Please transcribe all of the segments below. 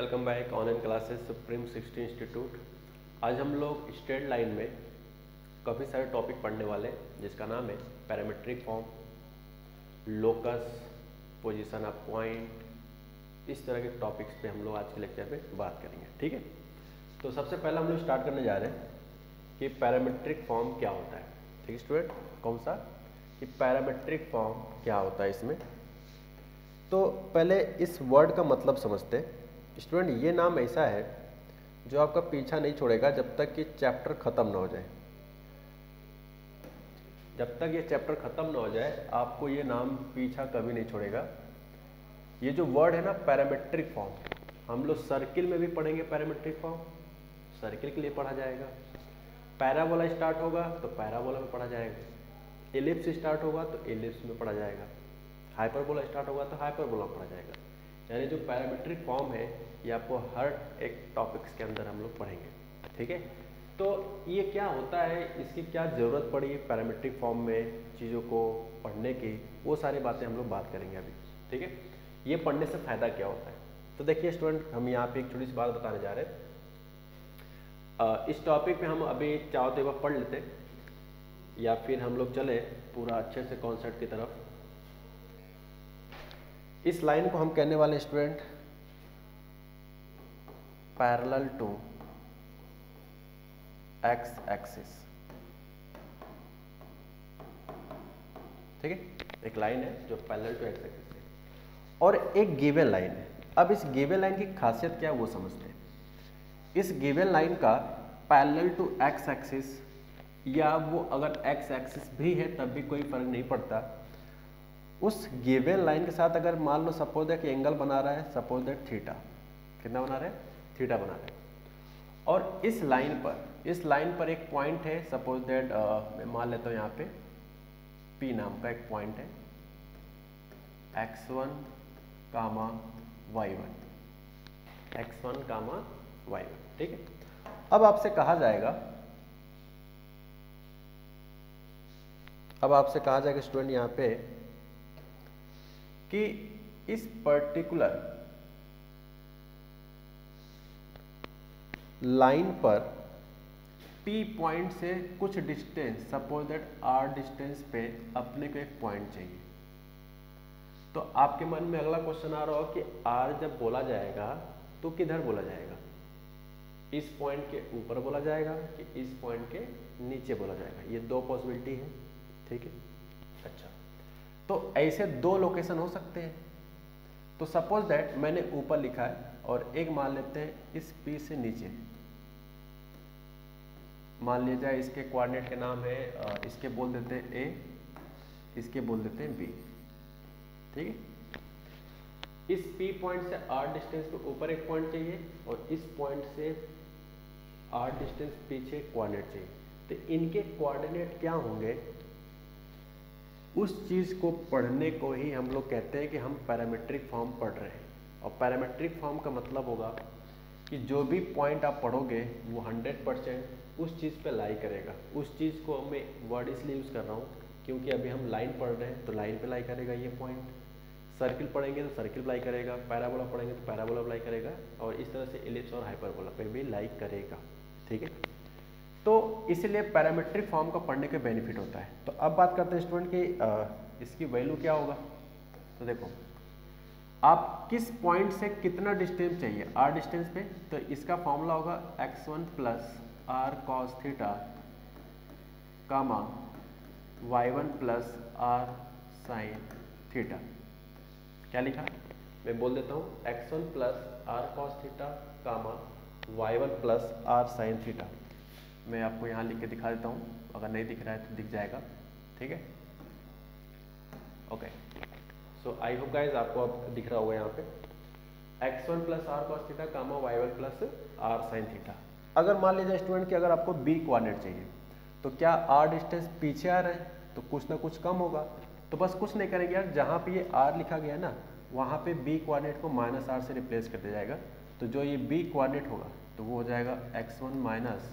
Welcome back online classes supreme 60 institute. आज हम लोग स्ट्रेट लाइन में काफ़ी सारे टॉपिक पढ़ने वाले हैं जिसका नाम है parametric form, locus, position of point. इस तरह के टॉपिक्स पे हम लोग आज के लेक्चर पे बात करेंगे। ठीक है, तो सबसे पहले हम लोग स्टार्ट करने जा रहे हैं कि पैरामीट्रिक फॉर्म क्या होता है। ठीक है स्टूडेंट, कौन सा कि पैरामीट्रिक फॉर्म क्या होता है इसमें। तो पहले इस वर्ड का मतलब समझते हैं। स्टूडेंट, ये नाम ऐसा है जो आपका पीछा नहीं छोड़ेगा जब तक कि चैप्टर खत्म ना हो जाए। जब तक ये चैप्टर खत्म ना हो जाए आपको ये नाम पीछा कभी नहीं छोड़ेगा। ये जो वर्ड है ना पैरामीट्रिक फॉर्म, हम लोग सर्किल में भी पढ़ेंगे। पैरामीट्रिक फॉर्म सर्किल के लिए पढ़ा जाएगा। पैराबोला स्टार्ट होगा तो पैराबोला में पढ़ा जाएगा। एलिप्स स्टार्ट होगा तो एलिप्स में पढ़ा जाएगा। हाइपरबोला स्टार्ट होगा तो हाइपरबोला पढ़ा जाएगा। यानी जो पैरामीट्रिक फॉर्म है ये आपको हर एक टॉपिक्स के अंदर हम लोग पढ़ेंगे। ठीक है, तो ये क्या होता है, इसकी क्या ज़रूरत पड़ी पैरामीट्रिक फॉर्म में चीज़ों को पढ़ने की, वो सारी बातें हम लोग बात करेंगे अभी। ठीक है, ये पढ़ने से फ़ायदा क्या होता है। तो देखिए स्टूडेंट, हम यहाँ पे एक छोटी सी बात बताने जा रहे हैं। इस टॉपिक पे हम अभी चाहो तो एक बार पढ़ लेते या फिर हम लोग चले पूरा अच्छे से कॉन्सेप्ट की तरफ। इस लाइन को हम कहने वाले student parallel to x axis. ठीक है, एक लाइन है जो पैरेलल टू एक्स एक्सिस है और एक गिवन लाइन है। अब इस गिवन लाइन की खासियत क्या है वो समझते हैं। इस गिवन लाइन का पैरेलल टू एक्स एक्सिस या वो अगर एक्स एक्सिस भी है तब भी कोई फर्क नहीं पड़ता। उस गिवन लाइन के साथ अगर मान लो सपोज दैट कि एंगल बना रहा है, सपोज दैट थीटा, कितना बना रहा है, थीटा बना रहा है। और इस लाइन पर एक पॉइंट है, सपोज दैट मैं मान लेता हूँ यहाँ पे P नाम का एक पॉइंट है, x1, y1, x1, y1। ठीक है, अब आपसे कहा जाएगा स्टूडेंट यहाँ पे कि इस पर्टिकुलर लाइन पर P पॉइंट से कुछ distance, suppose that R distance पे अपने को एक पॉइंट चाहिए। तो आपके मन में अगला क्वेश्चन आ रहा हो कि R जब बोला जाएगा तो किधर बोला जाएगा, इस पॉइंट के ऊपर बोला जाएगा कि इस पॉइंट के नीचे बोला जाएगा। ये दो पॉसिबिलिटी है। ठीक है, अच्छा, तो ऐसे दो लोकेशन हो सकते हैं। तो सपोज दैट मैंने ऊपर लिखा है और एक मान लेते हैं इस P से नीचे, मान लिया जाए इसके कोऑर्डिनेट के नाम है, इसके बोल देते हैं A, इसके बोल देते हैं B। ठीक है, इस P पॉइंट से R डिस्टेंस पे ऊपर एक पॉइंट चाहिए और इस पॉइंट से R डिस्टेंस पीछे कोऑर्डिनेट चाहिए। तो इनके कोऑर्डिनेट क्या होंगे, उस चीज़ को पढ़ने को ही हम लोग कहते हैं कि हम पैरामीट्रिक फॉर्म पढ़ रहे हैं। और पैरामीट्रिक फॉर्म का मतलब होगा कि जो भी पॉइंट आप पढ़ोगे वो 100% उस चीज़ पे लाई करेगा। उस चीज़ को मैं वर्ड इसलिए यूज़ कर रहा हूँ क्योंकि अभी हम लाइन पढ़ रहे हैं तो लाइन पे लाई करेगा ये पॉइंट। सर्किल पढ़ेंगे तो सर्किल लाई करेगा, पैराबोला पढ़ेंगे तो पैराबोला लाई करेगा, और इस तरह से एलिप्स और हाइपरबोला पे भी लाई करेगा। ठीक है, तो इसलिए पैरामीट्रिक फॉर्म का पढ़ने के बेनिफिट होता है। तो अब बात करते हैं स्टूडेंट कि इसकी वैल्यू क्या होगा। तो देखो, आप किस पॉइंट से कितना डिस्टेंस चाहिए R डिस्टेंस पे, तो इसका फॉर्मूला होगा x1 plus R cos theta comma y1 plus R sin theta. क्या लिखा, मैं बोल देता हूँ x1 plus R cos theta comma y1 plus R sin theta. मैं आपको यहाँ लिख के दिखा देता हूँ, अगर नहीं दिख रहा है तो दिख जाएगा। ठीक है, okay, so I hope guys आपको अब दिख रहा होगा यहाँ पे x1 plus R cos theta comma y1 plus R sin theta. अगर मान लीजिए स्टूडेंट कि अगर आपको B कोऑर्डिनेट चाहिए तो क्या R डिस्टेंस पीछे आ रहा है तो कुछ ना कुछ कम होगा। तो बस कुछ नहीं करेंगे यार, जहाँ पे ये R लिखा गया ना वहाँ पे B कोऑर्डिनेट को -R से रिप्लेस कर दिया जाएगा। तो जो ये B कोऑर्डिनेट होगा तो वो हो जाएगा x1 minus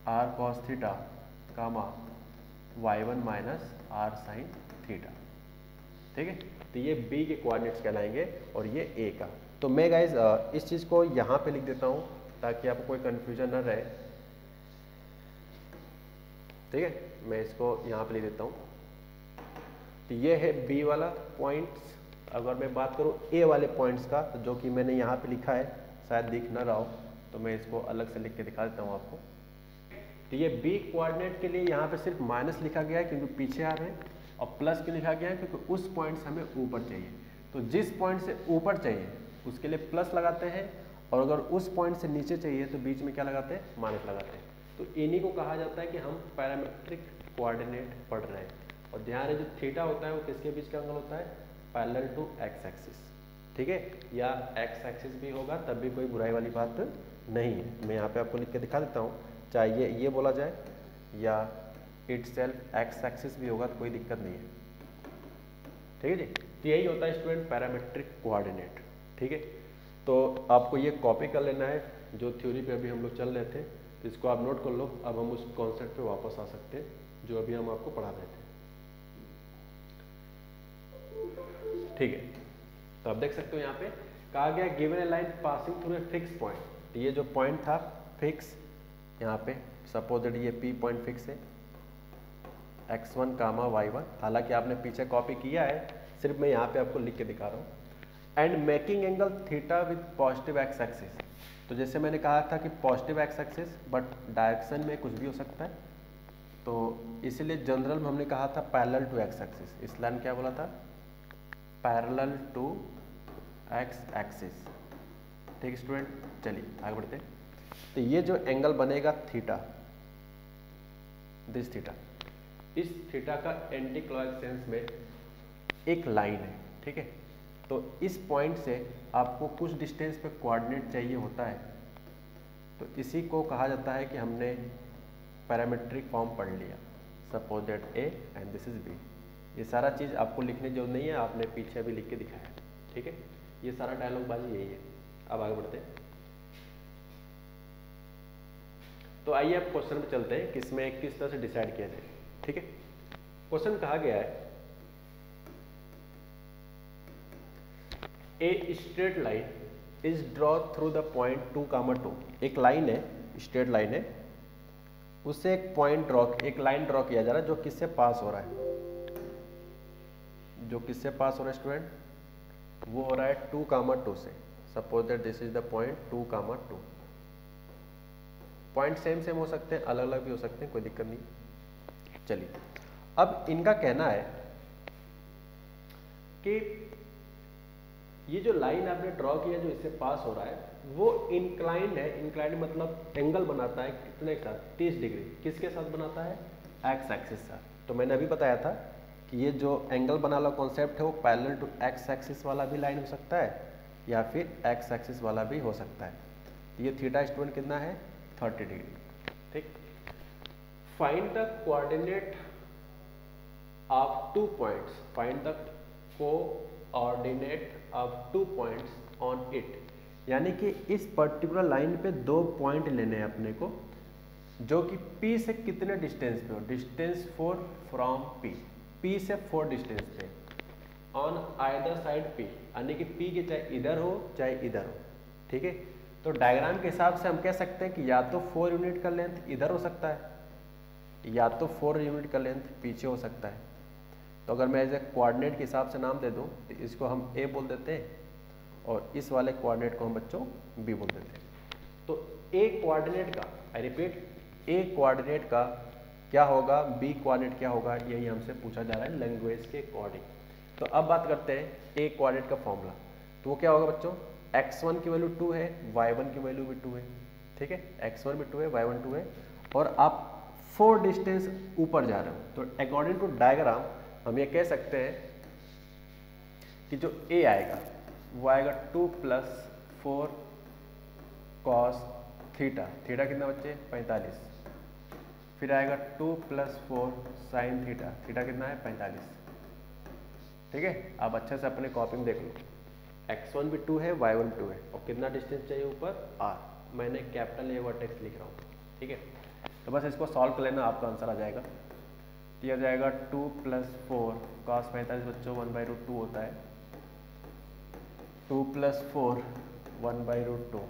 R cos theta comma y1 minus R sin theta. ठीक है, तो ये B के कोऑर्डिनेट्स कहलाएंगे और ये A का। तो मैं गाइज इस चीज़ को यहाँ पे लिख देता हूँ ताकि आपको कोई कन्फ्यूजन न रहे। ठीक है, मैं इसको यहाँ पे लिख देता हूँ। तो ये है बी वाला पॉइंट्स। अगर मैं बात करूँ ए वाले पॉइंट्स का, तो जो कि मैंने यहाँ पे लिखा है, शायद दिख ना रहा हो तो मैं इसको अलग से लिख के दिखा देता हूँ आपको। तो ये बी कोऑर्डिनेट के लिए यहाँ पे सिर्फ माइनस लिखा गया है क्योंकि पीछे आ रहे हैं, और प्लस क्यों लिखा गया है क्योंकि उस पॉइंट से हमें ऊपर चाहिए। तो जिस पॉइंट से ऊपर चाहिए उसके लिए प्लस लगाते हैं, और अगर उस पॉइंट से नीचे चाहिए तो बीच में क्या लगाते हैं, माइनस लगाते हैं। तो इन्हीं को कहा जाता है कि हम पैरामेट्रिक कोऑर्डिनेट पढ़ रहे हैं। और ध्यान रहे जो थीटा होता है वो किसके बीच का एंगल होता है, पैरेलल टू एक्स एक्सिस। ठीक है, या एक्स एक्सिस भी होगा तब भी कोई बुराई वाली बात नहीं है। मैं यहाँ पे आपको लिख के दिखा देता हूँ, चाहे ये बोला जाए या इटसेल्फ एक्स एक्सिस भी होगा तो कोई दिक्कत नहीं है। ठीक है जी, तो यही होता है स्टूडेंट पैरामेट्रिक कोऑर्डिनेट। ठीक है, तो आपको ये कॉपी कर लेना है जो थ्योरी पे अभी हम लोग चल रहे थे, तो इसको आप नोट कर लो। अब हम उस कॉन्सेप्ट पे वापस आ सकते हैं जो अभी हम आपको पढ़ा रहे थे। ठीक है, तो आप देख सकते हो यहाँ पे कहा गया given A line passing through a fix point. ये जो पॉइंट था फिक्स, यहाँ पे सपोज दैट ये पी पॉइंट फिक्स है, x1 कामा y1। हालांकि आपने पीछे कॉपी किया है, सिर्फ मैं यहाँ पे आपको लिख के दिखा रहा हूँ। And making angle theta with positive x axis. तो जैसे मैंने कहा था कि positive x axis but direction में कुछ भी हो सकता है, तो इसीलिए जनरल में हमने कहा था पैरेलल टू एक्स एक्सिस। इस लाइन क्या बोला था, पैरेलल टू एक्स एक्सिस। ठीक स्टूडेंट, चलिए आगे बढ़ते हैं। तो ये जो एंगल बनेगा थीटा, दिस थीटा, इस थीटा का एंटी क्लॉकवाइज सेंस में एक लाइन है। ठीक है, तो इस पॉइंट से आपको कुछ डिस्टेंस पे कोऑर्डिनेट चाहिए होता है, तो इसी को कहा जाता है कि हमने पैरामेट्रिक फॉर्म पढ़ लिया। Suppose that A and this is B. ये सारा चीज़ आपको लिखने की जरूरत नहीं है, आपने पीछे भी लिख के दिखाया है। ठीक है, ये सारा डायलॉग बाजी यही है। अब आगे बढ़ते हैं। तो आइए अब क्वेश्चन पे चलते हैं, किसमें किस तरह से डिसाइड किया जाए। ठीक है, क्वेश्चन कहा गया है a straight line is draw through the point 2, 2। एक लाइन है, स्ट्रेट लाइन है, उससे एक पॉइंट ड्रॉ, एक लाइन ड्रॉ किया जा रहा है जो किससे पास हो रहा है, जो किससे पास हो रहा है स्टूडेंट, वो हो रहा है 2, 2 से। Suppose that this is the point 2, 2। Point same same हो सकते हैं, अलग अलग भी हो सकते हैं, कोई दिक्कत नहीं। चलिए, अब इनका कहना है कि ये जो लाइन आपने ड्रॉ किया जो इससे पास हो रहा है वो इंक्लाइंड है। इंक्लाइंड मतलब एंगल बनाता है कितने के साथ, 30 डिग्री। किसके साथ बनाता है, एक्स एक्सिस साथ। तो मैंने अभी बताया था कि ये जो एंगल बना वाला कॉन्सेप्ट है वो पैरेलल टू एक्स एक्सिस वाला भी लाइन हो सकता है या फिर एक्स एक्सिस वाला भी हो सकता है। तो ये थीटा स्टूडेंट कितना है, 30 डिग्री। ठीक, find the coordinate of 2 points, find the coordinate of 2 points on it. यानी कि इस पर्टिकुलर लाइन पे 2 पॉइंट लेने हैं अपने को जो कि P से कितने डिस्टेंस पे हो, डिस्टेंस 4 फ्रॉम P से 4 डिस्टेंस पे ऑन आइदर साइड P, यानी कि P के चाहे इधर हो चाहे इधर हो। ठीक है, तो डायग्राम के हिसाब से हम कह सकते हैं कि या तो 4 यूनिट का लेंथ इधर हो सकता है या तो 4 यूनिट का लेंथ पीछे हो सकता है। तो अगर मैं एज ए कोऑर्डिनेट के हिसाब से नाम दे दूं तो इसको हम A बोल देते हैं और इस वाले कोऑर्डिनेट को हम बच्चों B बोल देते हैं। तो A कोऑर्डिनेट का, आई रिपीट, A कोऑर्डिनेट का क्या होगा, B कोऑर्डिनेट क्या होगा, यही हमसे पूछा जा रहा है लैंग्वेज के अकॉर्डिंग। तो अब बात करते हैं A कोऑर्डिनेट का फॉर्मूला। तो वो क्या होगा बच्चों, x1 की वैल्यू 2 है, y1 की वैल्यू भी 2 है। ठीक है, x1 भी 2 है, y1 2 है, और आप 4 डिस्टेंस ऊपर जा रहे हो। तो अकॉर्डिंग टू डायग्राम हम ये कह सकते हैं कि जो A आएगा वो आएगा 2 + 4 cos थीटा। थीटा कितना बच्चे, 45। फिर आएगा 2 + 4 sin थीटा। थीटा कितना है, 45। ठीक है, आप अच्छे से अपने कॉपी में देख लो, x1 भी 2 है, y1 2 है, और कितना डिस्टेंस चाहिए ऊपर, r। मैंने कैपिटल A वर्टेक्स लिख रहा हूँ। ठीक है, तो बस इसको सॉल्व कर लेना, आपका आंसर आ जाएगा। दिया जाएगा 2 + 4 cos 45 बच्चों 1/√2 होता है। 2 + 4 1/√2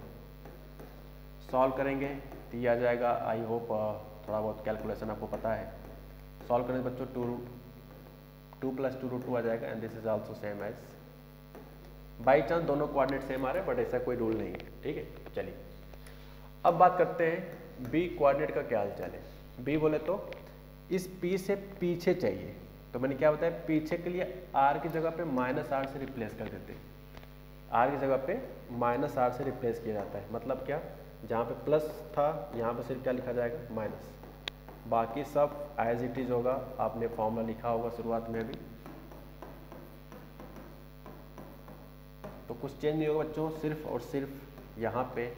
सॉल्व करेंगे तो ये आ जाएगा। आई होप थोड़ा बहुत कैलकुलेशन आपको पता है। सॉल्व करेंगे बच्चों 2 + 2√2 आ जाएगा and this is also same as. By chance दोनों कोऑर्डिनेट सेम आ रहे हैं बट ऐसा कोई रूल नहीं है। ठीक है, चलिए अब बात करते हैं बी कोऑर्डिनेट का क्या हाल चाल है। बी बोले तो इस पी से पीछे चाहिए, तो मैंने क्या बताया, पीछे के लिए आर की जगह पे -r से रिप्लेस कर देते हैं। आर की जगह पे -r से रिप्लेस किया जाता है। मतलब क्या, जहाँ पे प्लस था यहाँ पे सिर्फ क्या लिखा जाएगा, माइनस। बाकी सब एज इट इज होगा। आपने फॉर्मूला लिखा होगा शुरुआत में भी, तो कुछ चेंज नहीं होगा बच्चों। सिर्फ और सिर्फ यहाँ पे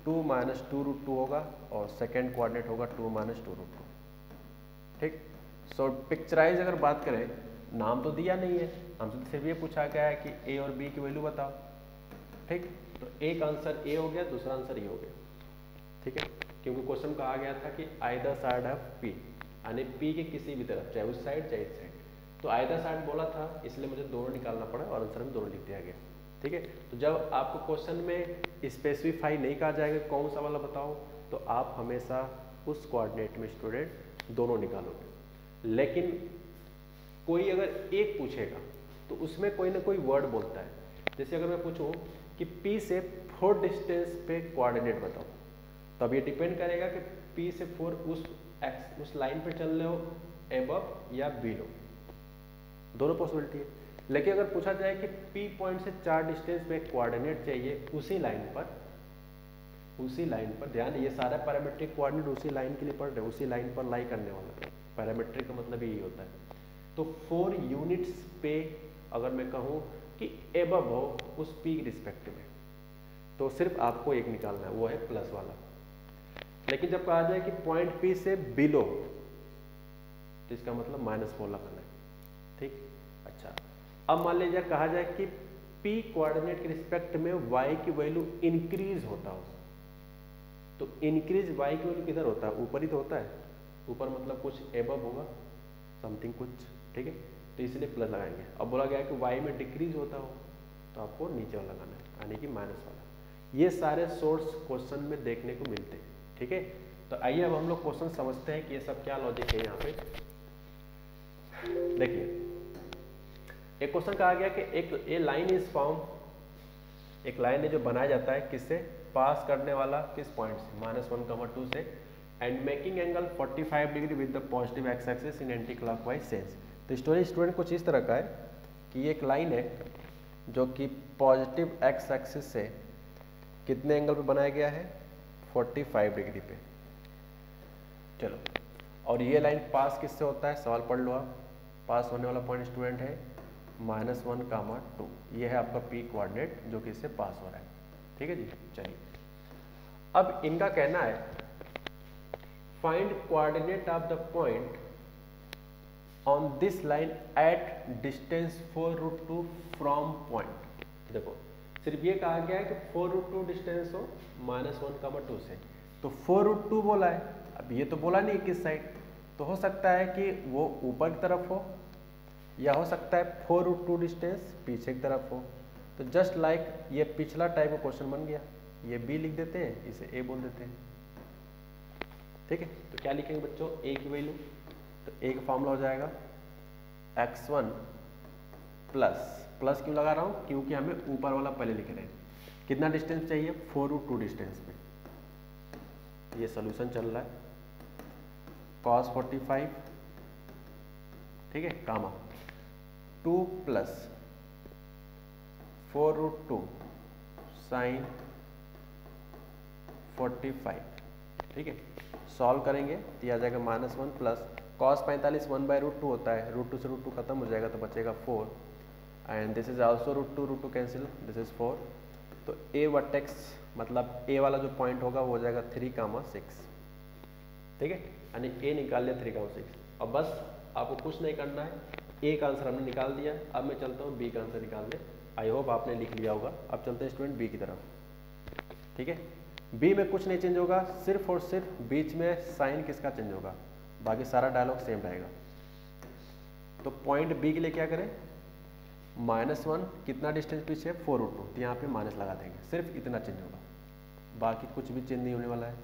2 - 2√2 होगा और सेकेंड कोऑर्डिनेट होगा 2 - 2√2। ठीक, सो पिक्चराइज अगर बात करें, नाम तो दिया नहीं है हमसे, तो सिर्फ ये पूछा गया है कि ए और बी की वैल्यू बताओ। ठीक, तो एक आंसर ए हो गया, दूसरा आंसर ए हो गया। ठीक है, क्योंकि क्वेश्चन कहा गया था कि आइदर साइड ऑफ पी, यानी पी के किसी भी तरफ, चाहे उस साइड चाहे इस साइड। तो आइदर साइड बोला था, इसलिए मुझे दोनों निकालना पड़ा और आंसर में दोनों लिख दिया गया। ठीक है, तो जब आपको क्वेश्चन में स्पेसिफाई नहीं कहा जाएगा कौन सा वाला बताओ, तो आप हमेशा उस कोऑर्डिनेट में स्टूडेंट दोनों निकालोगे। लेकिन कोई अगर एक पूछेगा तो उसमें कोई ना कोई वर्ड बोलता है। जैसे अगर मैं पूछूं कि P से 4 डिस्टेंस पे कोऑर्डिनेट बताओ, तो अब ये डिपेंड करेगा कि P से 4 उस लाइन पे चल रहे हो एबव या बिलो, दोनों पॉसिबिलिटी है। लेकिन अगर पूछा जाए कि P पॉइंट से 4 डिस्टेंस पे कोऑर्डिनेट चाहिए उसी लाइन पर, ध्यान, ये सारा पैरामेट्रिक कोऑर्डिनेट उसी लाइन के लिए पढ़ रहे, उसी लाइन पर लाई करने वाला। पैरामेट्रिक का मतलब यही होता है। तो 4 यूनिट्स पे अगर मैं कहूँ कि एबव हो उस P के रिस्पेक्ट में, तो सिर्फ आपको एक निकालना है, वो है प्लस वाला। लेकिन जब कहा जाए कि पॉइंट P से बिलो, तो इसका मतलब -4 लगाना है। ठीक, अच्छा, अब मान लीजिए कहा जाए कि P कोऑर्डिनेट के रिस्पेक्ट में y की वैल्यू इंक्रीज होता हो, तो इंक्रीज y की वैल्यू किधर होता है, ऊपर ही तो होता है। ऊपर मतलब कुछ एबव होगा, समथिंग कुछ। ठीक है, तो इसलिए प्लस लगाएंगे। अब बोला गया कि y में डिक्रीज होता हो तो आपको नीचे वाला लगाना है, यानी कि माइनस वाला। ये सारे सोर्स क्वेश्चन में देखने को मिलते हैं। ठीक है, तो आइए अब हम लोग क्वेश्चन समझते हैं कि ये सब क्या लॉजिक है। यहाँ पे देखिए, एक क्वेश्चन कहा गया कि एक लाइन इज फॉर्म, एक लाइन है जो बनाया जाता है किससे, पास करने वाला किस पॉइंट से, -1, 2 से, and making angle 45 degree with the positive x axis in anti clockwise sense. तो स्टोरी स्टूडेंट कुछ इस तरह का है कि ये एक लाइन है जो कि पॉजिटिव एक्स एक्सिस से कितने एंगल पे बनाया गया है, 45 डिग्री पे। चलो, और ये लाइन पास किससे होता है, सवाल पढ़ लो आप। पास होने वाला पॉइंट स्टूडेंट है -1, 2। ये है आपका P कोऑर्डिनेट जो कि इससे पास हो रहा है। ठीक है जी, चलिए अब इनका कहना है find coordinate of the point on this line at distance 4√2 from point. देखो, सिर्फ ये कहा गया है कि 4√2 डिस्टेंस हो -1, 2 से, तो 4√2 बोला है। अब ये तो बोला नहीं किस साइड, तो हो सकता है कि वो ऊपर की तरफ हो, या हो सकता है 4√2 डिस्टेंस पीछे की तरफ हो। तो जस्ट लाइक ये पिछला टाइप का क्वेश्चन बन गया, ये बी लिख देते हैं, इसे ए बोल देते हैं। ठीक है, तो क्या लिखेंगे बच्चों, ए की वैल्यू, तो ए का फॉर्मूला हो जाएगा x1 प्लस क्यों लगा रहा हूँ, क्योंकि हमें ऊपर वाला पहले लिख रहे हैं। कितना डिस्टेंस चाहिए, 4√2 डिस्टेंस पे। ये सोल्यूशन चल रहा है, cos 45, ठीक है, कामा 2 + 4√2 sin 45। ठीक है, सॉल्व करेंगे तो यह आ जाएगा -1 प्लस cos 45 1/√2 होता है, √2 से √2 खत्म हो जाएगा तो बचेगा 4, and this is also √2 cancel, this is 4। तो ए वर्टेक्स मतलब ए वाला जो पॉइंट होगा वो हो जाएगा 3, 6। ठीक है, यानी ए निकाल लिया 3, 6। अब बस आपको कुछ नहीं करना है, ए का आंसर हमने निकाल दिया। अब मैं चलता हूँ बी का आंसर निकालने। आई होप आपने लिख लिया होगा। अब चलते हैं स्टूडेंट बी की तरफ। ठीक है, बी में कुछ नहीं चेंज होगा, सिर्फ और सिर्फ बीच में साइन किसका चेंज होगा, बाकी सारा डायलॉग सेम रहेगा। तो पॉइंट बी के लिए क्या करें, -1 कितना डिस्टेंस पीछे है 4√2, तो यहाँ पे माइनस लगा देंगे, सिर्फ इतना चेंज होगा, बाकी कुछ भी चेंज नहीं होने वाला है।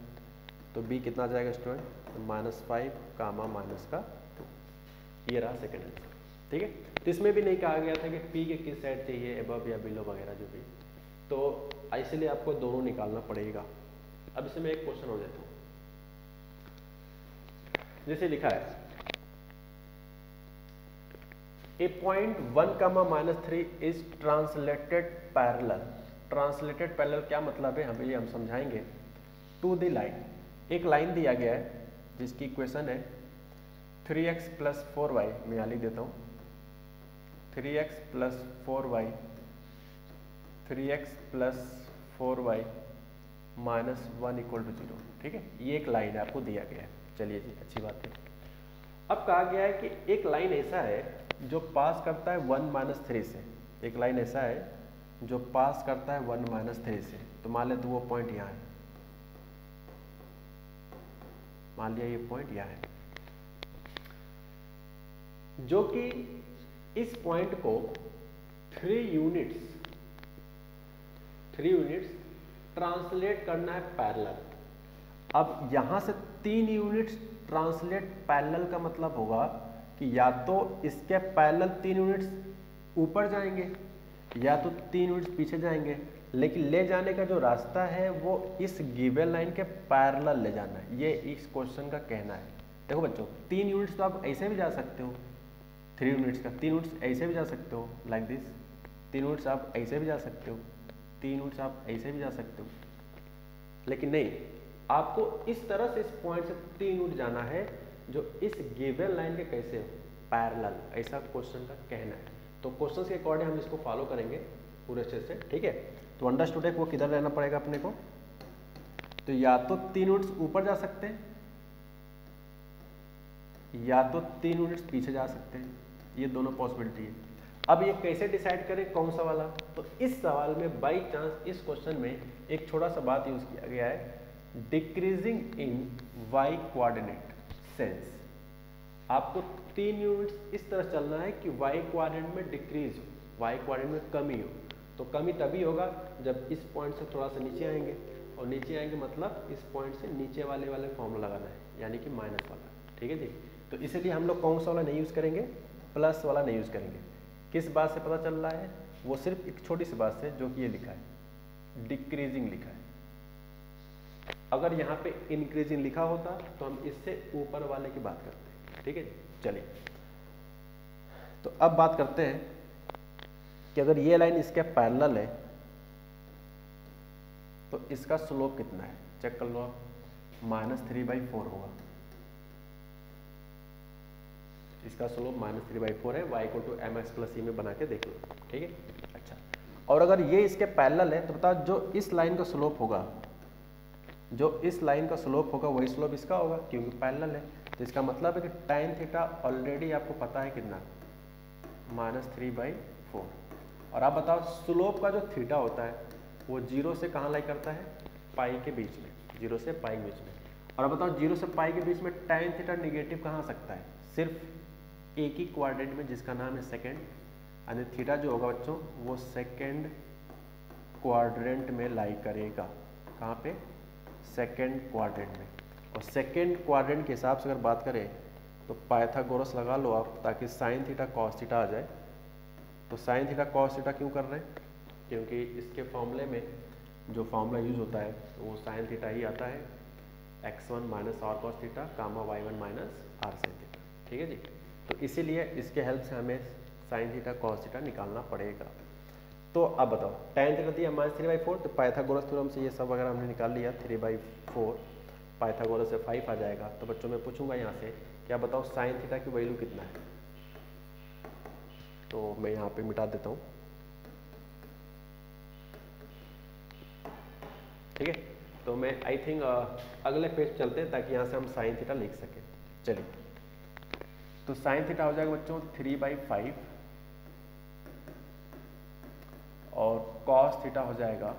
तो b कितना आ जाएगा स्टूडेंट, -5 कामा माइनस का 2, ये रहा सेकेंड आंसर। ठीक है, तो इसमें भी नहीं कहा गया था कि p के किस साइड चाहिए, अबव या बिलो वगैरह जो भी, तो इसलिए आपको दोनों निकालना पड़ेगा। अब इसमें एक क्वेश्चन हो जाता हूँ, जैसे लिखा है a point 1, -3 is translated parallel. Translated parallel क्या मतलब है, हमें ये हम समझाएंगे। टू द लाइन, एक लाइन दिया गया है जिसकी इक्वेशन है 3x + 4y, मैं यहाँ लिख देता हूँ 3x + 4y, 3x + 4y -1 = 0। ठीक है, ये एक लाइन है, आपको दिया गया है। चलिए जी, अच्छी बात है। अब कहा गया है कि एक लाइन ऐसा है जो पास करता है 1 - 3 से, एक लाइन ऐसा है जो पास करता है 1 - 3 से। तो मान लेते वो पॉइंट यहाँ है, मान लिया ये पॉइंट यहाँ है, जो कि इस पॉइंट को 3 यूनिट्स ट्रांसलेट करना है पैरेलल। अब यहां से 3 यूनिट्स ट्रांसलेट पैरेलल का मतलब होगा कि या तो इसके पैरेलल 3 यूनिट्स ऊपर जाएंगे या तो 3 यूनिट्स पीछे जाएंगे, लेकिन ले जाने का जो रास्ता है वो इस गिवन लाइन के पैरेलल ले जाना है, ये इस क्वेश्चन का कहना है। देखो बच्चों, 3 यूनिट्स तो आप ऐसे भी जा सकते हो, 3 यूनिट्स का 3 यूनिट्स ऐसे भी जा सकते हो, लाइक दिस, 3 यूनिट्स आप ऐसे भी जा सकते हो, 3 यूनिट्स आप ऐसे भी जा सकते हो, लेकिन नहीं, आपको इस तरह से इस पॉइंट से 3 यूनिट जाना है जो इस गिवन लाइन के कैसे पैरेलल, ऐसा क्वेश्चन का कहना है। तो क्वेश्चन के अकॉर्डिंग हम इसको फॉलो करेंगे पूरे अच्छे से। ठीक है, तो अंडरस्टूड है वो किधर रहना पड़ेगा अपने को, तो या तो 3 यूनिट्स ऊपर जा सकते हैं या तो 3 यूनिट्स पीछे जा सकते हैं, ये दोनों पॉसिबिलिटी है। अब ये कैसे डिसाइड करें कौन सा वाला, तो इस सवाल में बाई चांस इस क्वेश्चन में एक छोटा सा बात यूज किया गया है, decreasing in y coordinate sense. आपको 3 यूनिट्स इस तरह चलना है कि वाई कोऑर्डिनेट में डिक्रीज हो, वाई कोऑर्डिनेट में कमी हो। तो कमी तभी होगा जब इस पॉइंट से थोड़ा सा नीचे आएंगे, और नीचे आएंगे मतलब इस पॉइंट से नीचे वाले फॉर्मूला लगाना है, यानी कि माइनस वाला। ठीक है जी, तो इसीलिए हम लोग कौन सा वाला नहीं यूज करेंगे, प्लस वाला नहीं यूज करेंगे। किस बात से पता चल रहा है, वो सिर्फ एक छोटी सी बात से, जो कि ये लिखा है डिक्रीजिंग लिखा है। अगर यहाँ पे इंक्रीजिंग लिखा होता तो हम इससे ऊपर वाले की बात करते। ठीक है, चलिए तो अब बात करते हैं कि अगर ये लाइन इसके पैरेलल है तो इसका स्लोप कितना है, चेक कर लो आप, -3/4 होगा। इसका स्लोप -3/4 है, y = mx + e में बना के देख लो। ठीक है, अच्छा, और अगर ये इसके पैरेलल है तो बताओ जो इस लाइन का स्लोप होगा, जो इस लाइन का स्लोप होगा वही स्लोप इसका होगा, क्योंकि पैरेलल है। तो इसका मतलब है कि tan थीटा ऑलरेडी आपको पता है कितना, -3/4। और आप बताओ स्लोप का जो थीटा होता है वो 0 से कहाँ लाई करता है, पाई के बीच में, 0 से पाई के बीच में। और आप बताओ 0 से पाई के बीच में tan थीटा निगेटिव कहाँ आ सकता है, सिर्फ एक ही क्वाड्रेंट में जिसका नाम है सेकेंड, यानी थीटा जो होगा बच्चों वो सेकेंड क्वाड्रेंट में लाई करेगा। कहाँ पे, सेकेंड क्वाड्रेंट में। और सेकेंड क्वाड्रेंट के हिसाब से अगर बात करें तो पाइथागोरस लगा लो आप, ताकि साइन थीटा कॉस थीटा आ जाए। तो साइन थीटा कॉस थीटा क्यों कर रहे हैं, क्योंकि इसके फॉर्मूले में जो फॉर्मूला यूज होता है वो साइन थीटा ही आता है, x1 - r cos theta, y1 - r sin theta. ठीक है जी, तो इसीलिए इसके हेल्प से हमें साइन थीटा कॉस थीटा निकालना पड़ेगा। तो अब बताओ tan थीटा दिया -3/4, तो पाइथागोरस थ्योरम से ये सब वगैरह हमने निकाल लिया, 3/4 पाइथागोरस से 5 आ जाएगा। तो बच्चों मैं पूछूंगा यहाँ से, क्या बताओ साइन थीटा की वैल्यू कितना है, तो मैं यहाँ पे मिटा देता हूँ। ठीक है, तो मैं आई थिंक अगले पेज चलते हैं ताकि यहाँ से हम साइन थीटा लिख सकें। चलिए, तो साइन थीटा हो जाएगा बच्चों 3/5 और कॉस थीटा हो जाएगा,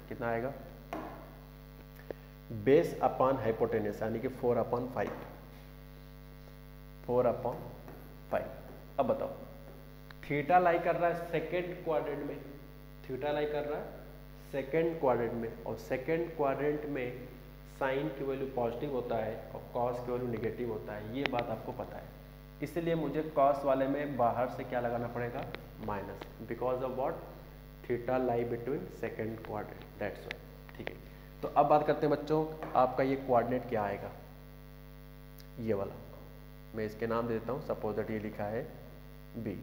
कितना आएगा, बेस अपॉन हाइपोटेनस, यानी कि 4/5। 4/5। अब बताओ थीटा लाई कर रहा है सेकेंड क्वाड्रेंट में, थीटा लाई कर रहा है सेकेंड क्वाड्रेंट में, और सेकेंड क्वाड्रेंट में साइन की वैल्यू पॉजिटिव होता है और कॉस की वैल्यू नेगेटिव होता है, ये बात आपको पता है। इसलिए मुझे कॉस वाले में बाहर से क्या लगाना पड़ेगा, minus, because of what, theta lie between second quadrant, that's why. ठीक है, तो अब बात करते हैं बच्चों, आपका ये कोऑर्डिनेट क्या आएगा, ये वाला, मैं इसके नाम दे देता हूँ, सपोज दैट ये लिखा है बी,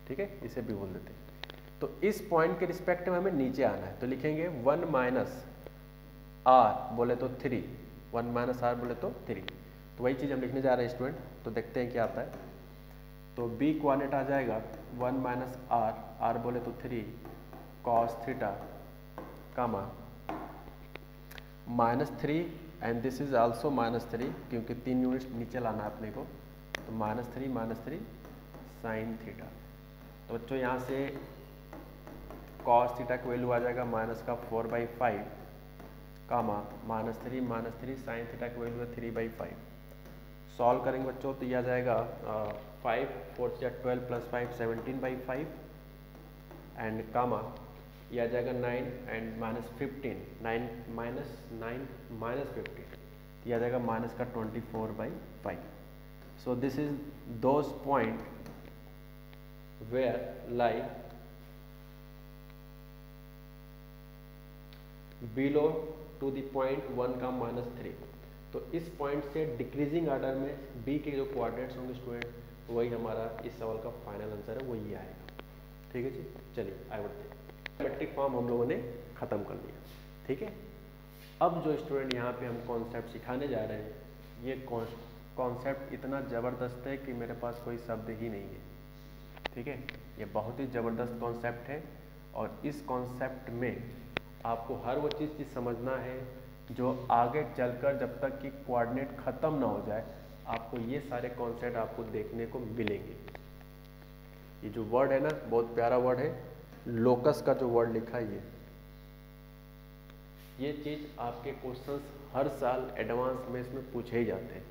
ठीक है, इसे बी बोल देते हैं। तो इस पॉइंट के रिस्पेक्ट में हमें नीचे आना है, तो लिखेंगे 1 माइनस आर बोले तो 3, 1 माइनस आर बोले तो 3, तो वही चीज़ हम लिखने जा रहे हैं स्टूडेंट। तो देखते हैं क्या आता है। तो बी कोऑर्डिनेट आ जाएगा 1 माइनस आर, आर बोले तो 3 cos theta comma -3 and this is also -3, क्योंकि 3 यूनिट्स नीचे लाना है अपने को, तो -3 साइन थीटा। तो बच्चों यहाँ से कॉस थीटा की वैल्यू आ जाएगा -4/5 कामा -3 साइन थीटा की वैल्यू है 3/5। सॉल्व करेंगे बच्चों तो यह आ जाएगा 5 4 से 12 + 5 17/5 एंड कामा यह आ जाएगा 9 एंड -15, 9 -15, यह आ जाएगा माइनस का 24/5। So this is those point where lie below to the point 1 का -3। तो इस पॉइंट से डिक्रीजिंग ऑर्डर में बी के जो कोऑर्डिनेट्स होंगे स्टूडेंट, वही हमारा इस सवाल का फाइनल आंसर है, वो ये आएगा। ठीक है जी, चलिए आगे बढ़ते हैं। मैट्रिक फॉर्म हम लोगों ने ख़त्म कर लिया, ठीक है। अब जो स्टूडेंट यहाँ पे हम कॉन्सेप्ट सिखाने जा रहे हैं, ये कॉन्सेप्ट इतना ज़बरदस्त है कि मेरे पास कोई शब्द ही नहीं है, ठीक है। ये बहुत ही ज़बरदस्त कॉन्सेप्ट है और इस कॉन्सेप्ट में आपको हर वो चीज़ समझना है जो आगे चलकर जब तक कि कोऑर्डिनेट ख़त्म ना हो जाए, आपको ये सारे कॉन्सेप्ट आपको देखने को मिलेंगे। ये जो वर्ड है ना, बहुत प्यारा वर्ड है, लोकस का जो वर्ड लिखा है, ये चीज़ आपके क्वेश्चंस हर साल एडवांस में इसमें पूछे ही जाते हैं,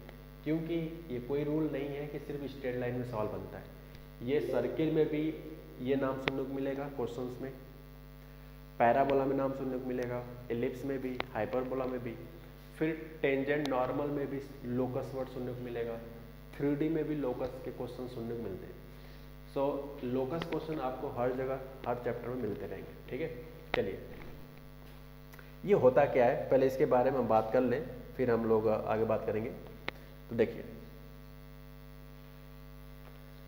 क्योंकि ये कोई रूल नहीं है कि सिर्फ स्ट्रेट लाइन में सवाल बनता है। ये सर्किल में भी ये नाम सुनने को मिलेगा क्वेश्चंस में, पैराबोला में नाम सुनने को मिलेगा, एलिप्स में भी, हाइपरबोला में भी, फिर टेंजेंट नॉर्मल में भी लोकस वर्ड सुनने को मिलेगा, 3D में भी लोकस के क्वेश्चन सुनने को मिलते हैं। सो लोकस क्वेश्चन आपको हर जगह हर चैप्टर में मिलते रहेंगे, ठीक है। चलिए, ये होता क्या है पहले इसके बारे में हम बात कर लें, फिर हम लोग आगे बात करेंगे। तो देखिए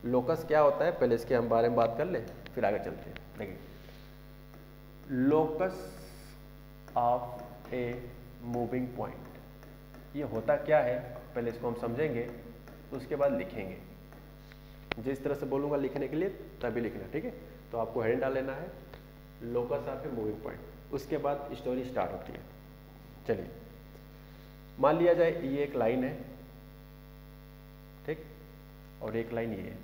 लोकस क्या होता है, पहले इसके हम बारे में बात कर लें, फिर आगे चलते हैं। देखिए, locus of a moving point, ये होता क्या है पहले इसको हम समझेंगे, तो उसके बाद लिखेंगे। जिस तरह से बोलूँगा लिखने के लिए तभी लिखना, ठीक है। तो आपको हेडिंग डाल लेना है locus of a moving point, उसके बाद स्टोरी स्टार्ट होती है। चलिए, मान लिया जाए ये एक लाइन है, ठीक, और एक लाइन ये है,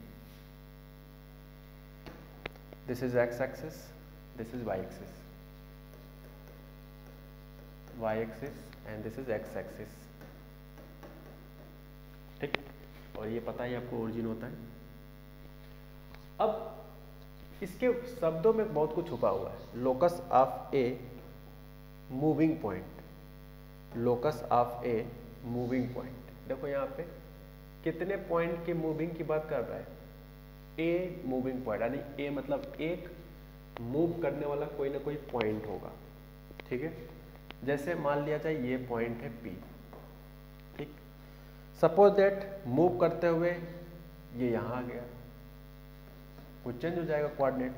this is x axis, this is y axis, y axis and this is x axis, ठीक। और ये पता है आपको ओरिजिन होता है। अब इसके शब्दों में बहुत कुछ छुपा हुआ है। Locus of a moving point, locus of a moving point, देखो यहाँ पे कितने पॉइंट के मूविंग की बात कर रहा है, ए मूविंग पॉइंट, यानी ए मतलब एक मूव करने वाला कोई ना कोई पॉइंट होगा, ठीक है। जैसे मान लिया जाए ये पॉइंट है पी, ठीक। सपोज दैट मूव करते हुए ये यहाँ आ गया, कुछ चेंज हो जाएगा कोऑर्डिनेट।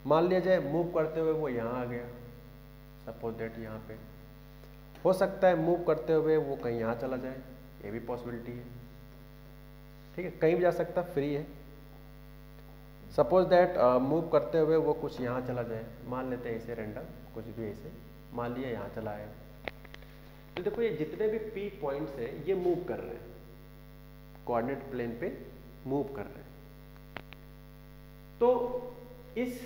मान लिया जाए मूव करते हुए वो यहाँ आ गया, सपोज दैट यहाँ पे हो सकता है मूव करते हुए वो कहीं यहाँ चला जाए, ये भी पॉसिबिलिटी है, ठीक है। कहीं भी जा सकता, फ्री है। सपोज दैट मूव करते हुए वो कुछ यहाँ चला जाए, मान लेते हैं इसे रेंडम, कुछ भी ऐसे मान लिया यहाँ चला आया। तो देखो ये जितने भी पी पॉइंट्स हैं ये मूव कर रहे हैं, कोऑर्डिनेट प्लेन पे मूव कर रहे हैं। तो इस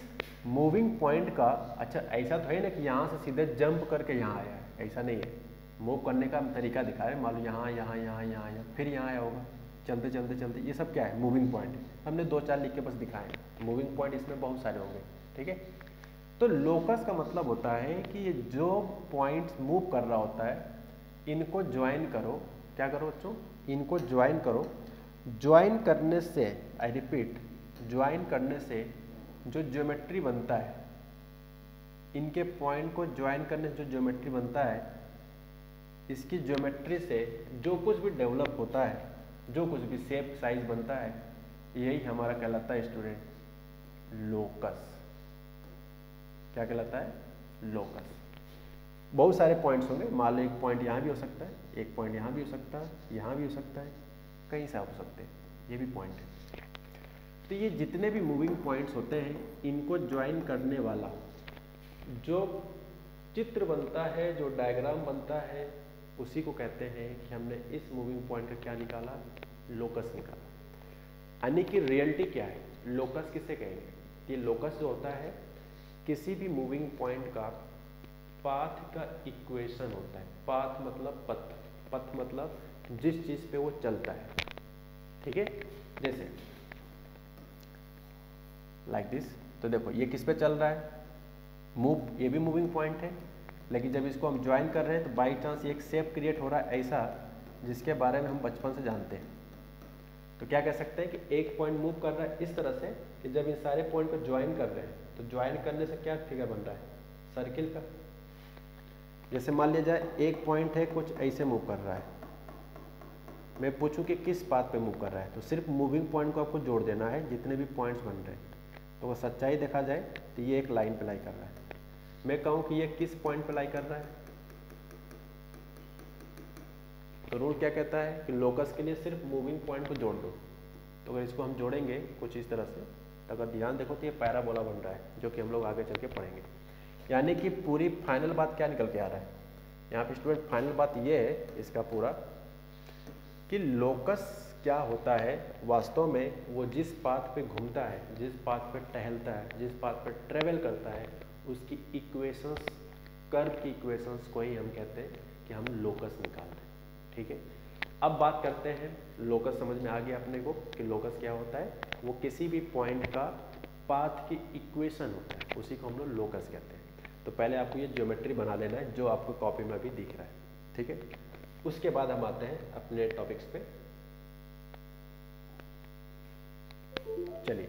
मूविंग पॉइंट का, अच्छा ऐसा तो है ना कि यहाँ से सीधे जंप करके यहाँ आया है, ऐसा नहीं है। मूव करने का हम तरीका दिखा रहे हैं, मान लो यहाँ यहाँ यहाँ यहाँ यहाँ फिर यहाँ आया होगा, चलते चलते चलते, ये सब क्या है, मूविंग पॉइंट। हमने 2-4 लिख के बस दिखाए, मूविंग पॉइंट इसमें बहुत सारे होंगे, ठीक है। तो लोकस का मतलब होता है कि ये जो पॉइंट्स मूव कर रहा होता है इनको ज्वाइन करो, क्या करो बच्चों, इनको ज्वाइन करो। ज्वाइन करने से, आई रिपीट, ज्वाइन करने से जो ज्योमेट्री बनता है, इनके पॉइंट को ज्वाइन करने से जो ज्योमेट्री बनता है, इसकी ज्योमेट्री से जो कुछ भी डेवलप होता है, जो कुछ भी शेप साइज बनता है, यही हमारा कहलाता है स्टूडेंट लोकस। क्या कहलाता है, लोकस। बहुत सारे पॉइंट्स होंगे, मान लो एक पॉइंट यहाँ भी हो सकता है, एक पॉइंट यहाँ भी हो सकता है, यहाँ भी हो सकता है, कहीं से हो सकते हैं, ये भी पॉइंट है। तो ये जितने भी मूविंग पॉइंट्स होते हैं, इनको ज्वाइन करने वाला जो चित्र बनता है, जो डायग्राम बनता है, उसी को कहते हैं कि हमने इस मूविंग पॉइंट का क्या निकाला, लोकस निकाला। यानी कि रियलिटी क्या है, लोकस किसे कहेंगे, कि लोकस जो होता है किसी भी मूविंग पॉइंट का पाथ का इक्वेशन होता है। पाथ मतलब पथ, पथ मतलब जिस चीज पे वो चलता है, ठीक है। जैसे लाइक दिस, तो देखो ये किस पे चल रहा है, मूव, ये भी मूविंग पॉइंट है, लेकिन जब इसको हम ज्वाइन कर रहे हैं तो बाई चांस एक शेप क्रिएट हो रहा है ऐसा जिसके बारे में हम बचपन से जानते हैं। तो क्या कह सकते हैं कि एक पॉइंट मूव कर रहा है इस तरह से कि जब इन सारे पॉइंट को ज्वाइन कर रहे हैं तो ज्वाइन करने से क्या फिगर बन रहा है, सर्किल का। जैसे मान लिया जाए एक पॉइंट है कुछ ऐसे मूव कर रहा है, मैं पूछूं कि किस पाथ पे मूव कर रहा है, तो सिर्फ मूविंग पॉइंट को आपको जोड़ देना है जितने भी पॉइंट्स बन रहे हैं। तो वो सच्चाई देखा जाए तो ये एक लाइन पे लाई कर रहा है। मैं कहूं कि ये किस पॉइंट पे लाई कर रहा है, तो रूल क्या कहता है कि लोकस के लिए सिर्फ मूविंग पॉइंट को जोड़ दो। तो अगर इसको हम जोड़ेंगे कुछ इस तरह से, तो अगर ध्यान देखो तो ये पैराबोला बन रहा है, जो कि हम लोग आगे चल के पढ़ेंगे। यानी कि पूरी फाइनल बात क्या निकल के आ रहा है यहाँ पे स्टूडेंट, फाइनल बात ये है इसका पूरा कि लोकस क्या होता है वास्तव में, वो जिस पाथ पे घूमता है, जिस पाथ पे टहलता है, जिस पाथ पे ट्रेवल करता है, उसकी इक्वेशंस, कर्व की इक्वेशंस को ही हम कहते हैं कि हम लोकस निकाल रहे हैं, ठीक है। अब बात करते हैं, लोकस समझ में आ गया अपने को कि लोकस क्या होता है, वो किसी भी पॉइंट का पाथ की इक्वेशन होता है, उसी को हम लोग लोकस कहते हैं। तो पहले आपको ये ज्योमेट्री बना लेना है जो आपको कॉपी में भी दिख रहा है, ठीक है। उसके बाद हम आते हैं अपने टॉपिक्स पे। चलिए,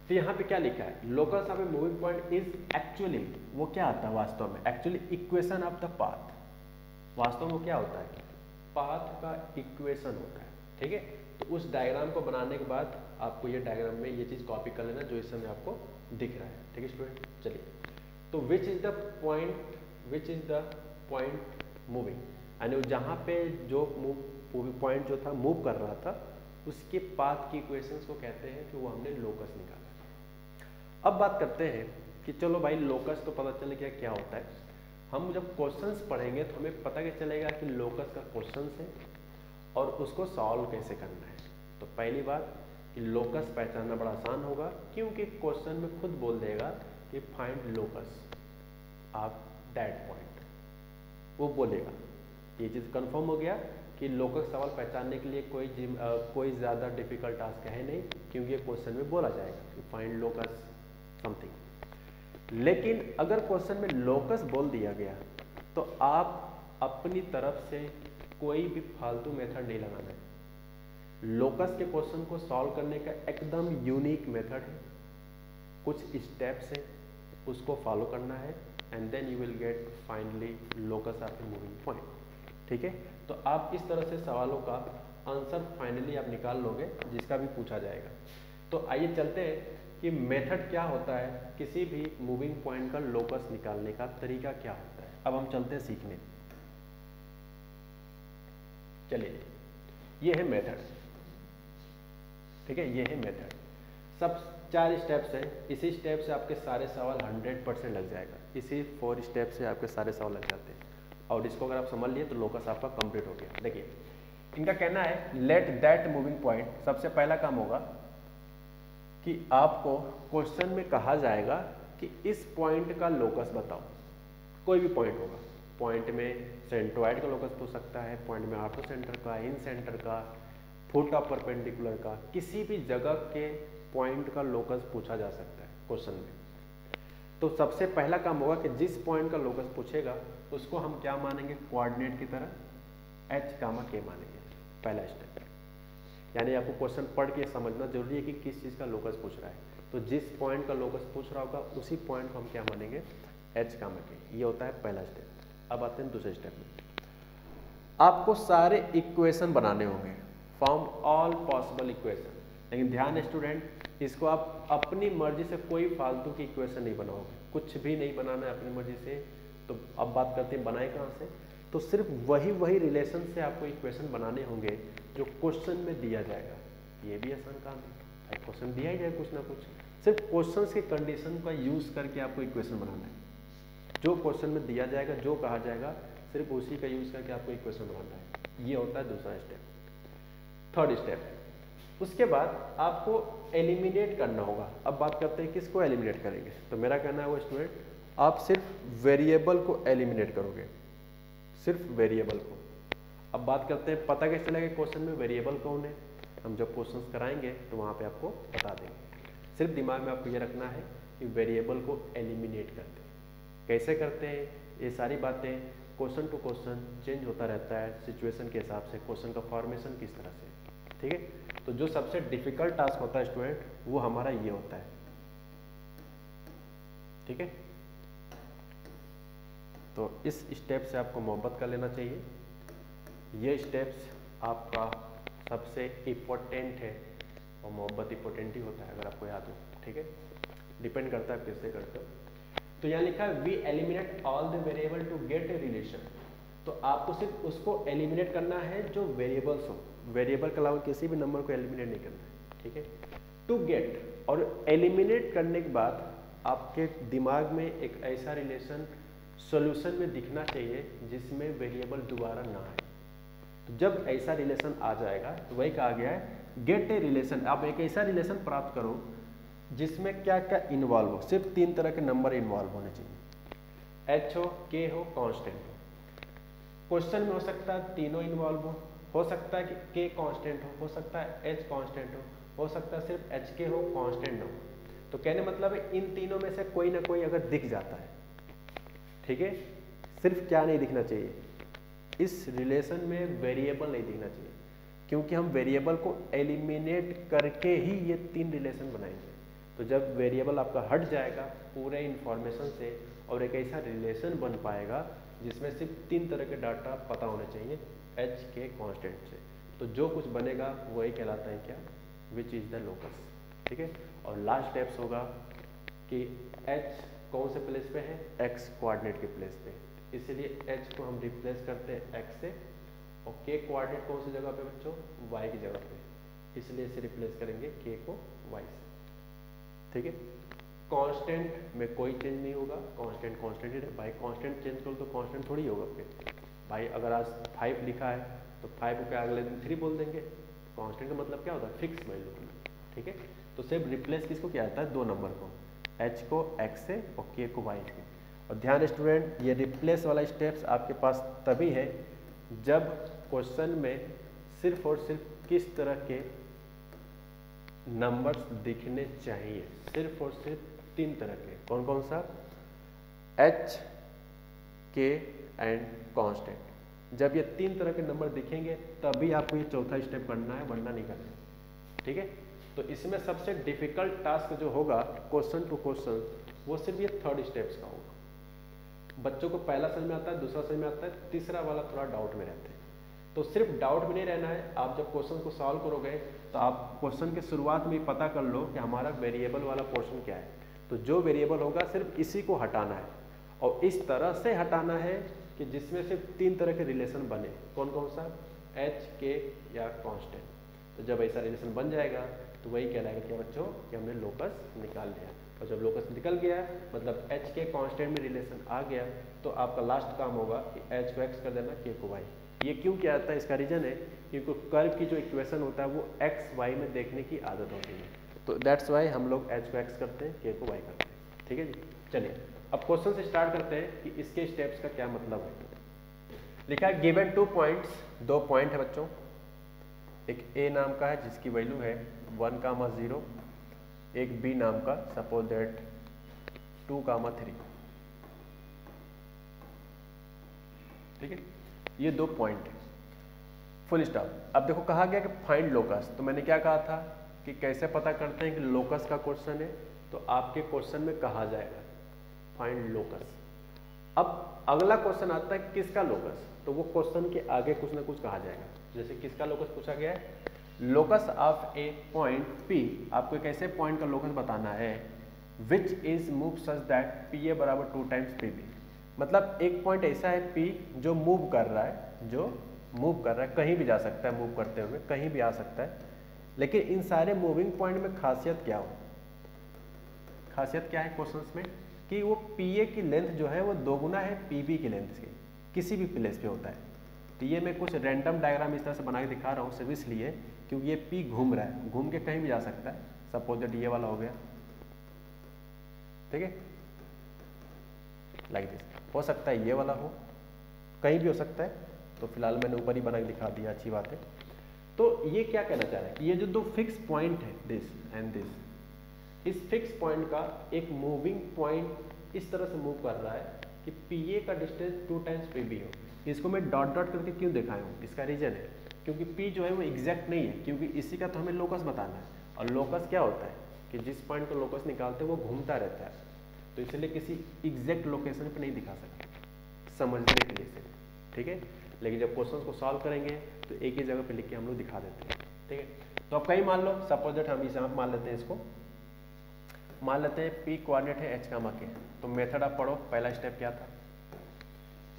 तो यहाँ पे क्या लिखा है, locus of a moving point is actually, वो क्या आता है वास्तव में, actually equation of the path. वास्तव में क्या होता है, पाथ का इक्वेशन होता है, ठीक है। तो उस डायग्राम को बनाने के बाद आपको ये डायग्राम में ये चीज कॉपी कर लेना जो इस समय आपको दिख रहा है, ठीक है स्टूडेंट। चलिए, तो which is the point, which is the point moving, यानी जहाँ पे जो मूव पॉइंट जो था मूव कर रहा था उसके पाथ की इक्वेशंस को कहते हैं कि वो हमने लोकस निकाला। अब बात करते हैं कि चलो भाई लोकस तो पता चल गया क्या होता है, हम जब क्वेश्चंस पढ़ेंगे तो हमें पता क्या चलेगा कि लोकस का क्वेश्चन है और उसको सॉल्व कैसे करना है। तो पहली बात कि लोकस पहचानना बड़ा आसान होगा, क्योंकि क्वेश्चन में खुद बोल देगा कि find locus of that point, वो बोलेगा। ये चीज़ कंफर्म हो गया कि लोकस सवाल पहचानने के लिए कोई ज़्यादा डिफिकल्ट टास्क है नहीं, क्योंकि ये क्वेश्चन में बोला जाएगा कि फाइंड लोकस समथिंग। लेकिन अगर क्वेश्चन में लोकस बोल दिया गया तो आप अपनी तरफ से कोई भी फालतू मेथड नहीं लगाना है। लोकस के क्वेश्चन को सॉल्व करने का एकदम यूनिक मेथड है, कुछ स्टेप्स है, उसको फॉलो करना है and then you will get finally locus of a moving point, ठीक है। तो आप इस तरह से सवालों का आंसर फाइनली आप निकाल लोगे जिसका भी पूछा जाएगा। तो आइए चलते हैं कि मेथड क्या होता है, किसी भी मूविंग पॉइंट का लोकस निकालने का तरीका क्या होता है। अब हम चलते हैं सीखने। चलिए, ये है मेथड, ठीक है, ये है मेथड। सब 4 स्टेप्स हैं, इसी स्टेप से आपके सारे सवाल 100% लग जाएगा, इसी 4 स्टेप से आपके सारे सवाल लग जाते हैं। और इसको अगर आप समझ लिए तो लोकस आपका कंप्लीट हो गया। देखिए, इनका कहना है लेट दैट मूविंग पॉइंट, सबसे पहला काम होगा कि आपको क्वेश्चन में कहा जाएगा कि इस पॉइंट का लोकस बताओ। कोई भी पॉइंट होगा, पॉइंट में सेंट्रोइड का लोकस पूछ सकता है, पॉइंट में ऑर्थो सेंटर का, इन सेंटर का, फुट ऑफ परपेंडिकुलर का, किसी भी जगह के पॉइंट का लोकस पूछा जा सकता है क्वेश्चन में। तो सबसे पहला काम होगा कि जिस पॉइंट का लोकस पूछेगा उसको हम क्या मानेंगे, कोऑर्डिनेट की तरह h, k मानेंगे, पहला स्टेप। यानी आपको क्वेश्चन पढ़ के समझना जरूरी है कि किस चीज़ का लोकस पूछ रहा है। तो जिस पॉइंट का लोकस पूछ रहा होगा उसी पॉइंट को हम क्या मानेंगे, h, k। ये होता है पहला स्टेप। अब आते हैं दूसरे स्टेप में। आपको सारे इक्वेशन बनाने होंगे, फॉर्म ऑल पॉसिबल इक्वेशन। लेकिन ध्यान स्टूडेंट, इसको आप अपनी मर्जी से कोई फालतू की इक्वेशन नहीं बनाओगे, कुछ भी नहीं बनाना है अपनी मर्जी से। तो अब बात करते हैं बनाए कहाँ से। तो सिर्फ वही रिलेशन से आपको इक्वेशन बनाने होंगे जो क्वेश्चन में दिया जाएगा। ये भी आसान काम है, क्वेश्चन दिया ही जाए कुछ ना कुछ, सिर्फ क्वेश्चन के कंडीशन का यूज करके आपको इक्वेशन बनाना है। जो क्वेश्चन में दिया जाएगा, जो कहा जाएगा, सिर्फ उसी का यूज करके आपको इक्वेशन बनाना है। ये होता है दूसरा स्टेप। थर्ड स्टेप, उसके बाद आपको एलिमिनेट करना होगा। अब बात करते हैं किसको एलिमिनेट करेंगे। तो मेरा कहना है वो स्टूडेंट, आप सिर्फ वेरिएबल को एलिमिनेट करोगे, सिर्फ वेरिएबल को। अब बात करते हैं पता कैसे चलेगा क्वेश्चन में वेरिएबल कौन है। हम जब क्वेश्चंस कराएंगे तो वहाँ पे आपको बता देंगे। सिर्फ दिमाग में आपको ये रखना है कि वेरिएबल को एलिमिनेट करते हैं। कैसे करते हैं, ये सारी बातें क्वेश्चन टू क्वेश्चन चेंज होता रहता है सिचुएशन के हिसाब से, क्वेश्चन का फॉर्मेशन किस तरह से, ठीक है। तो जो सबसे डिफिकल्ट टास्क होता है स्टूडेंट, वो हमारा ये होता है, ठीक है। तो इस स्टेप से आपको मोहब्बत कर लेना चाहिए। ये स्टेप्स आपका सबसे इम्पोर्टेंट है, और मोहब्बत इम्पोर्टेंट ही होता है अगर आपको याद हो, ठीक है। डिपेंड करता है किससे करते हो। तो यहाँ लिखा है we eliminate all the variable to get a relation. तो आपको सिर्फ उसको एलिमिनेट करना है जो वेरिएबल्स हो, वेरिएबल के अलावा किसी भी नंबर को एलिमिनेट नहीं करना है, ठीक है। टू गेट, और एलिमिनेट करने के बाद आपके दिमाग में एक ऐसा रिलेशन सॉल्यूशन में दिखना चाहिए जिसमें वेरिएबल दोबारा ना आए। तो जब ऐसा रिलेशन आ जाएगा तो वही कहा गया है गेट ए रिलेशन। आप एक ऐसा रिलेशन प्राप्त करो जिसमें क्या क्या इन्वॉल्व हो। सिर्फ 3 तरह के नंबर इन्वॉल्व होने चाहिए, h हो, k हो, कांस्टेंट हो। क्वेश्चन में हो सकता है तीनों इन्वॉल्व हो सकता है कि k कांस्टेंट हो सकता है h कांस्टेंट हो सकता है सिर्फ hk हो, कांस्टेंट हो। तो कहने मतलब है इन तीनों में से कोई ना कोई अगर दिख जाता है, ठीक है। सिर्फ क्या नहीं दिखना चाहिए, इस रिलेशन में वेरिएबल नहीं दिखना चाहिए, क्योंकि हम वेरिएबल को एलिमिनेट करके ही ये 3 रिलेशन बनाएंगे। तो जब वेरिएबल आपका हट जाएगा पूरे इंफॉर्मेशन से और एक ऐसा रिलेशन बन पाएगा जिसमें सिर्फ 3 तरह के डाटा पता होने चाहिए, h, k, कांस्टेंट से। तो जो कुछ बनेगा वही कहलाता है क्या, विच इज द लोकस, ठीक है। और लास्ट स्टेप्स होगा कि h कौन से प्लेस पे है, x कोऑर्डिनेट के प्लेस पे, इसलिए h को हम रिप्लेस करते हैं x से, और k कोऑर्डिनेट कौन सी जगह पे बच्चों, y की जगह पे, इसलिए इसे रिप्लेस करेंगे k को y से, ठीक है। कांस्टेंट में कोई चेंज नहीं होगा, कांस्टेंट कांस्टेंट ही है भाई। कांस्टेंट चेंज करो तो कांस्टेंट थोड़ी होगा फिर भाई। अगर आज 5 लिखा है तो 5 को क्या अगले दिन 3 बोल देंगे। कांस्टेंट का मतलब क्या होता है, फिक्स वैल्यू, ठीक है। तो सिर्फ रिप्लेस किसको किया जाता है, 2 नंबर को, h को x से और k को y से। और ध्यान स्टूडेंट, ये रिप्लेस वाला स्टेप्स आपके पास तभी है जब क्वेश्चन में सिर्फ और सिर्फ किस तरह के नंबर्स दिखने चाहिए, सिर्फ और सिर्फ 3 तरह के। कौन कौन सा, h, k एंड कांस्टेंट। जब ये 3 तरह के नंबर दिखेंगे तभी आपको ये चौथा स्टेप करना है, वरना नहीं करना है, ठीक है। तो इसमें सबसे डिफिकल्ट टास्क जो होगा क्वेश्चन टू क्वेश्चन, वो सिर्फ ये 3rd स्टेप्स का होगा। बच्चों को पहला समझ में आता है, दूसरा समझ में आता है, तीसरा वाला थोड़ा डाउट में रहते हैं। तो सिर्फ डाउट में नहीं रहना है, आप जब क्वेश्चन को सॉल्व करोगे तो आप क्वेश्चन के शुरुआत में पता कर लो कि हमारा वेरिएबल वाला पोर्शन क्या है। तो जो वेरिएबल होगा सिर्फ इसी को हटाना है, और इस तरह से हटाना है कि जिसमें सिर्फ 3 तरह के रिलेशन बने। कौन कौन सा, h, k या कांस्टेंट। तो जब ऐसा रिलेशन बन जाएगा तो वही कहलाएगा क्या बच्चों कि हमने लोकस निकाल लिया। और जब लोकस निकल गया मतलब h, k कांस्टेंट में रिलेशन आ गया, तो आपका लास्ट काम होगा कि h को x कर देना, k को y। ये क्यों किया जाता है, इसका रीजन है क्योंकि कर्व की जो इक्वेशन होता है वो x, y में देखने की आदत होती है। तो दैट्स वाई हम लोग h को x करते हैं, k को y करते हैं, ठीक है जी। चलिए अब क्वेश्चन से स्टार्ट करते हैं कि इसके स्टेप्स का क्या मतलब है। लिखा है गिवन 2 पॉइंट्स, 2 पॉइंट है बच्चों, एक ए नाम का है जिसकी वैल्यू है 1,0, एक बी नाम का सपोज दैट 2,3। ठीक है, ये 2 पॉइंट है, फुल स्टॉप। अब देखो कहा गया कि फाइंड लोकस, तो मैंने क्या कहा था कि कैसे पता करते हैं कि लोकस का क्वेश्चन है, तो आपके क्वेश्चन में कहा जाएगा फाइंड लोकस। अब अगला क्वेश्चन आता है किसका लोकस, तो वो क्वेश्चन के आगे कुछ ना कुछ कहा जाएगा। जैसे किसका लोकस पूछा गया है, locus of a point P, आपको एक ऐसे पॉइंट का लोकस बताना है which is move such that P A बराबर 2 टाइम्स पी बी। मतलब एक पॉइंट ऐसा है पी जो मूव कर रहा है, कहीं भी जा सकता है, मूव करते हुए कहीं भी आ सकता है, लेकिन इन सारे मूविंग पॉइंट में खासियत क्या हो, खासियत क्या है क्वेश्चंस में कि वो पी ए की लेंथ जो है वो दोगुना है पी बी की लेंथ से, किसी भी प्लेस पे होता है। तो ये मैं कुछ रैंडम डायग्राम इस तरह से बना के दिखा रहा हूँ सिर्फ इसलिए क्योंकि ये पी घूम रहा है, घूम के कहीं भी जा सकता है। सपोज दैट ये वाला हो गया, ठीक है, लाइक दिस, हो सकता है ये वाला हो, कहीं भी हो सकता है। तो फिलहाल मैंने ऊपर ही बना के दिखा दिया, अच्छी बात है। तो ये क्या कहना चाह रहा है कि ये जो 2 फिक्स पॉइंट है दिस एंड दिस, इस फिक्स पॉइंट का एक मूविंग पॉइंट इस तरह से मूव कर रहा है कि पी ए का डिस्टेंस 2 टाइम्स पी बी हो। इसको मैं डॉट डॉट करके क्यों दिखाया हूँ, इसका रीजन है क्योंकि पी जो है वो एग्जैक्ट नहीं है, क्योंकि इसी का तो हमें लोकस बताना है। और लोकस क्या होता है कि जिस पॉइंट को लोकस निकालते हैं वो घूमता रहता है, तो इसलिए किसी एग्जैक्ट लोकेशन पे नहीं दिखा सकते, समझने के लिए सिर्फ, ठीक है। लेकिन जब क्वेश्चन को सॉल्व करेंगे तो एक ही जगह पे लिख के हम लोग दिखा देते हैं, ठीक है। तो अब कहीं मान लो, सपोज दैट हम इसे मान लेते हैं, इसको मान लेते हैं पी कोऑर्डिनेट है एच कामा के। तो मेथड आप पढ़ो, पहला स्टेप क्या था,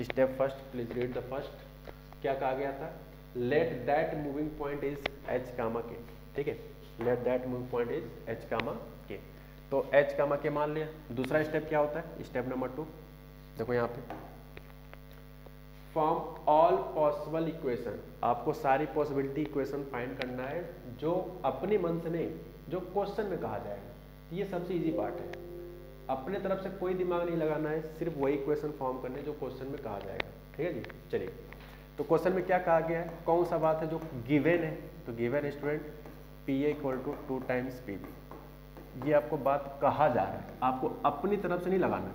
step first, please read the first. क्या कहा गया था, let that moving point is H comma K, ठीक है, let that moving point is H comma K. तो एच कामा के मान लिया। दूसरा स्टेप क्या होता है, स्टेप नंबर 2, देखो यहाँ पे, फॉर्म ऑल पॉसिबल इक्वेशन। आपको सारी पॉसिबिलिटी इक्वेशन फाइंड करना है जो अपने मन से नहीं, जो क्वेश्चन में कहा जाएगा। ये सबसे इजी पार्ट है, अपने तरफ से कोई दिमाग नहीं लगाना है, सिर्फ वही इक्वेशन फॉर्म करने जो क्वेश्चन में कहा जाएगा, ठीक है जी। चलिए, तो क्वेश्चन में क्या कहा गया है, कौन सा बात है जो गिवन है, तो गिवन है student P A equal to 2 times P B. ये आपको बात कहा जा रहा है, आपको अपनी तरफ से नहीं लगाना,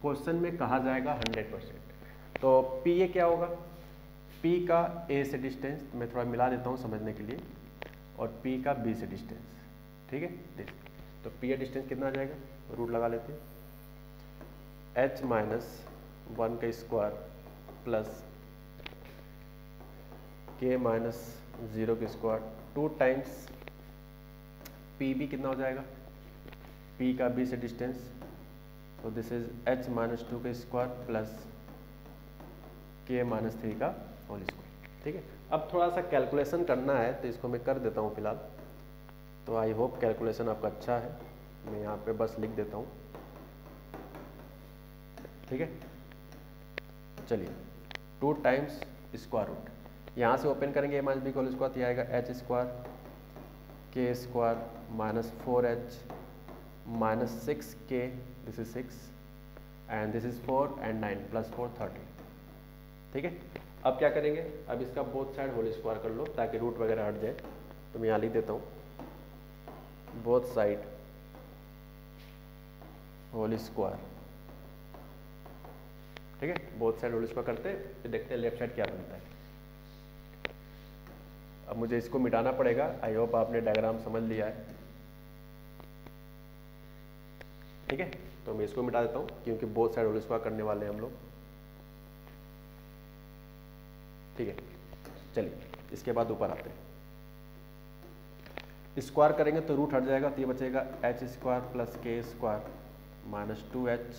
क्वेश्चन में कहा जाएगा 100%। तो पी ए क्या होगा, पी का ए से डिस्टेंस, मैं थोड़ा मिला देता हूँ समझने के लिए, और पी का बी से डिस्टेंस, ठीक है। तो पी ए डिस्टेंस कितना आ जाएगा, रूट लगा लेते हैं, h माइनस 1 का स्क्वायर प्लस k माइनस 0 का स्क्वायर 2 टाइम्स पी बी कितना हो जाएगा, p का b से डिस्टेंस, तो दिस इज h माइनस 2 का स्क्वायर प्लस k माइनस 3 का होल स्क्वायर, ठीक है। अब थोड़ा सा कैलकुलेशन करना है तो इसको मैं कर देता हूँ फिलहाल। तो आई होप कैलकुलेशन आपका अच्छा है, मैं यहाँ पे बस लिख देता हूँ, ठीक है। चलिए, 2 टाइम्स स्क्वायर रूट, यहाँ से ओपन करेंगे a minus b whole square, तो आएगा h square k square minus 4h minus 6k, this is 6 and this is 4 and 9 plus 4 30, ठीक है। अब क्या करेंगे, अब इसका बोथ साइड होल स्क्वायर कर लो ताकि रूट वगैरह हट जाए। तो मैं यहाँ लिख देता हूँ बोथ साइड होल स्क्वायर, ठीक है। बोथ साइड होल स्क्वायर करते हैं, फिर देखते हैं लेफ्ट साइड क्या बनता है। अब मुझे इसको मिटाना पड़ेगा, आई होप आपने डायग्राम समझ लिया है, ठीक है। तो मैं इसको मिटा देता हूँ क्योंकि बोथ साइड होल स्क्वायर करने वाले हैं हम लोग, ठीक है। चलिए, इसके बाद ऊपर आते हैं, स्क्वायर करेंगे तो रूट हट जाएगा, तो ये बचेगा h square plus k square minus 2h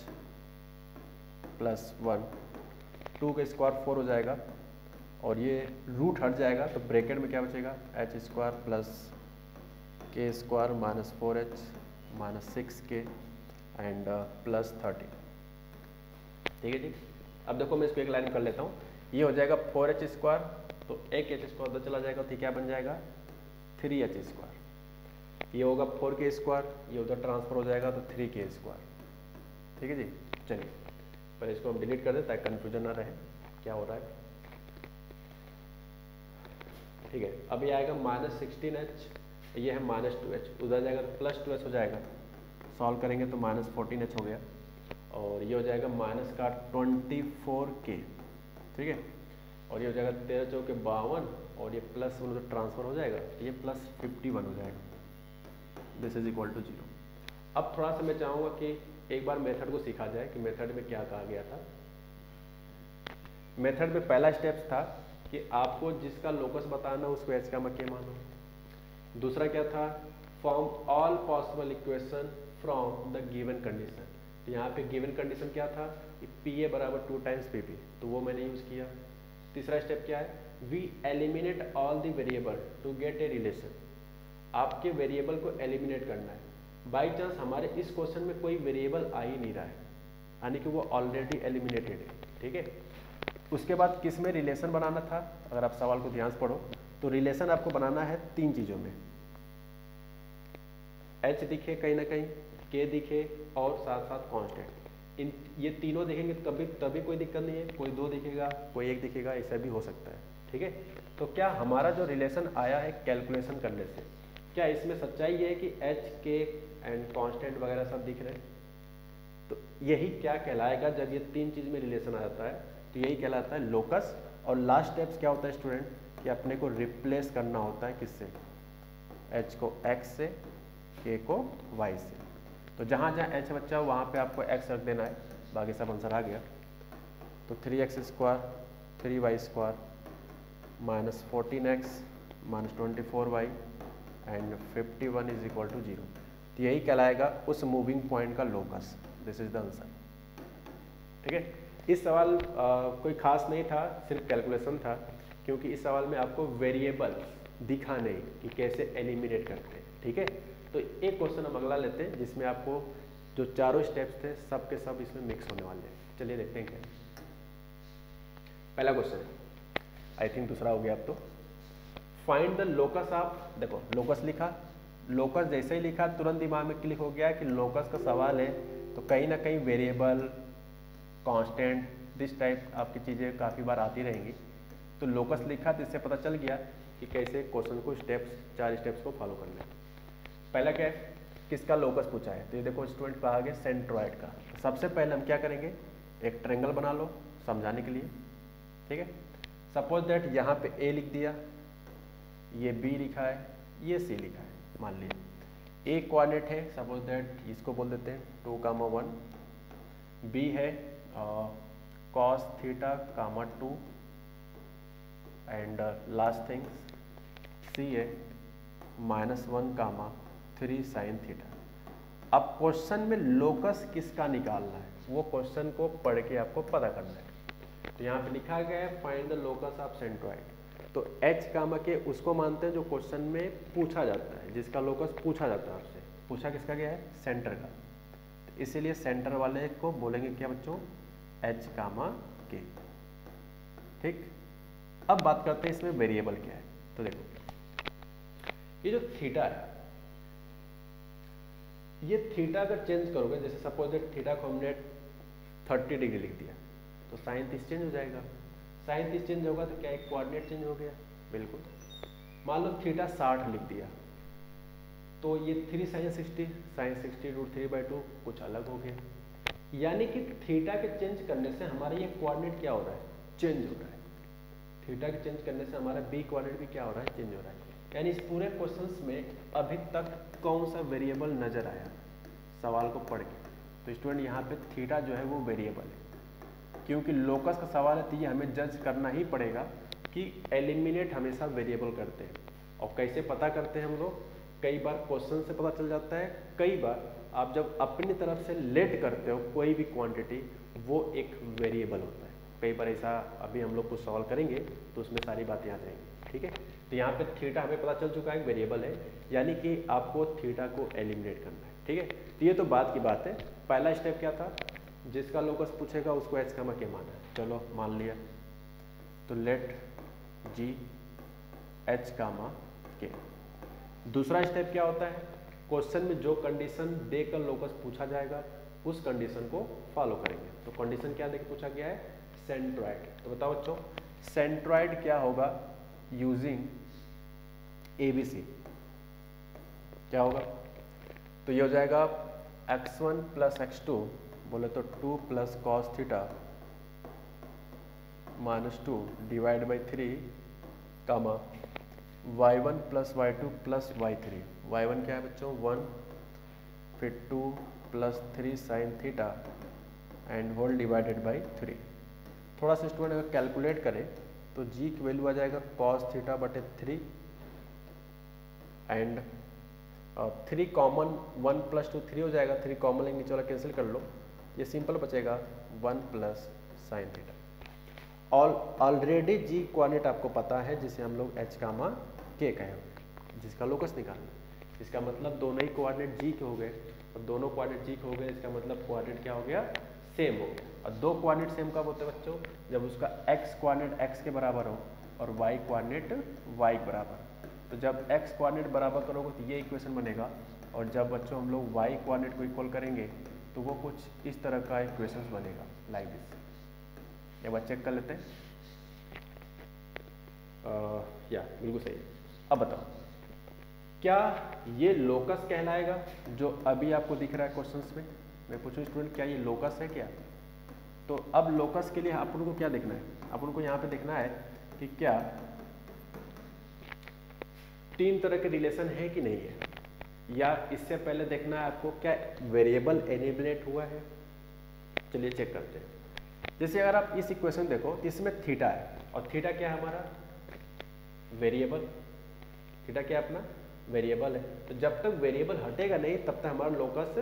plus 1, 2 का स्क्वायर 4 हो जाएगा, और ये रूट हट जाएगा तो ब्रैकेट में क्या बचेगा, h square plus k square minus 4h minus 6k and plus 30, ठीक है जी। अब देखो मैं इसको एक लाइन कर लेता हूँ, ये हो जाएगा 4h स्क्वायर, तो एक h स्क्वायर उधर चला जाएगा, तो क्या बन जाएगा 3h स्क्वायर, ये होगा 4k स्क्वायर, ये उधर ट्रांसफर हो जाएगा तो 3k स्क्वायर, ठीक है जी। चलिए, पहले इसको हम डिलीट कर दें ताकि कन्फ्यूजन ना रहे क्या हो रहा है, ठीक है। अभी आएगा -16h, ये है -2h, उधर जाएगा तो +2h हो जाएगा, सॉल्व करेंगे तो -14h हो गया, और ये हो जाएगा -24k, ठीक है। और ये हो जाएगा 13 चौके 52, और ये +1 तो ट्रांसफर हो जाएगा, ये +51 हो जाएगा। This is equal to 0। अब थोड़ा सा मैं चाहूँगा कि एक बार मेथड को सीखा जाए कि मेथड में क्या कहा गया था। मेथड में पहला स्टेप था कि आपको जिसका लोकस बताना उसको h का k मानो। दूसरा क्या था, form all possible equation from the given condition. तो यहाँ पे गिवन कंडीशन क्या था कि PA = 2 टाइम्स PP, तो वो मैंने यूज़ किया। तीसरा स्टेप क्या है, we eliminate all the variable to get a relation. आपके वेरिएबल को एलिमिनेट करना है। बाई चांस हमारे इस क्वेश्चन में कोई वेरिएबल आ ही नहीं रहा है, यानी कि वो ऑलरेडी एलिमिनेटेड है, ठीक है। उसके बाद किस में रिलेशन बनाना था, अगर आप सवाल को ध्यान से पढ़ो तो रिलेशन आपको बनाना है 3 चीज़ों में, h दिखे कहीं ना कहीं, k दिखे, और साथ साथ कांस्टेंट। इन ये तीनों दिखेंगे तभी कोई दिक्कत नहीं है, कोई 2 दिखेगा, कोई 1 दिखेगा, ऐसा भी हो सकता है, ठीक है। तो क्या हमारा जो रिलेशन आया है कैलकुलेशन करने से, क्या इसमें सच्चाई ये है कि h, k एंड कांस्टेंट वगैरह सब दिख रहे हैं? तो यही क्या कहलाएगा, जब ये 3 चीज़ में रिलेशन आ जाता है तो यही कहलाता है लोकस। और लास्ट स्टेप्स क्या होता है स्टूडेंट, कि अपने को रिप्लेस करना होता है किससे, h को x से, k को y से। तो जहाँ जहाँ h बच्चा हो वहाँ पे आपको x रख देना है, बाकी सब आंसर आ गया। तो 3x² 3y² -14x -24y and 51 is equal to 0। तो यही कहलाएगा उस मूविंग पॉइंट का locus. This is the answer, ठीक है। इस सवाल कोई खास नहीं था, सिर्फ कैलकुलेशन था, क्योंकि इस सवाल में आपको वेरिएबल दिखा नहीं कि कैसे एलिमिनेट करते हैं, ठीक है। तो एक क्वेश्चन हम अगला लेते हैं जिसमें आपको जो चारों स्टेप्स थे सब के सब इसमें मिक्स होने वाले हैं। चलिए देखते हैं क्या। पहला क्वेश्चन, आई थिंक दूसरा हो गया अब तो। फाइंड द लोकस ऑफ, देखो लोकस लिखा, लोकस जैसे ही लिखा तुरंत दिमाग में क्लिक हो गया कि लोकस का सवाल है, तो कहीं ना कहीं वेरिएबल, कांस्टेंट, दिस टाइप आपकी चीज़ें काफ़ी बार आती रहेंगी। तो लोकस लिखा तो इससे पता चल गया कि कैसे क्वेश्चन को स्टेप्स, 4 स्टेप्स को फॉलो करना है। पहला क्या है, किसका लोकस पूछा है, तो ये देखो स्टूडेंट कहा गया सेंट्रॉइड का। तो सबसे पहले हम क्या करेंगे, एक ट्रायंगल बना लो समझाने के लिए, ठीक है। सपोज दैट यहाँ पे A लिख दिया, ये B लिखा है, ये C लिखा है। मान लिया A कोऑर्डिनेट है, सपोज दैट इसको बोल देते हैं 2, 1। B है cos θ, 2 and last thing C है -1, 3 sin θ। अब क्वेश्चन में लोकस किसका निकालना है, वो क्वेश्चन को पढ़ के आपको पता करना है। तो यहाँ पे लिखा गया है find the locus of centroid. तो h, k उसको मानते हैं जो क्वेश्चन में पूछा जाता है, जिसका लोकस पूछा जाता है आपसे। पूछा किसका गया है, सेंटर का, तो इसीलिए सेंटर वाले को बोलेंगे क्या बच्चों, h, k, ठीक। अब बात करते हैं इसमें वेरिएबल क्या है। तो देखो ये जो थीटा है, ये थीटा अगर चेंज करोगे, जैसे सपोज दैट थीटा को हमने 30 डिग्री लिख दिया, तो साइन 30 चेंज हो जाएगा। साइन 30 चेंज होगा तो क्या एक कोऑर्डिनेट चेंज हो गया, बिल्कुल। मान लो थीटा 60 लिख दिया, तो ये 3 sin 60, sin 60 √3/2 कुछ अलग हो गया। यानी कि थीटा के चेंज करने से हमारा ये कोऑर्डिनेट क्या हो रहा है, चेंज हो रहा है। थीटा के चेंज करने से हमारा B कोऑर्डिनेट भी क्या हो रहा है, चेंज हो रहा है। यानी इस पूरे क्वेश्चंस में अभी तक कौन सा वेरिएबल नजर आया सवाल को पढ़ के, तो स्टूडेंट यहाँ पे थीटा जो है वो वेरिएबल है। क्योंकि लोकस का सवाल है तो ये हमें जज करना ही पड़ेगा कि एलिमिनेट हमेशा वेरिएबल करते हैं। और कैसे पता करते हैं हम लोग, कई बार क्वेश्चन से पता चल जाता है, कई बार आप जब अपनी तरफ से लेट करते हो कोई भी क्वांटिटी, वो एक वेरिएबल होता है। कई बार ऐसा अभी हम लोग कुछ सवाल करेंगे तो उसमें सारी बातें आ जाएंगी, ठीक है। तो यहाँ पे थीटा हमें पता चल चुका है वेरिएबल है, यानी कि आपको थीटा को एलिमिनेट करना है, ठीक है। तो ये तो बात की बात है। पहला स्टेप क्या था, जिसका लोकस पूछेगा उसको h, k माना है, चलो मान लिया। तो लेट G h, k। दूसरा स्टेप क्या होता है, क्वेश्चन में जो कंडीशन देकर लोकस पूछा जाएगा उस कंडीशन को फॉलो करेंगे। तो कंडीशन क्या देकर पूछा गया है, सेंट्रॉइड। तो बताओ बच्चों सेंट्रॉइड क्या होगा, यूजिंग ABC, क्या होगा? तो ये हो जाएगा x1 प्लस x2 बोले तो 2 plus cos theta -2 divide by 3 comma y1 plus y2 plus y3। y1 क्या है बच्चों? 1, फिर 2 plus 3 sine theta and whole divided by 3। थोड़ा सा स्टूडेंट अगर कैलकुलेट करें तो g की वैल्यू आ जाएगा कॉस थीटा बटे 3 एंड 3 कॉमन, 1 प्लस 2 3 हो जाएगा, 3 कॉमन लेंगे, नीचे वाला कैंसिल कर लो, ये सिंपल बचेगा 1 प्लस साइन थीटा। ऑलरेडी जी कोऑर्डिनेट आपको पता है जिसे हम लोग h कामा k कहे, जिसका लोकस निकालना। इसका मतलब दोनों ही कोऑर्डिनेट जी के हो गए, और दोनों कोऑर्डिनेट जी के हो गए, इसका मतलब कोऑर्डिनेट क्या हो गया? सेम हो गया। और दो कोऑर्डिनेट सेम कब होते हैं बच्चों? जब उसका x कोऑर्डिनेट x के बराबर हो और y कोऑर्डिनेट y के बराबर। तो जब x कोऑर्डिनेट बराबर करोगे तो ये इक्वेशन बनेगा, और जब बच्चों हम लोग y कोऑर्डिनेट को इक्वल करेंगे तो वो कुछ इस तरह का इक्वेशन बनेगा, लाइक दिस। एक बार चेक कर लेते हैं। या बिल्कुल सही है। अब बताओ, क्या ये लोकस कहलाएगा जो अभी आपको दिख रहा है क्वेश्चंस में? मैं पूछूं स्टूडेंट, क्या ये लोकस है क्या? तो अब लोकस के लिए अपन को क्या देखना है? अपन को यहाँ पे देखना है कि क्या तीन तरह के रिलेशन है कि नहीं है, या इससे पहले देखना है आपको क्या वेरिएबल एनिबलेट हुआ है। चलिए चेक करते हैं। जैसे अगर आप इस इक्वेशन देखो, इसमें थीटा है, और थीटा क्या है हमारा? वेरिएबल। थीटा क्या है अपना? वेरिएबल है। तो जब तक वेरिएबल हटेगा नहीं तब तक हमारा लोकस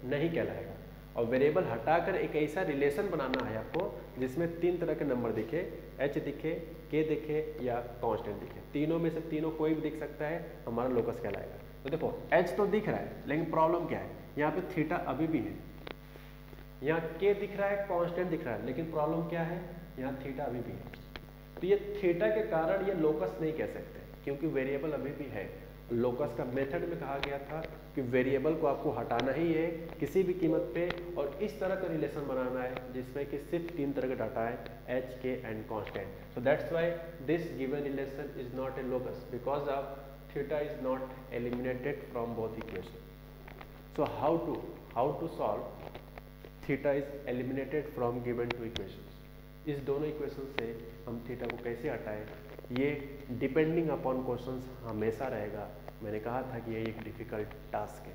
नहीं कहलाएगा। और वेरिएबल हटाकर एक ऐसा रिलेशन बनाना है आपको जिसमें तीन तरह के नंबर दिखे, h दिखे, k दिखे या कांस्टेंट दिखे। तीनों में से तीनों कोई भी दिख सकता है, हमारा लोकस कहलाएगा। तो देखो h तो दिख रहा है, लेकिन प्रॉब्लम क्या है? यहाँ पे थीटा अभी भी है। यहाँ k दिख रहा है, कांस्टेंट दिख रहा है, लेकिन प्रॉब्लम क्या है? यहाँ थीटा अभी भी है। तो ये थीटा के कारण ये लोकस नहीं कह सकते, क्योंकि वेरिएबल अभी भी है। लोकस का मेथड में कहा गया था कि वेरिएबल को आपको हटाना ही है किसी भी कीमत पे, और इस तरह का रिलेशन बनाना है जिसमें कि सिर्फ तीन तरह का डाटा है, h, k and constant. So that's why this given relation is not a locus, because of theta is not eliminated from both equation. So how to solve theta is eliminated from given two equations. इस दोनों equation से हम theta को कैसे हटाएं, ये depending upon questions हमेशा रहेगा। मैंने कहा था कि ये एक डिफिकल्ट टास्क है,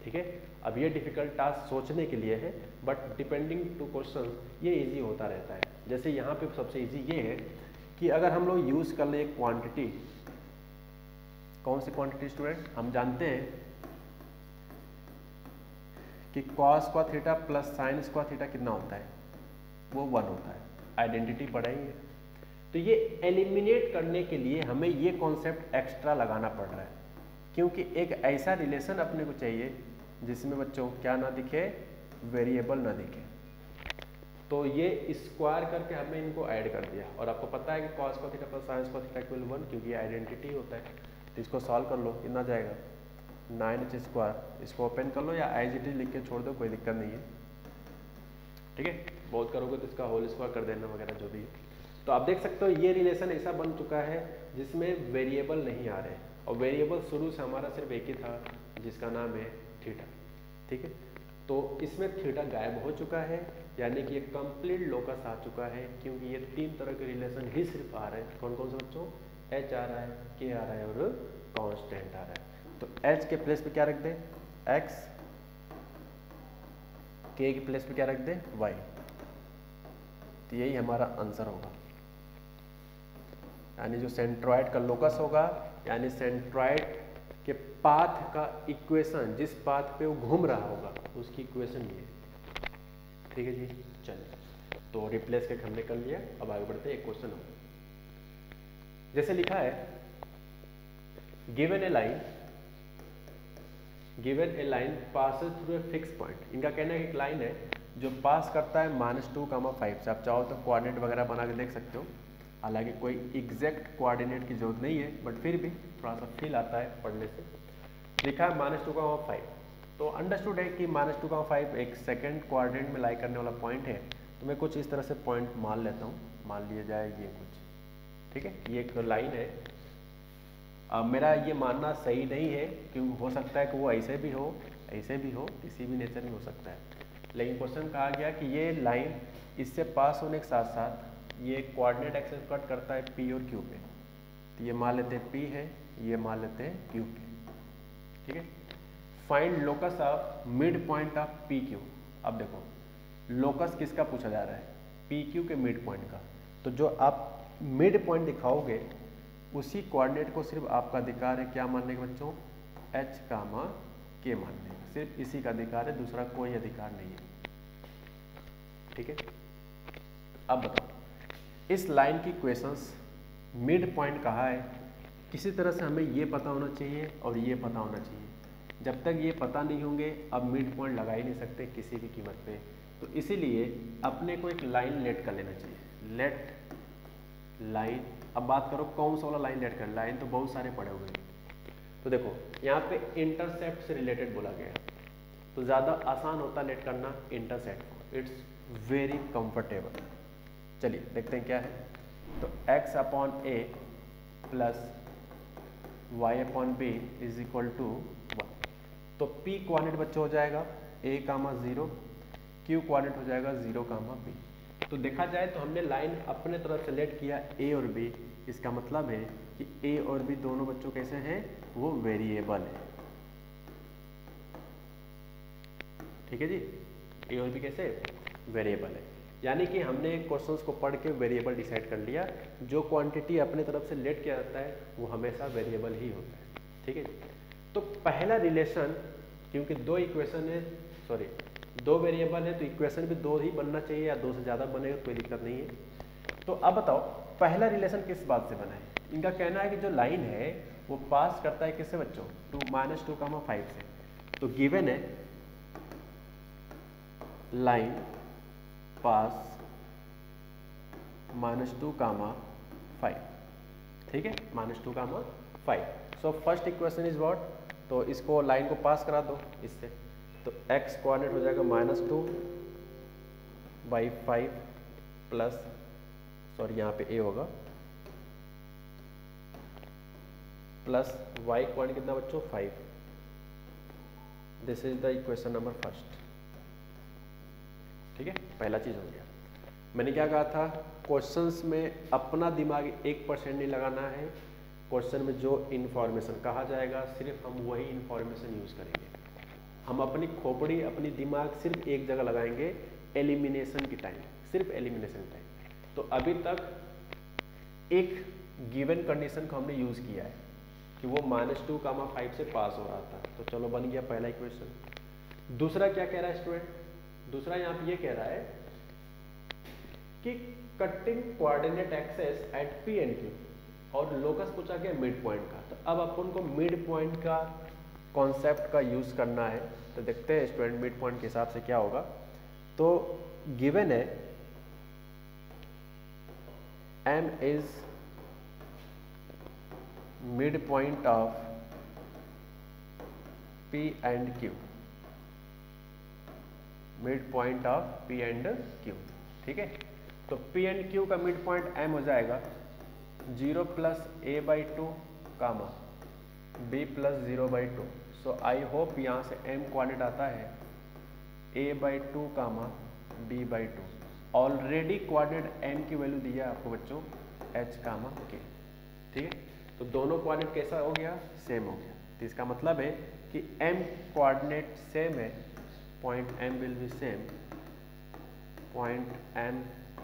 ठीक है। अब ये डिफिकल्ट टास्क सोचने के लिए है, बट डिपेंडिंग टू क्वेश्चन ये इजी होता रहता है। जैसे यहाँ पे सबसे इजी ये है कि अगर हम लोग यूज कर ले क्वांटिटी, कौन सी क्वांटिटी स्टूडेंट? हम जानते हैं कि cos square theta plus sine square theta कितना होता है? वो 1 होता है। आइडेंटिटी पढ़ाएंगे। तो ये एलिमिनेट करने के लिए हमें ये कॉन्सेप्ट एक्स्ट्रा लगाना पड़ रहा है, क्योंकि एक ऐसा रिलेशन अपने को चाहिए जिसमें बच्चों क्या ना दिखे? वेरिएबल ना दिखे। तो ये स्क्वायर करके हमने इनको ऐड कर दिया, और आपको पता है कि cos square theta plus sine square theta equal 1, क्योंकि ये आइडेंटिटी होता है। तो इसको सॉल्व कर लो, कितना जाएगा? 9h square. इसको ओपन कर लो या एज इट इज लिख के छोड़ दो, कोई दिक्कत नहीं है, ठीक है। बहुत करोगे तो इसका होल स्क्वायर कर देना वगैरह जो भी है। तो आप देख सकते हो ये रिलेशन ऐसा बन चुका है जिसमें वेरिएबल नहीं आ रहे, और वेरिएबल शुरू से हमारा सिर्फ एक ही था जिसका नाम है थीटा, ठीक है। तो इसमें थीटा गायब हो चुका है, यानी कि ये कंप्लीट लोकस आ चुका है, क्योंकि ये तीन तरह के रिलेशन ही सिर्फ आ रहे हैं। कौन कौन से बच्चों? h आ रहा है, k आ रहा है और कांस्टेंट आ रहा है। तो h के प्लेस पे क्या रख दें? x, k के प्लेस पे क्या रख दें? y। तो यही हमारा आंसर होगा, यानी जो सेंट्रॉइड का लोकस होगा, यानी सेंट्रॉइड के पाथ का इक्वेशन, जिस पाथ पे वो घूम रहा होगा उसकी इक्वेशन ये, ठीक है जी। चलिए, तो रिप्लेस करके हमने कर लिया। अब आगे बढ़ते हैं, एक क्वेश्चन हो जैसे लिखा है, given A line passes through a fix point. इनका कहना है कि एक लाइन है जो पास करता है -2, 5 से। आप चाहो तो कोऑर्डिनेट वगैरह बना के देख सकते हो, हालांकि कोई एग्जैक्ट कोऑर्डिनेट की जरूरत नहीं है, बट फिर भी थोड़ा सा फील आता है पढ़ने से। लिखा है -2, 5। तो अंडरस्टूड है कि -2, 5 एक सेकंड कोऑर्डिनेट में लाई करने वाला पॉइंट है। तो मैं कुछ इस तरह से पॉइंट मान लेता हूँ, मान लिया जाए ये कुछ, ठीक है। ये एक लाइन है मेरा ये मानना सही नहीं है, क्योंकि हो सकता है कि वो ऐसे भी हो किसी भी नेचर में हो सकता है। लेकिन क्वेश्चन कहा गया कि ये लाइन इससे पास होने के साथ साथ ये कोऑर्डिनेट एक्सिस कट करता है पी और क्यू पे। तो ये मान लेते हैं पी है, ये मान लेते हैं क्यू पे, ठीक है। Find locus of mid point of P Q. अब देखो लोकस किसका पूछा जा रहा है, पी क्यू के मिड पॉइंट का। तो जो आप मिड पॉइंट दिखाओगे उसी कोऑर्डिनेट को सिर्फ आपका अधिकार है क्या मानने के बच्चों, एच कामा के मानने का, सिर्फ इसी का अधिकार है, दूसरा कोई अधिकार नहीं है, ठीक है। अब बताओ इस लाइन की क्वेश्चंस मिड पॉइंट कहा है, किसी तरह से हमें ये पता होना चाहिए और ये पता होना चाहिए। जब तक ये पता नहीं होंगे अब मिड पॉइंट लगा ही नहीं सकते किसी भी कीमत पे। तो इसीलिए अपने को एक लाइन लेट कर लेना चाहिए, लेट लाइन। अब बात करो कौन सा वाला लाइन लेट कर, लाइन तो बहुत सारे पड़े हुए हैं। तो देखो यहाँ पे इंटरसेप्ट से रिलेटेड बोला गया, तो ज़्यादा आसान होता लेट करना इंटरसेप्ट को, इट्स वेरी कंफर्टेबल। चलिए देखते हैं क्या है। तो x upon a plus y upon b is equal to 1। तो p कोऑर्डिनेट बच्चों हो जाएगा a कामा 0, q कोऑर्डिनेट हो जाएगा 0 कामा b। तो देखा जाए तो हमने लाइन अपने तरफ से लेट किया a और b, इसका मतलब है कि a और b दोनों बच्चों कैसे हैं, वो वेरिएबल है, ठीक है जी। a और b कैसे वेरिएबल है, यानी कि हमने क्वेश्चंस को पढ़ के वेरिएबल डिसाइड कर लिया। जो क्वांटिटी अपने तरफ से लेट किया जाता है वो हमेशा वेरिएबल ही होता है, ठीक है। तो पहला रिलेशन, क्योंकि दो इक्वेशन है, सॉरी दो वेरिएबल है, तो इक्वेशन भी दो ही बनना चाहिए, या दो से ज़्यादा बनेगा कोई दिक्कत नहीं है। तो अब बताओ पहला रिलेशन किस बात से बना है। इनका कहना है कि जो लाइन है वो पास करता है किससे बच्चों, -2,5 से। तो गिवन है लाइन पास -2,5, ठीक है, -2,5। So first equation is what, तो इसको लाइन को पास करा दो इससे, तो x कोऑर्डिनेट हो जाएगा -2/5 प्लस, सॉरी यहाँ पे a होगा, प्लस y कोऑर्डिनेट कितना बच्चों 5। This is the equation number first, ठीक है। पहला चीज हो गया। मैंने क्या कहा था, क्वेश्चंस में अपना दिमाग 1% नहीं लगाना है। क्वेश्चन में जो इन्फॉर्मेशन कहा जाएगा सिर्फ हम वही इन्फॉर्मेशन यूज करेंगे। हम अपनी खोपड़ी अपनी दिमाग सिर्फ एक जगह लगाएंगे, एलिमिनेशन की टाइम, सिर्फ एलिमिनेशन टाइम। तो अभी तक एक गिवन कंडीशन को हमने यूज किया है कि वो -2,5 से पास हो रहा था, तो चलो बन गया पहला इक्वेशन। दूसरा क्या कह रहा है स्टूडेंट, दूसरा यहाँ पे ये कह रहा है कि cutting coordinate axes at P and Q, और लोकस पूछा गया मिड पॉइंट का। तो अब अपन को मिड पॉइंट का कॉन्सेप्ट का यूज करना है। तो देखते हैं स्टूडेंट मिड पॉइंट के हिसाब से क्या होगा। तो गिवन है m is mid point of p and q, mid point of p and q, ठीक है। तो p एंड q का मिड पॉइंट m हो जाएगा 0 + a/2 comma b + 0/2। So I hope यहाँ से m कोऑर्डिनेट आता है a/2 कामा b/2। ऑलरेडी कोऑर्डिनेट m की वैल्यू दिया है आपको बच्चों h कामा k, ठीक है। तो दोनों कोऑर्डिनेट कैसा हो गया, सेम हो गया। तो इसका मतलब है कि m कोऑर्डिनेट सेम है, point m will be same, point m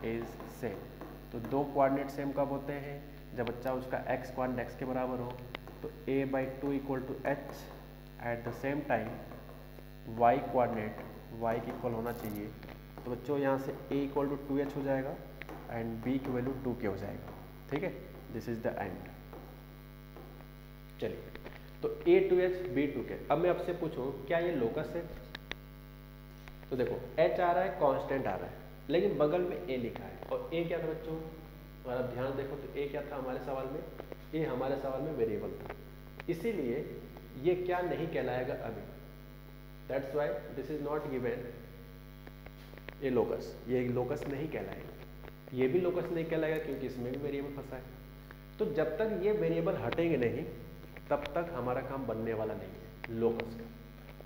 is same. तो दो कोऑर्डिनेट सेम कब होते हैं, जब बच्चा उसका x कोऑर्डिनेट x के बराबर हो। तो a/2 = h, at the same time y coordinate y के इक्वल होना चाहिए। तो बच्चों यहाँ से a = 2h हो जाएगा एंड b की वैल्यू 2k हो जाएगा, ठीक है। This is the end. चलिए, तो a 2h b 2k। अब मैं आपसे पूछूं क्या ये लोकस है। तो देखो h आ रहा है, कांस्टेंट आ रहा है, लेकिन बगल में a लिखा है, और a क्या था बच्चों, अगर आप ध्यान देखो तो a क्या था हमारे सवाल में, a हमारे सवाल में वेरिएबल था, इसीलिए ये क्या नहीं कहलाएगा अभी। That's why this is not given A locus, ये लोकस नहीं कहलाएगा। ये भी लोकस नहीं कहलाएगा क्योंकि इसमें भी वेरिएबल फंसा है। तो जब तक ये वेरिएबल हटेंगे नहीं तब तक हमारा काम बनने वाला नहीं है लोकस का।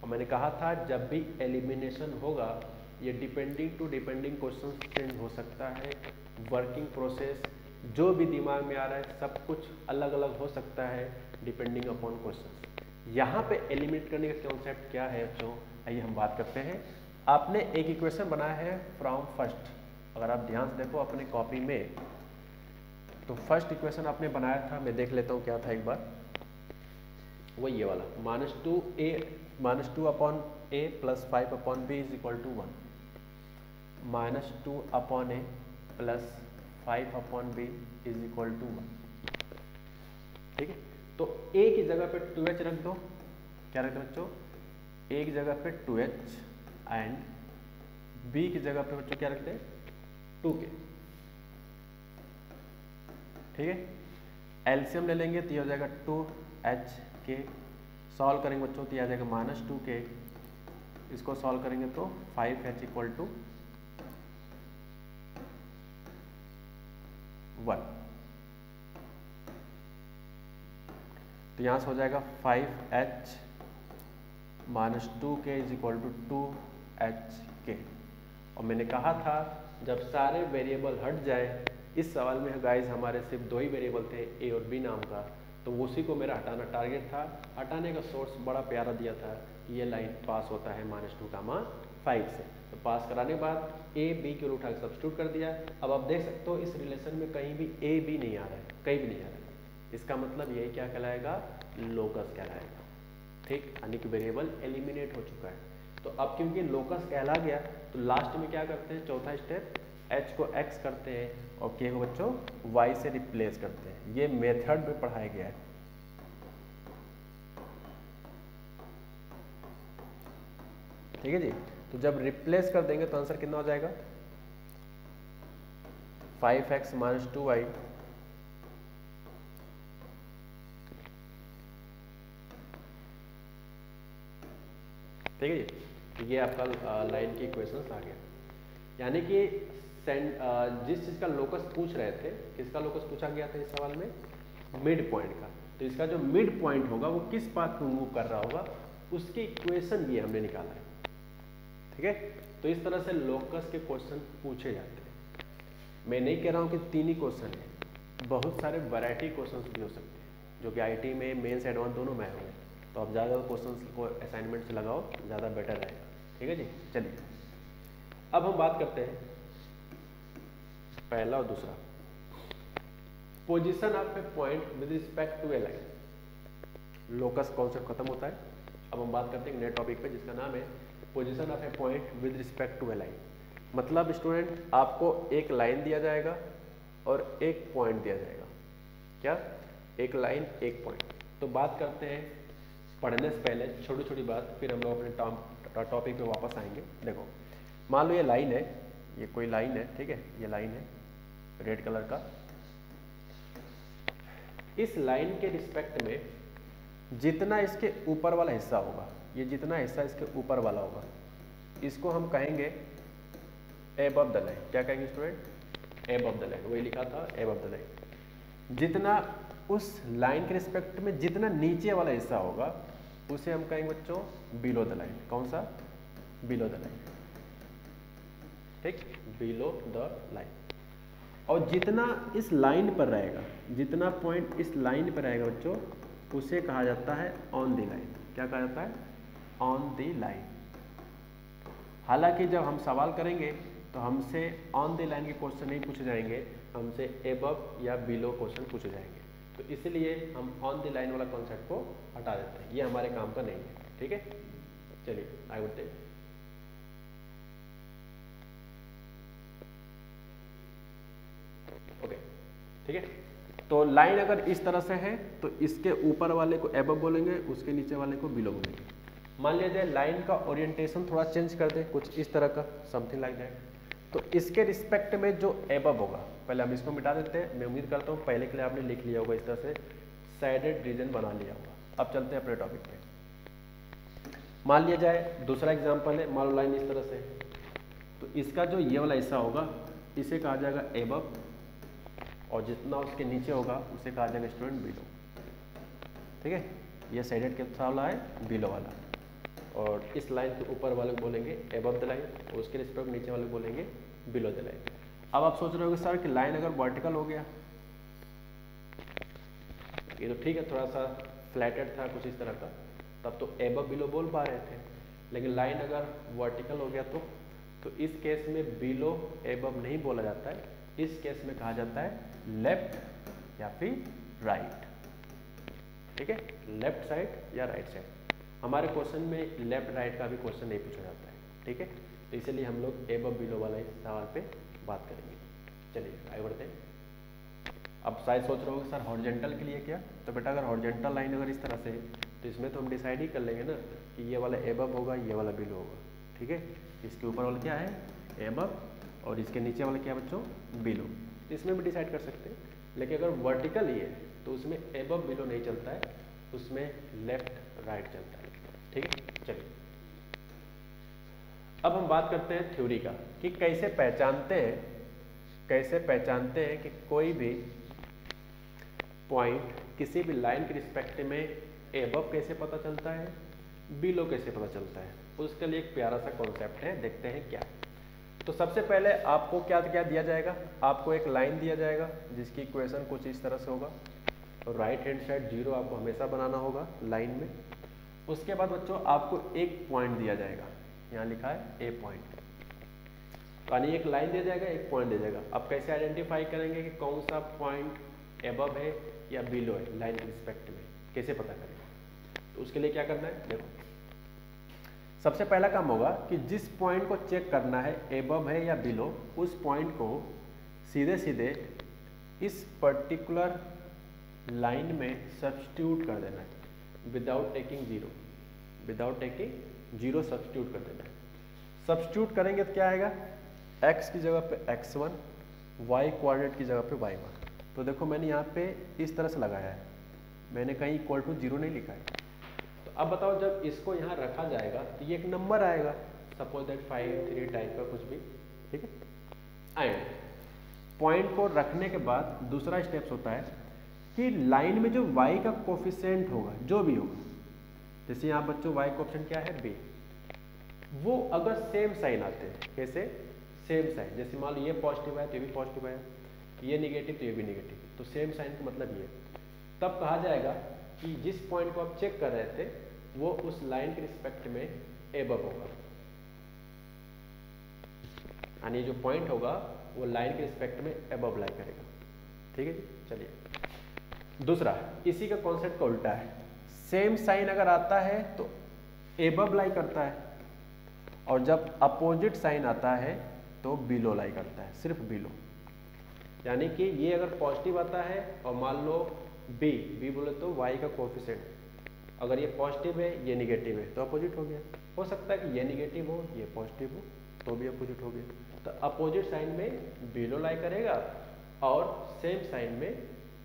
और मैंने कहा था जब भी एलिमिनेशन होगा ये depending to depending question change हो सकता है, वर्किंग प्रोसेस जो भी दिमाग में आ रहा है सब कुछ अलग अलग हो सकता है डिपेंडिंग अपॉन क्वेश्चन। यहाँ पे एलिमिनेट करने का कॉन्सेप्ट क्या है बच्चों, आइए हम बात करते हैं। आपने एक इक्वेशन बनाया है फ्रॉम फर्स्ट, अगर आप ध्यान से देखो अपने कॉपी में तो फर्स्ट इक्वेशन आपने बनाया था, मैं देख लेता हूँ क्या था एक बार, वो ये वाला -2 upon a plus 5 upon b is equal to 1, -2 upon a plus 5 upon b is equal to 1। ठीक है, तो ए की जगह पे 2h रख दो, क्या रख दो बच्चों, ए की जगह पे 2h एंड बी की जगह पे बच्चों क्या रखते हैं 2k। ठीक है, एलसीएम ले लेंगे तो ये हो जाएगा 2h, सॉल्व करेंगे बच्चों तो ये आ जाएगा -2k, इसको सॉल्व करेंगे तो 5h इक्वल टू 1। तो यहाँ से हो जाएगा 5h -2k is equal to 2hk। और मैंने कहा था जब सारे वेरिएबल हट जाए, इस सवाल में गाइस हमारे सिर्फ 2 ही वेरिएबल थे ए और बी नाम का, तो उसी को मेरा हटाना टारगेट था। हटाने का सोर्स बड़ा प्यारा दिया था, ये लाइन पास होता है -2, से। तो पास कराने के बाद ए बी के उठा के सब्स्टिट्यूट कर दिया। अब आप देख सकते हो इस रिलेशन में कहीं भी ए बी नहीं आ रहा है, कहीं भी नहीं आ रहा है, इसका मतलब ये क्या कहलाएगा, लोकस कहलाएगा। ठीक, यानी कि वेरिएबल एलिमिनेट हो चुका है। तो अब क्योंकि लोकस कहला गया तो लास्ट में क्या करते हैं, चौथा स्टेप h को x करते हैं और k को बच्चों y से रिप्लेस करते हैं। ये मेथड में पढ़ाया गया है। ठीक है जी, तो जब रिप्लेस कर देंगे तो आंसर कितना हो जाएगा, 5x - 2y ठीक है जी, तो ये आपका लाइन की इक्वेशन आ गया। यानी कि जिस चीज़ का लोकस पूछ रहे थे, किसका लोकस पूछा गया था इस सवाल में, मिड पॉइंट का। तो इसका जो मिड पॉइंट होगा वो किस पाथ में मूव कर रहा होगा, उसकी इक्वेशन भी हमने निकाला है। ठीक है, तो इस तरह से लोकस के क्वेश्चन पूछे जाते हैं। मैं नहीं कह रहा हूँ कि 3 ही क्वेश्चन है, बहुत सारे वैरायटी क्वेश्चन भी हो सकते हैं जो कि आईटी में मेंस एडवांस दोनों में होंगे। तो आप ज़्यादा क्वेश्चन को असाइनमेंट से लगाओ, ज़्यादा बेटर रहेगा। ठीक है जी, चलिए अब हम बात करते हैं पहला और दूसरा, position of a point with respect to a line. Locus concept खत्म होता है, अब हम बात करते हैं नए टॉपिक पे जिसका नाम है position of a point with respect to a line. मतलब स्टूडेंट आपको एक लाइन दिया जाएगा और एक पॉइंट दिया जाएगा, क्या, एक लाइन एक पॉइंट। तो बात करते हैं पढ़ने से पहले छोटी छोटी बात, फिर हम लोग अपने टॉपिक पे वापस आएंगे। देखो मान लो ये लाइन है, ये कोई लाइन है, ठीक है, ये लाइन है रेड कलर का। इस लाइन के रिस्पेक्ट में जितना इसके ऊपर वाला हिस्सा होगा, ये जितना हिस्सा इसके ऊपर वाला होगा, इसको हम कहेंगे एबव द लाइन। क्या कहेंगे स्टूडेंट, एबव द लाइन। वही लिखा था एबव द लाइन। जितना उस लाइन के रिस्पेक्ट में जितना नीचे वाला हिस्सा होगा उसे हम कहेंगे बच्चों बिलो द लाइन। कौन सा, बिलो द लाइन। ठीक, बिलो द लाइन। और जितना इस लाइन पर रहेगा, जितना पॉइंट इस लाइन पर रहेगा बच्चों, उसे कहा जाता है ऑन द लाइन। क्या कहा जाता है, ऑन द लाइन। हालांकि जब हम सवाल करेंगे तो हमसे ऑन द लाइन के क्वेश्चन नहीं पूछे जाएंगे, हमसे एबव या बिलो क्वेश्चन पूछे जाएंगे। तो इसलिए हम ऑन द लाइन वाला कॉन्सेप्ट को हटा देते हैं, ये हमारे काम का नहीं है। ठीक है, चलिए आगे बढ़ते हैं। ओके, ठीक है, तो लाइन अगर इस तरह से है तो इसके ऊपर वाले को एबव बोलेंगे, उसके नीचे वाले को बिलो बोलेंगे। मान लिया जाए लाइन का ओरिएंटेशन थोड़ा चेंज कर दे, कुछ इस तरह का, समथिंग लाइक दैट। तो इसके रिस्पेक्ट में जो एबव होगा, पहले हम इसको मिटा देते हैं। मैं उम्मीद करता हूँ पहले के लिए आपने लिख लिया होगा, इस तरह से शेडेड रीजन बना लिया होगा। अब चलते हैं अपने टॉपिक पे। मान लिया जाए दूसरा एग्जांपल है, मान लो लाइन इस तरह से, तो इसका जो ये वाला हिस्सा होगा इसे कहा जाएगा एबव, और जितना उसके नीचे होगा उसे कहा जाएगा स्टूडेंट बिलो। ठीक है। ये साइडेड कितना वाला है, बिलो वाला, और इस लाइन के ऊपर वाले को बोलेंगे एबव द लाइन, और उसके रिस्पेक्ट नीचे वाले को बोलेंगे बिलो द लाइन। अब आप सोच रहे होगे सर कि लाइन अगर वर्टिकल हो गया, ये तो ठीक है, थोड़ा सा फ्लैटेड था कुछ इस तरह का, तब तो एबव बिलो बोल पा रहे थे, लेकिन लाइन अगर वर्टिकल हो गया तो इस केस में बिलो एबव नहीं बोला जाता है, इस केस में कहा जाता है लेफ्ट या फिर राइट, ठीक है, लेफ्ट साइड या राइट साइड। हमारे क्वेश्चन में लेफ्ट राइट का भी क्वेश्चन नहीं पूछा जाता है, ठीक है, तो इसलिए हम लोग एबव बिलो वाला इस सवाल पे बात करेंगे। चलिए आगे बढ़ते हैं। अब शायद सोच रहे होगे सर हॉरिजॉन्टल के लिए क्या, तो बेटा अगर हॉरिजॉन्टल लाइन अगर इस तरह से है तो इसमें तो हम डिसाइड ही कर लेंगे ना कि ये वाला एबव होगा, ये वाला बिलो होगा, ठीक है। इसके ऊपर वाला क्या है, एबव, और इसके नीचे वाला क्या बच्चों, बिलो, इसमें भी डिसाइड कर सकते हैं। लेकिन अगर वर्टिकल ही है तो उसमें एबव बिलो नहीं चलता है, उसमें लेफ्ट राइट चलता है, ठीक है। चलिए अब हम बात करते हैं थ्योरी का, कि कैसे पहचानते हैं कि कोई भी पॉइंट किसी भी लाइन के रिस्पेक्ट में एबव कैसे पता चलता है, बिलो कैसे पता चलता है। उसके लिए एक प्यारा सा कॉन्सेप्ट है, देखते हैं क्या। तो सबसे पहले आपको क्या क्या दिया जाएगा, आपको एक लाइन दिया जाएगा जिसकी इक्वेशन कुछ इस तरह से होगा, और राइट हैंड साइड 0 आपको हमेशा बनाना होगा लाइन में। उसके बाद बच्चों आपको एक पॉइंट दिया जाएगा, यहाँ लिखा है ए पॉइंट, यानी एक लाइन दिया जाएगा, एक पॉइंट दिया जाएगा। आप कैसे आइडेंटिफाई करेंगे कि कौन सा पॉइंट एबव है या बिलो है लाइन के रिस्पेक्ट में, कैसे पता करेंगे। तो उसके लिए क्या करना है, देखो सबसे पहला काम होगा कि जिस पॉइंट को चेक करना है एबव है या बिलो, उस पॉइंट को सीधे सीधे इस पर्टिकुलर लाइन में सब्स्टिट्यूट कर देना है, विदाउट टेकिंग जीरो सब्स्टिट्यूट कर देना है। सब्स्टिट्यूट करेंगे तो क्या आएगा, x की जगह पे x1, y कोऑर्डिनेट की जगह पे y1। तो देखो मैंने यहाँ पे इस तरह से लगाया है, मैंने कहीं इक्वल टू 0 नहीं लिखा है। तो अब बताओ जब इसको यहाँ रखा जाएगा तो ये एक नंबर आएगा, सपोज दैट 5, 3 टाइप का कुछ भी, ठीक है। एंड पॉइंट को रखने के बाद दूसरा स्टेप्स होता है कि लाइन में जो y का कोफिशिएंट होगा, जो भी होगा, जैसे यहाँ बच्चों y कोफिशिएंट क्या है, b, वो अगर सेम साइन आते हैं, कैसे सेम साइन, जैसे मान लो ये पॉजिटिव है तो ये भी पॉजिटिव है, ये निगेटिव तो ये भी निगेटिव, तो सेम साइन का मतलब ये, तब कहा जाएगा कि जिस पॉइंट को आप चेक कर रहे थे वो उस लाइन के रिस्पेक्ट में एबव होगा, यानी जो पॉइंट होगा वो लाइन के रिस्पेक्ट में एबव लाई करेगा, ठीक है जी। चलिए दूसरा, इसी का कॉन्सेप्ट का उल्टा है, सेम साइन अगर आता है तो एबव लाई करता है, और जब अपोजिट साइन आता है तो बिलो लाई करता है, सिर्फ बिलो। यानी कि ये अगर पॉजिटिव आता है और मान लो बी बोले तो y का कोफिशिएंट, अगर ये पॉजिटिव है ये निगेटिव है तो अपोजिट हो गया। हो सकता है कि ये निगेटिव हो ये पॉजिटिव हो तो भी अपोजिट हो गया। तो अपोजिट साइन में बिलो लाई करेगा और सेम साइन में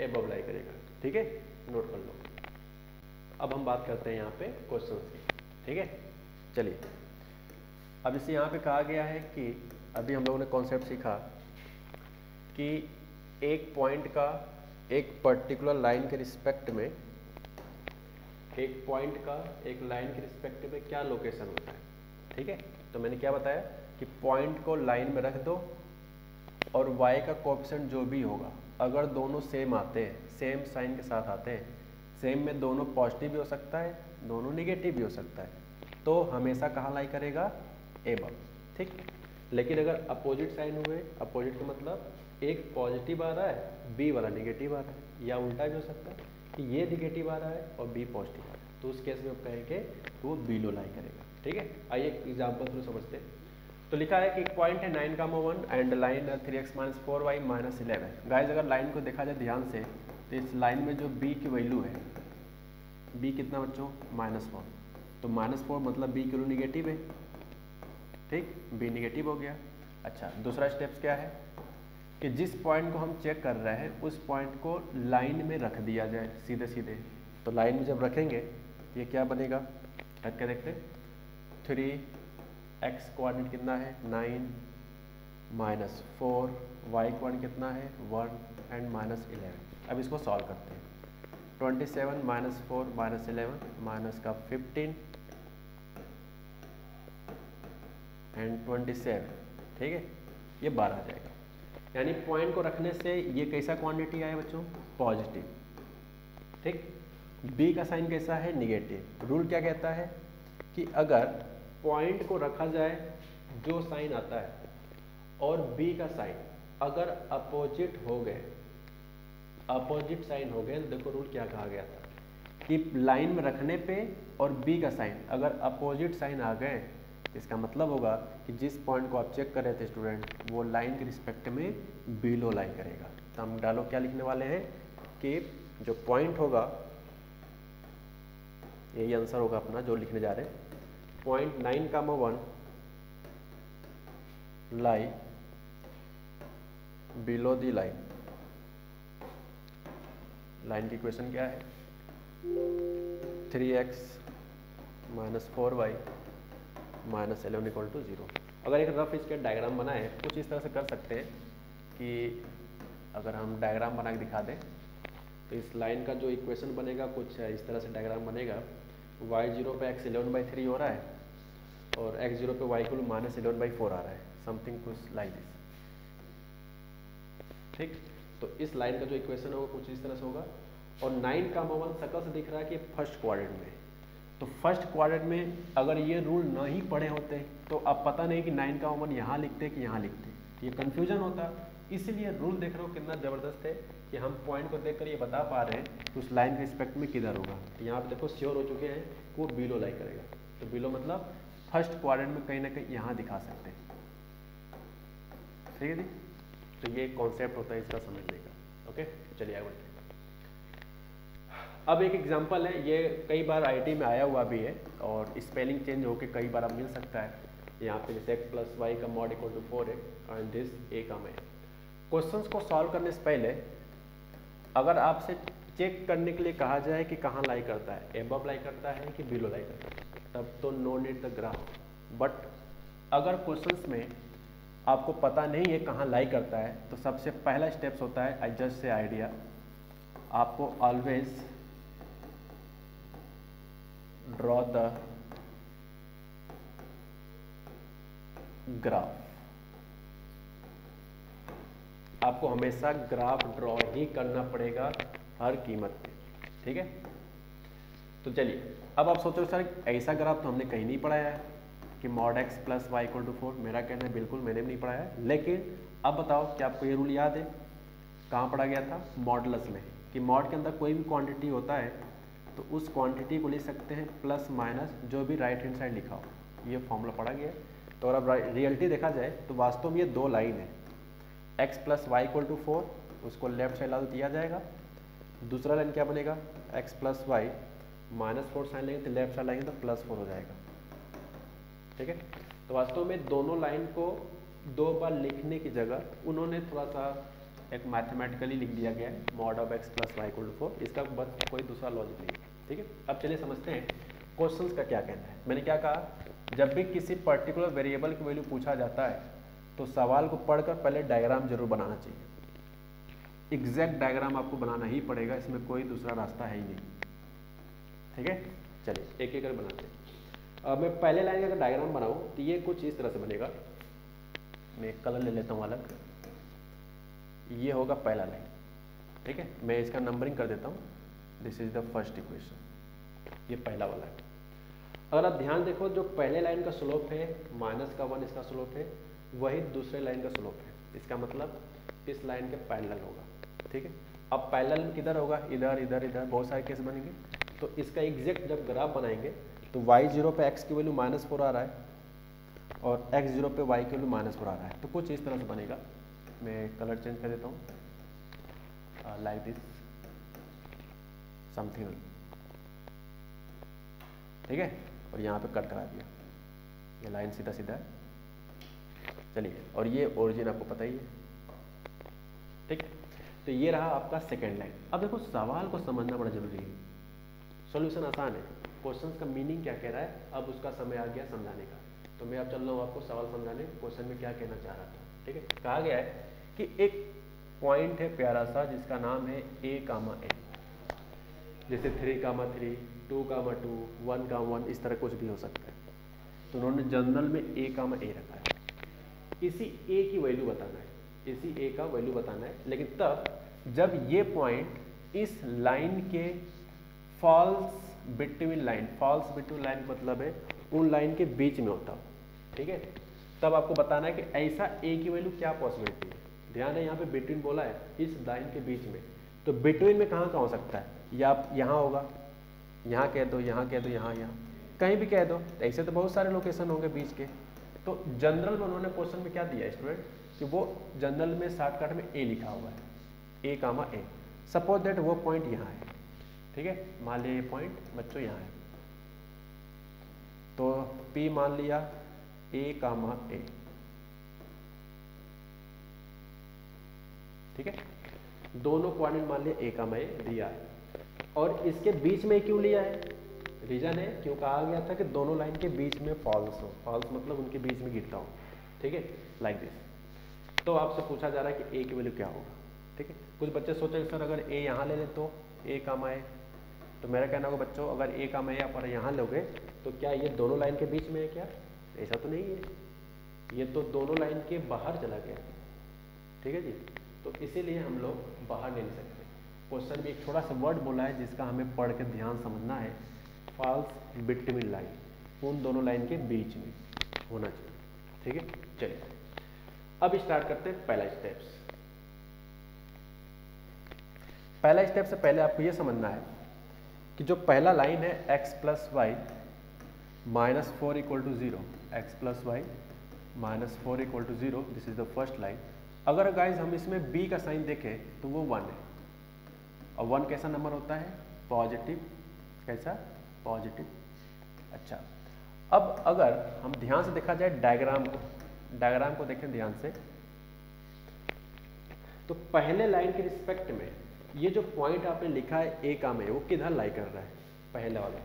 एबव लाई करेगा, ठीक है, नोट कर लो। अब हम बात करते हैं यहाँ पे क्वेश्चन की, ठीक है। चलिए अब इसे यहाँ पे कहा गया है कि अभी हम लोगों ने कॉन्सेप्ट सीखा कि एक पॉइंट का एक पर्टिकुलर लाइन के रिस्पेक्ट में, एक पॉइंट का एक लाइन के रिस्पेक्ट में क्या लोकेशन होता है, ठीक है। तो मैंने क्या बताया कि पॉइंट को लाइन में रख दो और y का कोएफिशिएंट जो भी होगा, अगर दोनों सेम आते हैं, सेम साइन के साथ आते हैं, सेम में दोनों पॉजिटिव भी हो सकता है, दोनों निगेटिव भी हो सकता है, तो हमेशा कहाँ लाई करेगा, एबव, ठीक। लेकिन अगर अपोजिट साइन हुए, अपोजिट का मतलब एक पॉजिटिव आ रहा है बी वाला निगेटिव आ रहा है, या उल्टा भी हो सकता है कि ये निगेटिव आ रहा है और बी पॉजिटिव आ रहा है, तो उस केस में आप कहेंगे वो बिलो लाई करेगा, ठीक है। आइए एग्जाम्पल थ्रू समझते हैं। तो लिखा है कि एक पॉइंट है 9,1 and line 3x - 4y - 11। Guys अगर लाइन को देखा जाए ध्यान से तो इस लाइन में जो b की वैल्यू है, b कितना बच्चों, -4, तो -4 मतलब b की वैल्यू निगेटिव है, ठीक, b निगेटिव हो गया। अच्छा दूसरा स्टेप्स क्या है कि जिस पॉइंट को हम चेक कर रहे हैं उस पॉइंट को लाइन में रख दिया जाए सीधे सीधे। तो लाइन में जब रखेंगे ये क्या बनेगा, रख के देखते, 3x कोऑर्डिनेट कितना है 9 - 4, y कोऑर्डिनेट कितना है 1 एंड -11। अब इसको सॉल्व करते हैं। 27 माइनस 4 माइनस 11 माइनस का 15 एंड 27, ठीक है, ये 12 आ जाएगा। यानी पॉइंट को रखने से ये कैसा क्वांटिटी आया बच्चों, पॉजिटिव, ठीक। बी का साइन कैसा है, निगेटिव। रूल क्या कहता है कि अगर पॉइंट को रखा जाए जो साइन आता है और बी का साइन अगर अपोजिट हो गए, अपोजिट साइन हो गए, तो देखो रूल क्या कहा गया था कि लाइन में रखने पे और बी का साइन अगर अपोजिट साइन आ गए, इसका मतलब होगा कि जिस पॉइंट को आप चेक कर रहे थे स्टूडेंट, वो लाइन के रिस्पेक्ट में बिलो लाई करेगा। तो हम डालो क्या लिखने वाले हैं कि जो पॉइंट होगा, यही आंसर होगा अपना जो लिखने जा रहे हैं, 0.9, 1 लाई बिलो दी लाइन। लाइन की इक्वेशन क्या है, 3x minus 4y minus 11 equal to 0। अगर एक रफ इसके डायग्राम बनाए कुछ इस तरह से कर सकते हैं कि अगर हम डायग्राम बना के दिखा दें तो इस लाइन का जो इक्वेशन बनेगा कुछ इस तरह से डायग्राम बनेगा। y0 पे x 11/3 हो रहा है और x0 पे y को माइनस 11/4 आ रहा है, समथिंग कुछ लाइक दिस, ठीक। तो इस लाइन का जो इक्वेशन होगा कुछ इस तरह से होगा। और 9, 1 शकल से दिख रहा है कि फर्स्ट क्वाड्रेंट में, तो फर्स्ट क्वाड्रेंट में अगर ये रूल नहीं पढ़े होते तो अब पता नहीं कि 9, 1 यहाँ लिखते कि यहाँ लिखते, ये कन्फ्यूजन होता। इसीलिए रूल देख रहे हो कितना ज़बरदस्त है कि हम पॉइंट को देखकर ये बता पा रहे हैं कि उस लाइन के रिस्पेक्ट में किधर होगा। तो यहाँ पे देखो श्योर हो चुके हैं कि वो बिलो लाई करेगा। तो बिलो मतलब फर्स्ट क्वाड्रेंट में कहीं ना कहीं यहाँ दिखा सकते हैं, ठीक है जी। तो ये कॉन्सेप्ट होता है इसका समझने का। ओके, चलिए आगे बढ़ते हैं। अब एक एग्जांपल है, ये कई बार आईटी में आया हुआ भी है और स्पेलिंग चेंज होकर कई बार अब मिल सकता है। यहाँ पे जैसे x प्लस वाई का मॉड इक्वल टू 4 है एंड दिस ए का मैं। क्वेश्चंस को सॉल्व करने से पहले अगर आपसे चेक करने के लिए कहा जाए कि कहाँ लाई करता है, एबव लाई करता है कि बिलो लाई करता है, तब तो no need the graph. But अगर क्वेश्चंस में आपको पता नहीं है कहाँ लाई करता है, तो सबसे पहला स्टेप्स होता है आई जस्ट से आइडिया, आपको ऑलवेज ड्रॉ द ग्राफ। आपको हमेशा ग्राफ ड्रॉ ही करना पड़ेगा हर कीमत पे, ठीक है। तो चलिए अब आप सोचो सर ऐसा ग्राफ तो हमने कहीं नहीं पढ़ाया है कि mod x plus y equal to 4। मेरा कहना है बिल्कुल मैंने भी नहीं पढ़ाया है, लेकिन अब बताओ कि आपको ये रूल याद है, कहाँ पढ़ा गया था, मॉडुलस में, कि मॉड के अंदर कोई भी क्वांटिटी होता है तो उस क्वांटिटी को लिख सकते हैं प्लस माइनस जो भी राइट हैंड साइड लिखा हो, ये फॉर्मूला पढ़ा गया है। तो अगर अब रियलिटी देखा जाए तो वास्तव में ये दो लाइन है, x plus y equal to 4, उसको लेफ्ट साइड लागू किया जाएगा। दूसरा लाइन क्या बनेगा, x plus y minus 4 sign लेंगे तो लेफ्ट साइड लाएंगे तो प्लस 4 हो जाएगा, ठीक है। तो वास्तव में दोनों लाइन को दो बार लिखने की जगह उन्होंने थोड़ा सा एक मैथमेटिकली लिख दिया गया है, mod of x plus y equal to 4, इसका बस कोई दूसरा लॉजिक नहीं है, ठीक है। अब चलिए समझते हैं क्वेश्चंस का क्या कहना है। मैंने क्या कहा, जब भी किसी पर्टिकुलर वेरिएबल की वैल्यू पूछा जाता है तो सवाल को पढ़कर पहले डायग्राम जरूर बनाना चाहिए। एग्जैक्ट डायग्राम आपको बनाना ही पड़ेगा, इसमें कोई दूसरा रास्ता है ही नहीं, ठीक है। चलिए एक एक कर बनाते हैं। मैं पहले लाइन का अगर डायग्राम बनाऊं तो ये कुछ इस तरह से बनेगा। मैं एक कलर ले लेता हूँ अलग, ये होगा पहला लाइन, ठीक है। मैं इसका नंबरिंग कर देता हूँ, this is the first equation, ये पहला वाला है। अगर आप ध्यान देखो जो पहले लाइन का स्लोप है -1 इसका स्लोप है, वही दूसरे लाइन का स्लोप है, इसका मतलब इस लाइन के पैरेलल होगा, ठीक है। अब पैरेलल किधर होगा, इधर इधर इधर, बहुत सारे केस बनेंगे। तो इसका एग्जैक्ट जब ग्राफ बनाएंगे तो y0 पे x की वैल्यू -4 आ रहा है और x0 पे y की वैल्यू -4 आ रहा है, तो कुछ इस तरह से बनेगा। मैं कलर चेंज कर देता हूँ, लाइक दिस समथिंग, ठीक है। और यहाँ पे कट करा दिया, ये लाइन सीधा सीधा है। चलिए, और ये ओरिजिन आपको पता ही है, ठीक। तो ये रहा आपका सेकेंड लाइन। अब देखो सवाल को समझना बड़ा जरूरी है, सॉल्यूशन आसान है, क्वेश्चन का मीनिंग क्या कह रहा है, अब उसका समय आ गया समझाने का। तो मैं अब चल रहा हूँ आपको सवाल समझाने, क्वेश्चन में क्या कहना चाह रहा था, ठीक है। कहा गया है कि एक पॉइंट है प्यारा सा जिसका नाम है a, जैसे 3,3, 2,2, 1,1 इस तरह कुछ भी हो सकता है। तो उन्होंने जनरल में a, a रखा है। इसी a की वैल्यू बताना है, इसी a का वैल्यू बताना है, लेकिन तब जब ये पॉइंट इस लाइन के फॉल्स बिटवीन लाइन मतलब है उन लाइन के बीच में होता हो, ठीक है। तब आपको बताना है कि ऐसा a की वैल्यू क्या पॉसिबिलिटी है। ध्यान है यहाँ पे बिटवीन बोला है, इस लाइन के बीच में, तो बिटवीन में कहाँ हो सकता है, या यहाँ होगा, यहाँ कह दो, यहाँ कह दो, यहाँ कहीं भी कह दो। ऐसे तो बहुत सारे लोकेशन होंगे बीच के। तो जनरल में उन्होंने क्वेश्चन में क्या दिया स्टूडेंट कि वो जनरल में शॉर्टकट में a लिखा हुआ है, a, सपोज दैट वो पॉइंट यहाँ है, ठीक है। मान लिया ये पॉइंट बच्चों यहाँ है, तो P मान लिया a, ठीक है। दोनों कोऑर्डिनेट मान लिया a, a दिया है, और इसके बीच में क्यों लिया है, रीजन है क्यों कहा गया था कि दोनों लाइन के बीच में फॉल्स हो, फॉल्स मतलब उनके बीच में गिरता हो, ठीक है, लाइक दिस। तो आपसे पूछा जा रहा है कि a की वैल्यू क्या होगा, ठीक है। कुछ बच्चे सोचे सर अगर a यहाँ ले ले तो a, a, तो मेरा कहना होगा बच्चों अगर a, a आप यहाँ लोगे तो क्या ये दोनों लाइन के बीच में है क्या, ऐसा तो नहीं है, ये तो दोनों लाइन के बाहर चला गया, ठीक है जी। तो इसीलिए हम लोग बाहर नहीं ले सकते। क्वेश्चन में एक थोड़ा सा वर्ड बोला है जिसका हमें पढ़ के ध्यान समझना है, फॉल्स बिटवीन लाइन, उन दोनों लाइन के बीच में होना चाहिए, ठीक है। चलिए अब स्टार्ट करते हैं पहला स्टेप्स। पहला स्टेप से पहले आपको यह समझना है कि जो पहला लाइन है x plus y minus 4 equal to 0, x plus y minus 4 equal to 0, this is the first line. अगर गाइज हम इसमें b का साइन देखें तो वो 1 है, और 1 कैसा नंबर होता है, पॉजिटिव, कैसा, पॉजिटिव। अच्छा, अब अगर हम ध्यान से देखा जाए डायग्राम को देखें ध्यान से, तो पहले लाइन के रिस्पेक्ट में ये जो पॉइंट आपने लिखा है a, वो किधर लाई कर रहा है, पहले वाला।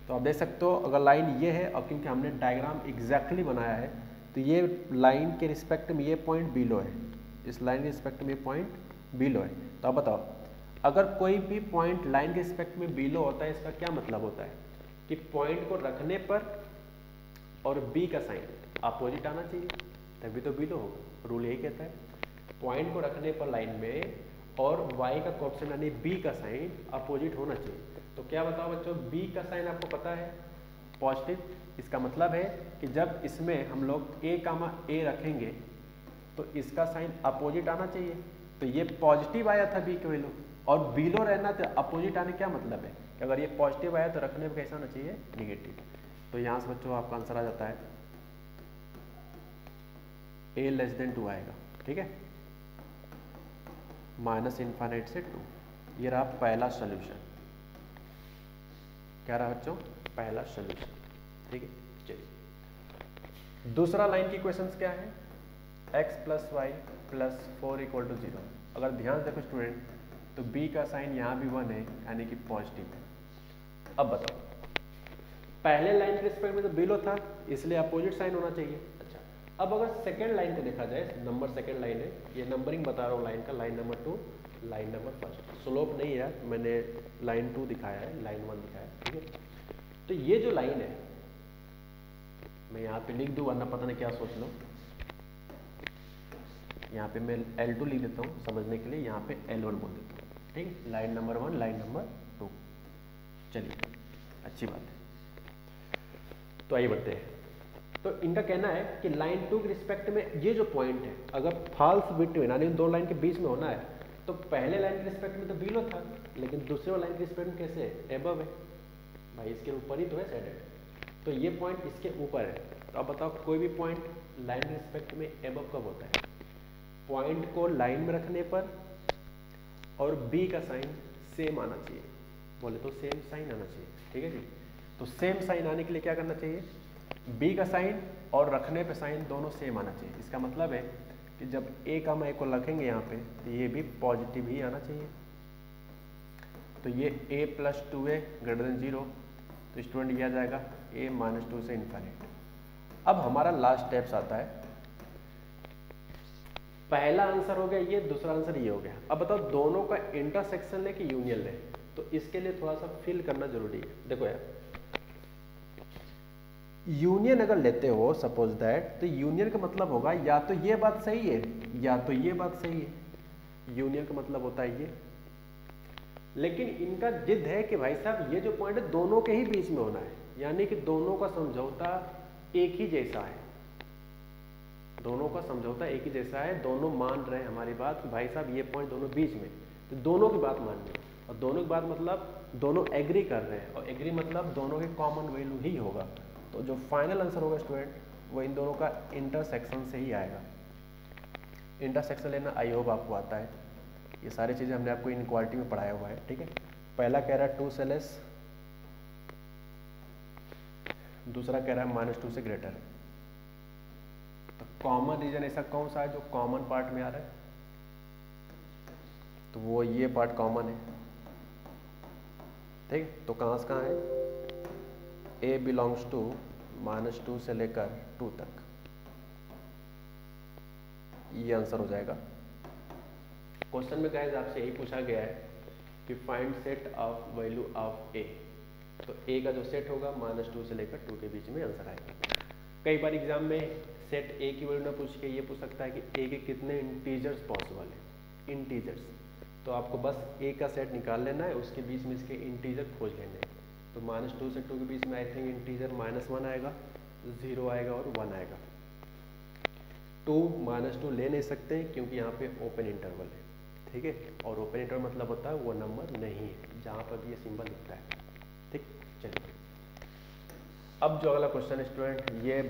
तो आप देख सकते हो अगर लाइन ये है, और क्योंकि हमने डायग्राम एग्जैक्टली बनाया है तो ये लाइन के रिस्पेक्ट में ये पॉइंट बिलो है, इस लाइन के रिस्पेक्ट में ये पॉइंट बिलो है। तो आप बताओ अगर कोई भी पॉइंट लाइन के रिस्पेक्ट में बिलो होता है, इसका क्या मतलब होता है कि पॉइंट को रखने पर और b का साइन अपोजिट आना चाहिए, तभी तो बिलो होगा। रूल यही कहता है पॉइंट को रखने पर लाइन में और y का कोएफिशिएंट यानी b का साइन अपोजिट होना चाहिए। तो क्या बताओ बच्चों, b का साइन आपको पता है पॉजिटिव, इसका मतलब है कि जब इसमें हम लोग a, a रखेंगे तो इसका साइन अपोजिट आना चाहिए। तो ये पॉजिटिव आया था b की वैल्यू, और बिलो रहना तो अपोजिट आने क्या मतलब है कि अगर ये पॉजिटिव आया तो रखने में कैसा होना चाहिए, निगेटिव। तो यहाँ से बच्चों आपका आंसर आ जाता है a लेस देन 2 आएगा, ठीक है, माइनस इनफाइनाइट से 2। ये रहा पहला सोल्यूशन, क्या रहा बच्चों, पहला सोल्यूशन, ठीक है। चलिए दूसरा लाइन की क्वेश्चंस क्या है, x plus y plus 4 equal to 0। अगर ध्यान से देखो स्टूडेंट तो b का साइन यहाँ भी 1 है यानी कि पॉजिटिव है। अब बताओ पहले लाइन के रिस्पेक्ट में तो बिलो था इसलिए अपोजिट साइन होना चाहिए। अच्छा, अब अगर सेकेंड लाइन को देखा जाए, नंबर सेकेंड लाइन है, ये नंबरिंग बता रहा हूँ लाइन का, line number 2, line number 1। Slope नहीं है, मैंने लाइन 2 दिखाया है, लाइन 1 दिखाया है, ठीक है। तो ये जो लाइन है मैं यहाँ पे लिख दूँ वरना पता नहीं क्या सोच लो, यहाँ पे मैं L2 लिख देता हूँ समझने के लिए, यहाँ पे L1 बोल देता हूँ, ठीक है। लाइन नंबर 1, लाइन नंबर 2, चलिए अच्छी बात है। तो आइए बढ़ते हैं। तो इनका कहना है कि लाइन 2 के रिस्पेक्ट में ये जो पॉइंट है अगर फॉल्स बिटवीन यानी दो लाइन के बीच में होना है तो पहले लाइन के रिस्पेक्ट में तो बिलो था, लेकिन दूसरे लाइन के रिस्पेक्ट में कैसे है, एबव है भाई, इसके ऊपर ही तो है साइडेड। तो ये पॉइंट इसके ऊपर है। तो अब बताओ कोई भी पॉइंट लाइन के रिस्पेक्ट में एबव कब होता है, पॉइंट को लाइन में रखने पर और b का साइन सेम आना चाहिए, बोले तो सेम साइन आना चाहिए, ठीक है जी। तो सेम साइन आने के लिए क्या करना चाहिए, b का साइन और रखने पे साइन दोनों सेम आना चाहिए। इसका मतलब है कि जब a का मैं को रखेंगे यहाँ पे तो ये भी पॉजिटिव ही आना चाहिए। तो ये a plus 2a greater than 0, तो स्टूडेंट ये आ जाएगा a माइनस 2 से इनफाइनाइट। अब हमारा लास्ट स्टेप्स आता है, पहला आंसर हो गया ये, दूसरा आंसर ये हो गया। अब बताओ दोनों का इंटरसेक्शन ले कि यूनियन ले, तो इसके लिए थोड़ा सा फिल करना जरूरी है। देखो यार, यूनियन अगर लेते हो सपोज दैट, तो यूनियन का मतलब होगा या तो ये बात सही है या तो ये बात सही है। यूनियन का मतलब होता है ये। लेकिन इनका जिद है कि भाई साहब ये जो पॉइंट है दोनों के ही बीच में होना है, यानी कि दोनों का समझौता एक ही जैसा है। दोनों का समझौता एक ही जैसा है, दोनों मान रहे हैं हमारी बात कि भाई साहब ये पॉइंट दोनों बीच में, तो दोनों की बात माननी है। और दोनों की बात मतलब दोनों एग्री कर रहे हैं, और एग्री मतलब दोनों के कॉमन वैल्यू ही होगा। तो जो फाइनल आंसर होगा स्टूडेंट, वो इन दोनों का इंटरसेक्शन से ही आएगा। इंटरसेक्शन लेना आई होप आपको आता है। ये सारी चीज़ें हमने आपको इनइक्वालिटी में पढ़ाया हुआ है, ठीक है। पहला कह रहा है 2 से लेस, दूसरा कह रहा है -2 से ग्रेटर। तो कॉमन रीजन ऐसा कौन सा है जो कॉमन पार्ट में आ रहा है? तो वो ये पार्ट कॉमन है, ठीक। तो कहाँ से कहाँ है? A बिलोंग्स टू -2 से लेकर 2 तक, ये आंसर हो जाएगा। क्वेश्चन में गाइस आपसे यही पूछा गया है कि find set of value of A। तो A का जो सेट होगा -2 से लेकर 2 के बीच में आंसर आएगा। कई बार एग्जाम में सेट A की वैल्यू ना पूछ के ये पूछ सकता है कि A के कितने इंटीजर्स पॉसिबल है, इंटीजर्स। तो आपको बस A का सेट निकाल लेना है, उसके बीच में इसके इंटीजर खोज लेने हैं। तो -2 से 2 के बीच में आई थिंक इंटीजर -1 आएगा, 0 आएगा और 1 आएगा। 2 -2 ले नहीं सकते क्योंकि यहाँ पे ओपन इंटरवल है, ठीक है। और ओपन इंटरवल मतलब होता है वो नंबर नहीं है जहाँ पर भी ये सिंबल दिखता है, ठीक। चलिए अब जो अगला क्वेश्चन है स्टूडेंट, ये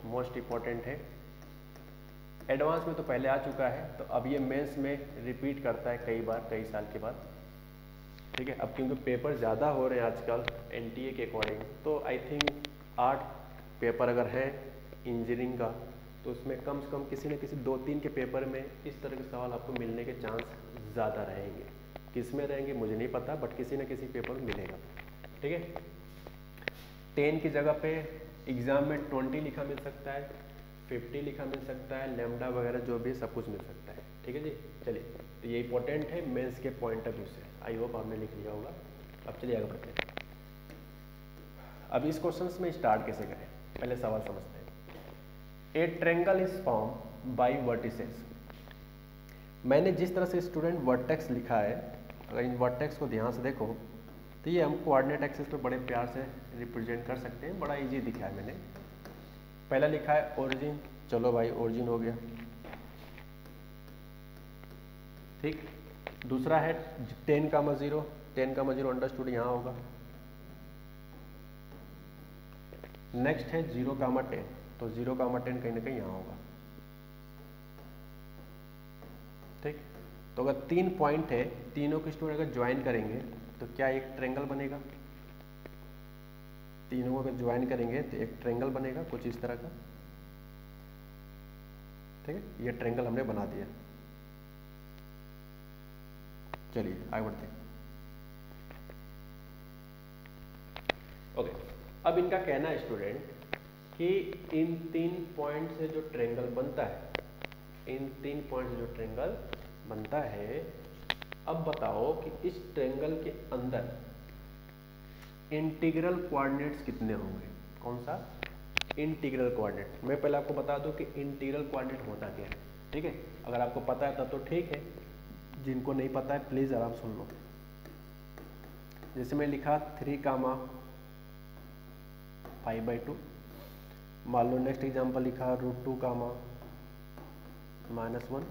मोस्ट इम्पॉर्टेंट है। एडवांस में तो पहले आ चुका है, तो अब ये मेंस में रिपीट करता है कई बार, कई साल के बाद, ठीक है। अब क्योंकि पेपर ज़्यादा हो रहे हैं आजकल एनटीए के अकॉर्डिंग, तो आई थिंक 8 पेपर अगर है इंजीनियरिंग का, तो उसमें कम से कम किसी न किसी 2-3 के पेपर में इस तरह के सवाल आपको मिलने के चांस ज़्यादा रहेंगे। किस में रहेंगे मुझे नहीं पता, बट किसी न किसी पेपर में मिलेगा, ठीक है। 10 की जगह पे एग्ज़ाम में 20 लिखा मिल सकता है, 50 लिखा मिल सकता है, लैम्डा वगैरह जो भी सब कुछ मिल सकता है, ठीक है जी। चलिए, तो ये इंपॉर्टेंट है मेंस के पॉइंट ऑफ व्यू से। आई होप आपने लिख लिया होगा। अब चलिए आगे बढ़ते हैं। अब इस क्वेश्चन में स्टार्ट कैसे करें, पहले सवाल समझते हैं। ए triangle is form by vertices. मैंने जिस तरह से स्टूडेंट वर्टेक्स लिखा है, अगर इन वर्टेक्स को ध्यान से देखो तो ये हम कोऑर्डिनेट एक्सिस पे बड़े प्यार से रिप्रेजेंट कर सकते हैं, बड़ा इजी दिखा है मैंने। पहला लिखा है ओरिजिन, चलो भाई ओरिजिन हो गया, ठीक। दूसरा है 10,0, 10,0 अंडरस्टूड यहाँ होगा। नेक्स्ट है 0,10, तो 0,10 कहीं ना कहीं यहाँ होगा, ठीक। तो अगर 3 पॉइंट है, तीनों के स्टूडेंट अगर ज्वाइन करेंगे तो क्या एक ट्रायंगल बनेगा? तीनों को अगर ज्वाइन करेंगे तो एक ट्रायंगल बनेगा कुछ इस तरह का, ठीक है। ये ट्रायंगल हमने बना दिया। चलिए आगे बढ़ते हैं। ओके, अब इनका कहना है स्टूडेंट कि इन 3 पॉइंट से जो ट्रायंगल बनता है, इन 3 पॉइंट से जो ट्रायंगल बनता है, अब बताओ कि इस ट्रायंगल के अंदर इंटीग्रल कोऑर्डिनेट्स कितने होंगे? कौन सा? Integral coordinate. मैं पहले आपको बता दूं कि इंटीग्रल कोऑर्डिनेट होता क्या है, ठीक है। अगर आपको पता है तब तो ठीक है, जिनको नहीं पता है प्लीज आराम सुन लो। जैसे मैं लिखा 3,5/2, मान लो नेक्स्ट एग्जांपल लिखा √2, -1,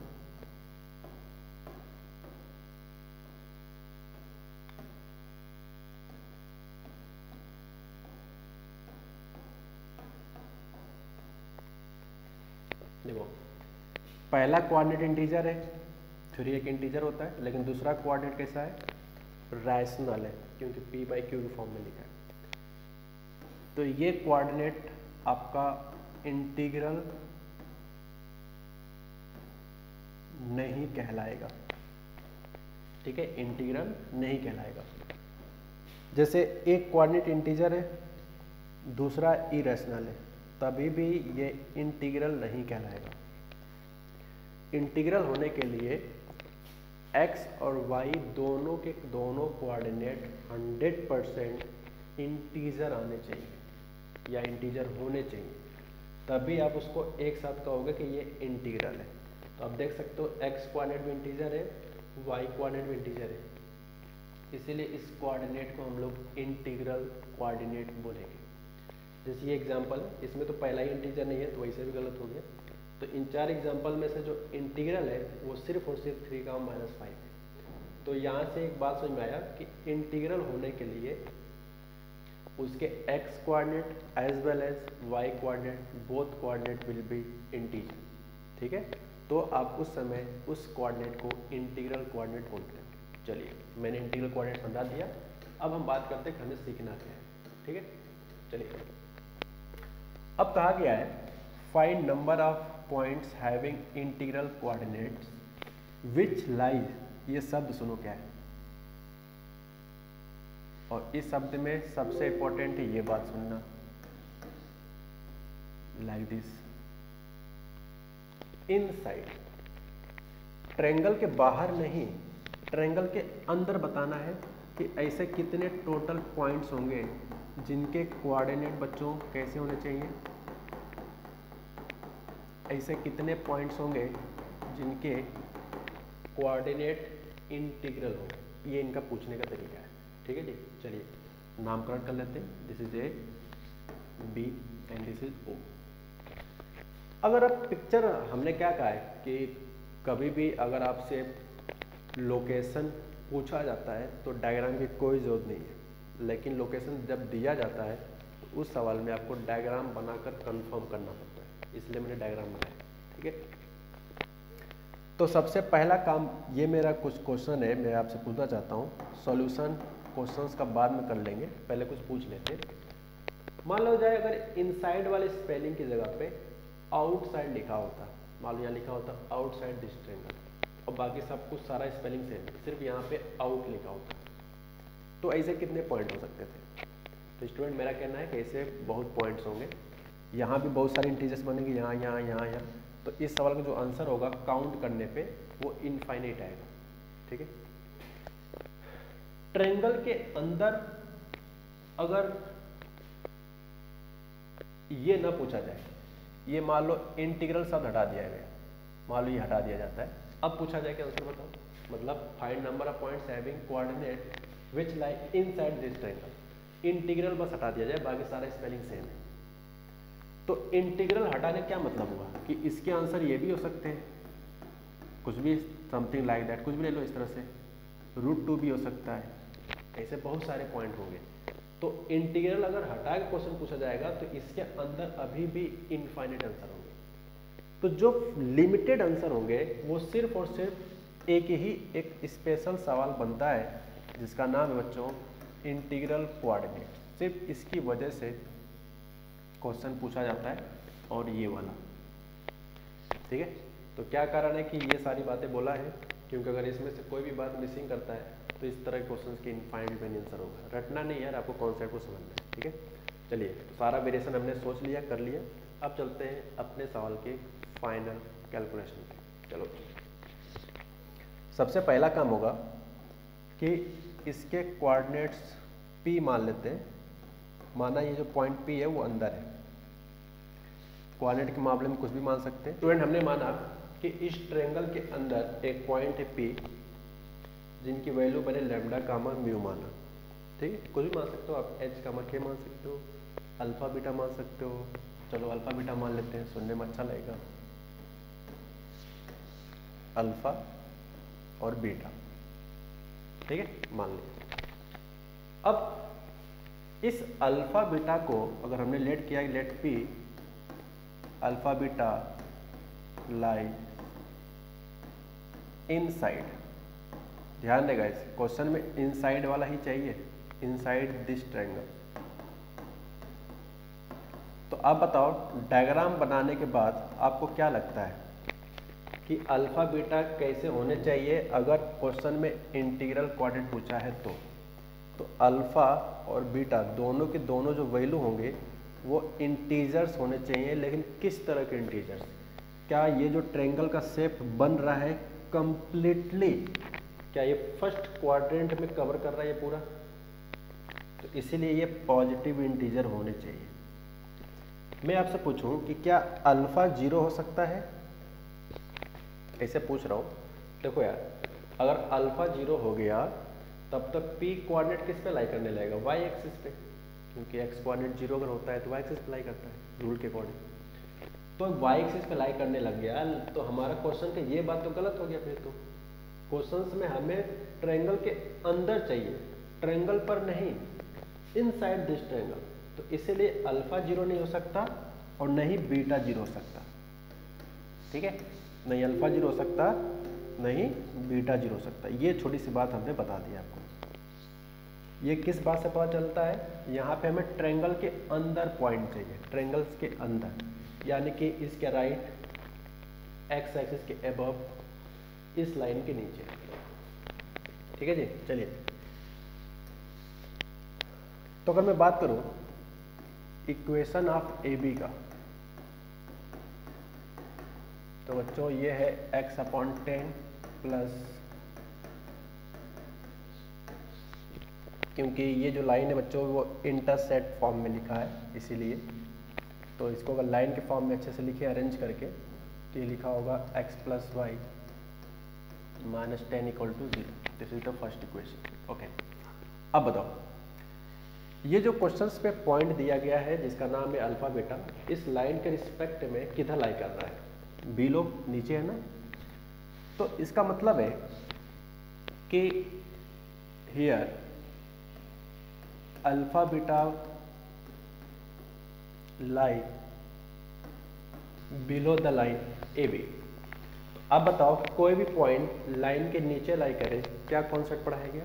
देखो पहला कोऑर्डिनेट इंटीजर है, 3 एक इंटीजर होता है, लेकिन दूसरा कोऑर्डिनेट कैसा है? रैशनल है, क्योंकि p/q के फॉर्म में लिखा है। तो ये कोऑर्डिनेट आपका इंटीग्रल नहीं कहलाएगा, ठीक है। इंटीग्रल नहीं कहलाएगा। जैसे एक कोऑर्डिनेट इंटीजर है, दूसरा इरेशनल है, तभी भी ये इंटीग्रल नहीं कहलाएगा। इंटीग्रल होने के लिए एक्स और वाई दोनों के दोनों कोऑर्डिनेट 100% इंटीजर आने चाहिए या इंटीजर होने चाहिए, तभी आप उसको एक साथ कहोगे कि ये इंटीग्रल है। तो आप देख सकते हो एक्स कोऑर्डिनेट भी इंटीजर है, वाई कोऑर्डिनेट भी इंटीजर है, इसीलिए इस कोऑर्डिनेट को हम लोग इंटीग्रल कोऑर्डिनेट बोलेंगे। जैसे ये एग्जांपल है, इसमें तो पहला ही इंटीजर नहीं है तो वैसे भी गलत हो गया। तो इन 4 एग्जांपल में से जो इंटीग्रल है वो सिर्फ और सिर्फ 3 का -5 है। तो यहाँ से एक बात समझ में आया कि इंटीग्रल होने के लिए उसके x coordinate as well as y coordinate both coordinate will be integer, ठीक है। तो आप उस समय उस कोऑर्डिनेट को इंटीग्रल कोऑर्डिनेट बोलते हैं। चलिए मैंने इंटीग्रल कोऑर्डिनेट समझा दिया, अब हम बात करते हैं कि हमें सीखना क्या है, ठीक है। चलिए अब कहा गया है find number of points having integral coordinates which lies, ये शब्द सुनो क्या है, और इस शब्द में सबसे इंपॉर्टेंट है ये बात सुनना, लाइक दिस, इनसाइड। ट्रायंगल के बाहर नहीं, ट्रायंगल के अंदर बताना है कि ऐसे कितने टोटल पॉइंट्स होंगे जिनके कोऑर्डिनेट बच्चों कैसे होने चाहिए, ऐसे कितने पॉइंट्स होंगे जिनके कोऑर्डिनेट इंटीग्रल हो। ये इनका पूछने का तरीका है, ठीक है जी। चलिए नामकरण कर लेते हैं, this is A, B and this is O. अगर आप पिक्चर, हमने क्या कहा है कि कभी भी अगर आपसे लोकेशन पूछा जाता है तो डायग्राम की कोई ज़रूरत नहीं है, लेकिन लोकेशन जब दिया जाता है तो उस सवाल में आपको डायग्राम बनाकर कंफर्म करना पड़ता है, इसलिए मैंने डायग्राम बनाया, ठीक है। तो सबसे पहला काम, ये मेरा कुछ क्वेश्चन है, मैं आपसे पूछना चाहता हूँ, सॉल्यूशन क्वेश्चंस का बाद में कर लेंगे, पहले कुछ पूछ लेते हैं। मान लो जाए अगर इनसाइड वाले स्पेलिंग की जगह पे आउटसाइड लिखा होता, मान लो यहाँ लिखा होता आउटसाइड दिस ट्रायंगल, और बाकी सब कुछ सारा स्पेलिंग सेम, सिर्फ यहाँ पे आउट लिखा होता, तो ऐसे कितने पॉइंट हो सकते थे। तो स्टूडेंट मेरा कहना है कि ऐसे बहुत पॉइंट्स होंगे, यहाँ भी बहुत सारे इंटीजर्स बनेंगे, यहाँ यहाँ यहाँ यहाँ। तो इस सवाल का जो आंसर होगा काउंट करने पे वो इनफाइनाइट आएगा, ठीक है। ट्रायंगल के अंदर अगर ये ना पूछा जाए, ये मान लो इंटीग्रल शब्द हटा दिया गया, मान लो ये हटा दिया जाता है, अब पूछा जाए कि आंसर बताओ, मतलब find number of points having coordinate which lie inside this triangle, integral बस हटा दिया जाए, बाकी सारा स्पेलिंग सेम है। तो इंटीग्रल हटाने क्या मतलब हुआ कि इसके आंसर ये भी हो सकते हैं, कुछ भी समथिंग लाइक दैट, कुछ भी ले लो इस तरह से, √2 भी हो सकता है, ऐसे बहुत सारे पॉइंट होंगे। तो इंटीग्रल अगर हटा के क्वेश्चन पूछा जाएगा तो इसके अंदर अभी भी इनफाइनाइट आंसर होंगे। तो जो लिमिटेड आंसर होंगे वो सिर्फ और सिर्फ एक स्पेशल सवाल बनता है जिसका नाम है बच्चों इंटीग्रल कोऑर्डिनेट। सिर्फ इसकी वजह से क्वेश्चन पूछा जाता है, और ये वाला, ठीक है। तो क्या कारण है कि ये सारी बातें बोला है, क्योंकि अगर इसमें से कोई भी बात मिसिंग करता है तो इस तरह के क्वेश्चंस के इनफाइनाइट में आंसर होगा। रटना नहीं यार, आपको कॉन्सेप्ट को समझना है, ठीक है। चलिए तो सारा वेरिएशन हमने सोच लिया, कर लिया, अब चलते हैं अपने सवाल के फाइनल कैलकुलेशन पे। चलो सबसे पहला काम होगा कि इसके कोऑर्डिनेट्स P मान लेते हैं, माना ये जो पॉइंट P है वो अंदर है, कोऑर्डिनेट के मामले में कुछ भी मान सकते हैं। स्टूडेंट हमने माना कि इस ट्रायंगल के अंदर एक पॉइंट है P जिनकी वैल्यू बने लैम्डा कामा म्यू माना, ठीक है। कुछ भी मान सकते हो आप, H कामा K मान सकते हो, अल्फा बीटा मान सकते हो, चलो अल्फा बीटा मान लेते हैं, सुनने में अच्छा लगेगा, अल्फा और बीटा, ठीक है, मान लिया। अब इस अल्फा बीटा को अगर हमने लेट किया, let P alpha beta lie inside, ध्यान देगा इस क्वेश्चन में इनसाइड वाला ही चाहिए, इनसाइड दिस ट्रायंगल। तो आप बताओ डायग्राम बनाने के बाद आपको क्या लगता है कि अल्फा बीटा कैसे होने चाहिए अगर क्वेश्चन में इंटीग्रल कोऑर्डिनेट पूछा है तो अल्फा और बीटा दोनों के दोनों जो वैल्यू होंगे वो इंटीजर्स होने चाहिए, लेकिन किस तरह के इंटीजर्स। क्या ये जो ट्रायंगल का शेप बन रहा है कंप्लीटली क्या ये फर्स्ट क्वाड्रेंट में कवर कर रहा है ये पूरा, तो इसीलिए ये पॉजिटिव इंटीजर होने चाहिए। मैं आपसे पूछूं कि क्या अल्फा 0 हो सकता है, ऐसे पूछ रहा हूँ। देखो यार, अगर अल्फा 0 हो गया तब तक पी कोऑर्डिनेट किस पे लाई करने लगेगा, वाई एक्सिस पे, क्योंकि एक्स कोऑर्डिनेट 0 अगर होता है तो वाई एक्सिस पे लाई करता है रूल के अकॉर्डिंग। तो वाई एक्सिस पे लाई करने लग गया तो हमारा क्वेश्चन का ये बात तो गलत हो गया। फिर तो क्वेश्चंस में हमें ट्रायंगल के अंदर चाहिए, ट्रायंगल पर नहीं, इनसाइड दिस ट्रायंगल। तो इसीलिए अल्फा 0 नहीं हो सकता और नहीं बीटा 0 हो सकता। ठीक है, नहीं अल्फा 0 हो सकता, नहीं बीटा 0 हो सकता। ये छोटी सी बात हमने बता दी आपको। ये किस बात से पता चलता है, यहाँ पे हमें ट्रायंगल के अंदर पॉइंट चाहिए, ट्रायंगल्स के अंदर, यानी कि इसके राइट एक्स एक्सिस के अबव, इस लाइन के नीचे। ठीक है जी, चलिए। तो अगर मैं बात करूं इक्वेशन ऑफ ए बी का, तो बच्चों ये है x/10 प्लस, क्योंकि ये जो लाइन है बच्चों वो इंटरसेक्ट फॉर्म में लिखा है इसीलिए, तो इसको अगर लाइन के फॉर्म में अच्छे से लिखे अरेंज करके तो ये लिखा होगा x + y - 10 = 0। This is the first equation. Okay, अब बताओ, ये जो क्वेश्चंस पे पॉइंट दिया गया है जिसका नाम है अल्फा बीटा, इस लाइन के रिस्पेक्ट में किधर लाई कर रहा है, बी लोग नीचे है ना। तो इसका मतलब है कि here alpha beta lie below the line A B. अब बताओ कोई भी पॉइंट लाइन के नीचे लाई करे, क्या कॉन्सेप्ट पढ़ाया गया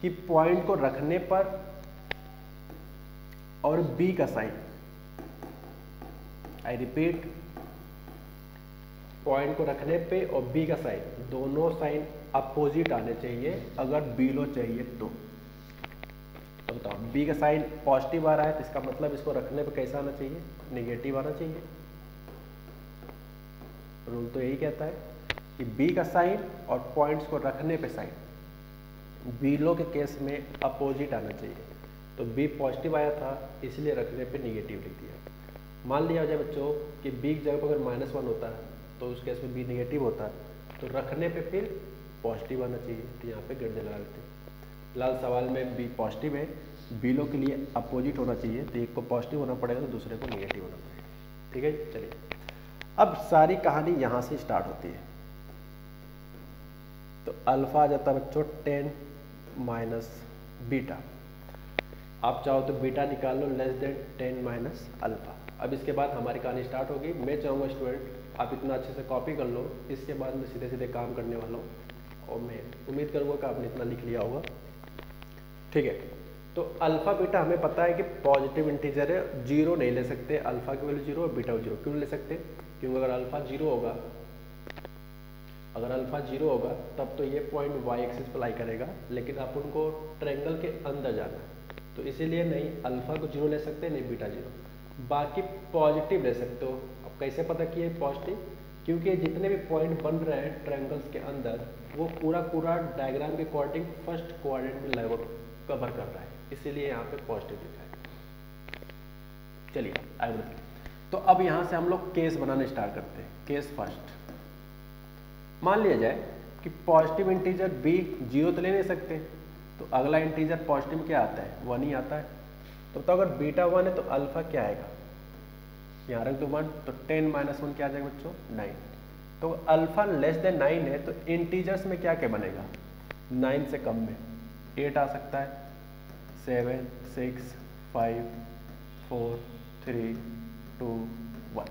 कि पॉइंट को रखने पर और बी का साइन, आई रिपीट, पॉइंट को रखने पे और बी का साइन, दोनों साइन अपोजिट आने चाहिए अगर बिलो चाहिए तो बताओ बी का साइन पॉजिटिव आ रहा है तो इसका मतलब इसको रखने पे कैसा आना चाहिए, नेगेटिव आना चाहिए। रूल तो यही कहता है कि बी का साइन और पॉइंट्स को रखने पे साइन, बिलो के केस में अपोजिट आना चाहिए। तो बी पॉजिटिव आया था इसलिए रखने पे नेगेटिव लिख दिया। मान लिया जाए बच्चों कि बी की जगह पर अगर -1 होता है तो उस केस में बी नेगेटिव होता है, तो रखने पे फिर पॉजिटिव आना चाहिए। तो यहाँ पे गड्ढे लगा देते हैं। फिलहाल सवाल में बी पॉजिटिव है, बिलो के लिए अपोजिट होना चाहिए, तो एक को पॉजिटिव होना पड़ेगा तो दूसरे को नेगेटिव होना पड़ेगा। ठीक है, चलिए अब सारी कहानी यहाँ से स्टार्ट होती है। तो अल्फा आ जाता है बच्चों 10 - बीटा, आप चाहो तो बीटा निकाल लो <10 - अल्फा। अब इसके बाद हमारी कहानी स्टार्ट होगी। मैं चाहूँगा स्टूडेंट आप इतना अच्छे से कॉपी कर लो, इसके बाद मैं सीधे सीधे काम करने वाला हूँ और मैं उम्मीद करूँगा कि आपने इतना लिख लिया होगा। ठीक है, तो अल्फा बीटा हमें पता है कि पॉजिटिव इंटीजर है, 0 नहीं ले सकते, अल्फा की वैल्यू 0 और बीटा 0 क्यों ले सकते, क्योंकि अगर अल्फा 0 होगा, अगर अल्फा 0 होगा तब तो ये पॉइंट वाई एक्सिस पर लाई करेगा, लेकिन आप उनको ट्रायंगल के अंदर जाना है तो इसीलिए नहीं अल्फा को 0 ले सकते, नहीं बीटा 0। बाकी पॉजिटिव ले सकते हो। अब कैसे पता किए पॉजिटिव, क्योंकि जितने भी पॉइंट बन रहे हैं ट्रायंगल्स के अंदर वो पूरा डायग्राम के अकॉर्डिंग फर्स्ट क्वाड्रेंट में लगभग कवर कर रहा है, इसीलिए यहाँ पे पॉजिटिव लिखा है। चलिए आगे बढ़ते हैं। तो अब यहाँ से हम लोग केस बनाने स्टार्ट करते हैं। केस फर्स्ट, मान लिया जाए कि पॉजिटिव इंटीजर बी 0 तो ले नहीं सकते, तो अगला इंटीजर पॉजिटिव क्या आता है, 1 ही आता है। तो अगर बीटा 1 है तो अल्फा क्या आएगा, यहाँ रख दो 1, तो 10 - 1 क्या आ जाएगा बच्चों, 9। तो अल्फा <9 है तो इंटीजर्स में क्या क्या बनेगा, 9 से कम में 8 आ सकता है, 7 6 5 4 3 2 1।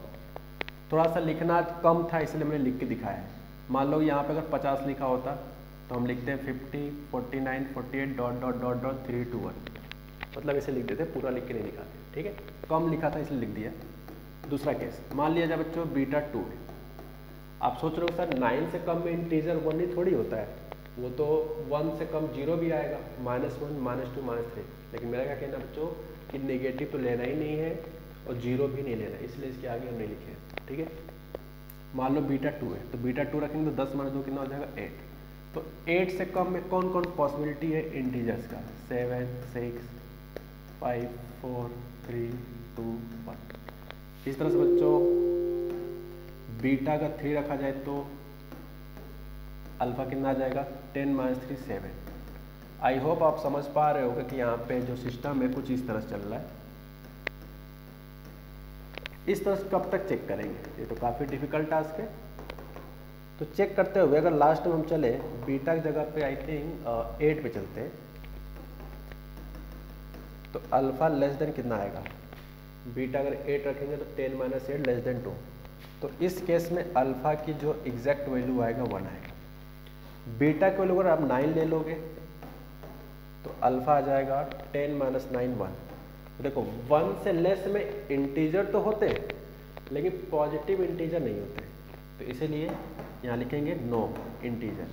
थोड़ा सा लिखना कम था इसलिए मैंने लिख के दिखाया है। मान लो यहाँ पे अगर 50 लिखा होता तो हम लिखते हैं 50 49 48 ... ... 3 2 1, मतलब इसे लिख देते, पूरा लिख के नहीं लिखाते। ठीक है, कम लिखा था इसलिए लिख दिया। दूसरा केस मान लिया जाए बच्चों बीटा 2 है। आप सोच रहे हो सर 9 से कम में इंटीजर 1 ही थोड़ी होता है, वो तो 1 से कम 0 भी आएगा, -1 -2 -3। लेकिन मेरा क्या कहना बच्चों कि नेगेटिव तो लेना ही नहीं है और 0 भी नहीं लेना, इसलिए इसके आगे हम नहीं लिखे। ठीक है, मान लो बीटा 2 है तो बीटा 2 रखेंगे तो 10 - 2 कितना हो जाएगा, 8। तो 8 से कम में कौन कौन पॉसिबिलिटी है इंटीजर्स का? 7, 6, 5, 4, 3, 2, 1। इस तरह से बच्चों बीटा का 3 रखा जाए तो अल्फा कितना आ जाएगा? 10 - 3 7। आई होप आप समझ पा रहे होगे कि यहाँ पे जो सिस्टम है कुछ इस तरह से चल रहा है। इस तरह से कब तक चेक करेंगे? ये तो काफ़ी डिफिकल्ट टास्क है। तो चेक करते हुए अगर लास्ट में हम चले बीटा की जगह पे आई थिंक 8 पे चलते हैं, तो अल्फा लेस देन कितना आएगा? बीटा अगर 8 रखेंगे तो 10 - 8 लेस देन 2। तो इस केस में अल्फा की जो एग्जैक्ट वैल्यू आएगा 1 आएगा। बीटा की वैल्यू अगर आप 9 ले लोगे तो अल्फा आ जाएगा 10 - 9 1। तो देखो 1 से लेस में इंटीजर तो होते हैं लेकिन पॉजिटिव इंटीजर नहीं होते, तो इसीलिए यहाँ लिखेंगे no integer,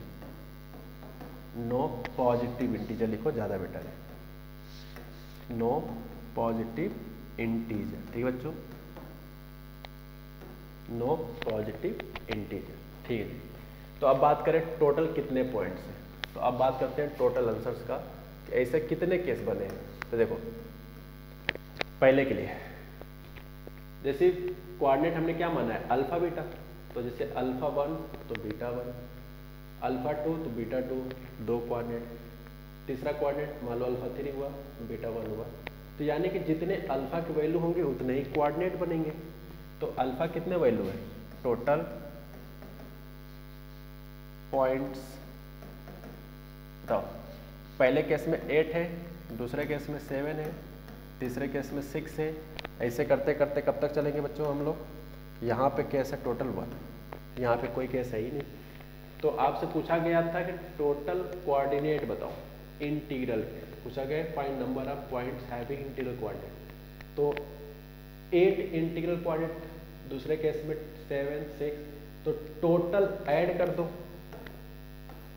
no positive integer लिखो, ज़्यादा बेटर है। नो पॉजिटिव इंटीजर, ठीक है बच्चों, नो पॉजिटिव इंटीजर, ठीक है। तो अब बात करें टोटल कितने पॉइंट्स हैं, तो अब बात करते हैं टोटल आंसर्स का, कि ऐसे कितने केस बने हैं। तो देखो पहले के लिए जैसे कोऑर्डिनेट हमने क्या माना है? अल्फा बीटा, तो जैसे अल्फा 1 तो बीटा 1, अल्फा 2 तो बीटा 2, 2 कोऑर्डिनेट। तीसरा कोऑर्डिनेट मान लो अल्फा 3 हुआ, बीटा 1 हुआ। तो यानी कि जितने अल्फा के वैल्यू होंगे उतने ही कोऑर्डिनेट बनेंगे। तो अल्फा कितने वैल्यू है? टोटल पॉइंट्स, तो पहले केस में 8 है, दूसरे केस में 7 है, तीसरे केस में 6 है। ऐसे करते करते कब तक चलेंगे बच्चों हम लोग? यहाँ पे केस है टोटल 1, यहाँ पे कोई केस है ही नहीं। तो आपसे पूछा गया था कि टोटल कोऑर्डिनेट बताओ इंटीग्रल के, पूछा गया find number of points having integral coordinate. तो 8 इंटीग्रल कोऑर्डिनेट, दूसरे केस में 7, 6, तो टोटल ऐड कर दो।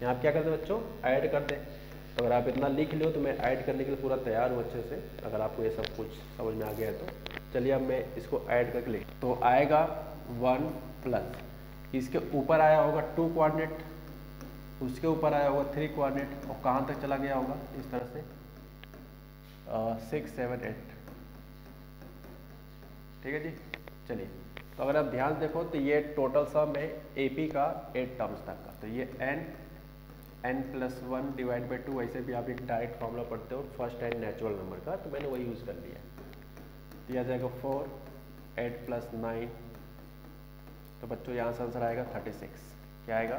यहाँ क्या कर दे बच्चों? ऐड कर दे। तो अगर आप इतना लिख लो तो मैं ऐड करने के लिए पूरा तैयार हूँ अच्छे से, अगर आपको ये सब कुछ समझ में आ गया है तो। चलिए अब मैं इसको ऐड करके लिख, तो आएगा 1 प्लस, इसके ऊपर आया होगा 2 कोऑर्डिनेट, उसके ऊपर आया होगा 3 कोऑर्डिनेट, और कहाँ तक चला गया होगा इस तरह से 6, 7, 8, ठीक है जी। चलिए तो अगर आप ध्यान देखो तो ये टोटल सम है एपी का 8 टर्म्स तक का। तो ये n+1 डिवाइड बाई 2, ऐसे भी आप एक डायरेक्ट फॉर्मूला पढ़ते हो फर्स्ट एंड नेचुरल नंबर का, तो मैंने वही यूज़ कर लिया। तो यह आ जाएगा 4, 8 + 9, तो बच्चों यहाँ से आंसर आएगा 36। क्या आएगा?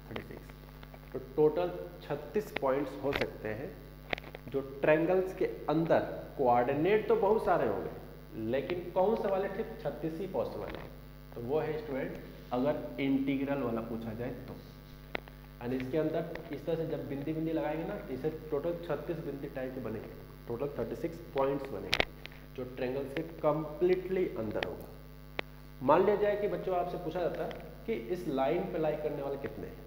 36। तो टोटल 36 पॉइंट्स हो सकते हैं जो ट्रायंगल्स के अंदर, कोऑर्डिनेट तो बहुत सारे होंगे लेकिन कौन सा वाले ठीक 36 ही पॉसिबल है। तो वो है स्टूडेंट अगर इंटीग्रल वाला पूछा जाए तो। और इसके अंदर इस तरह से जब बिंदी बिंदी लगाएंगे ना, इसे टोटल 36 बिंदी टाइप के बनेंगे, टोटल 36 पॉइंट्स बनेंगे जो ट्रायंगल्स के कंप्लीटली अंदर होगा। मान लिया जाए कि बच्चों आपसे पूछा जाता है कि इस लाइन पे लाई करने वाले कितने हैं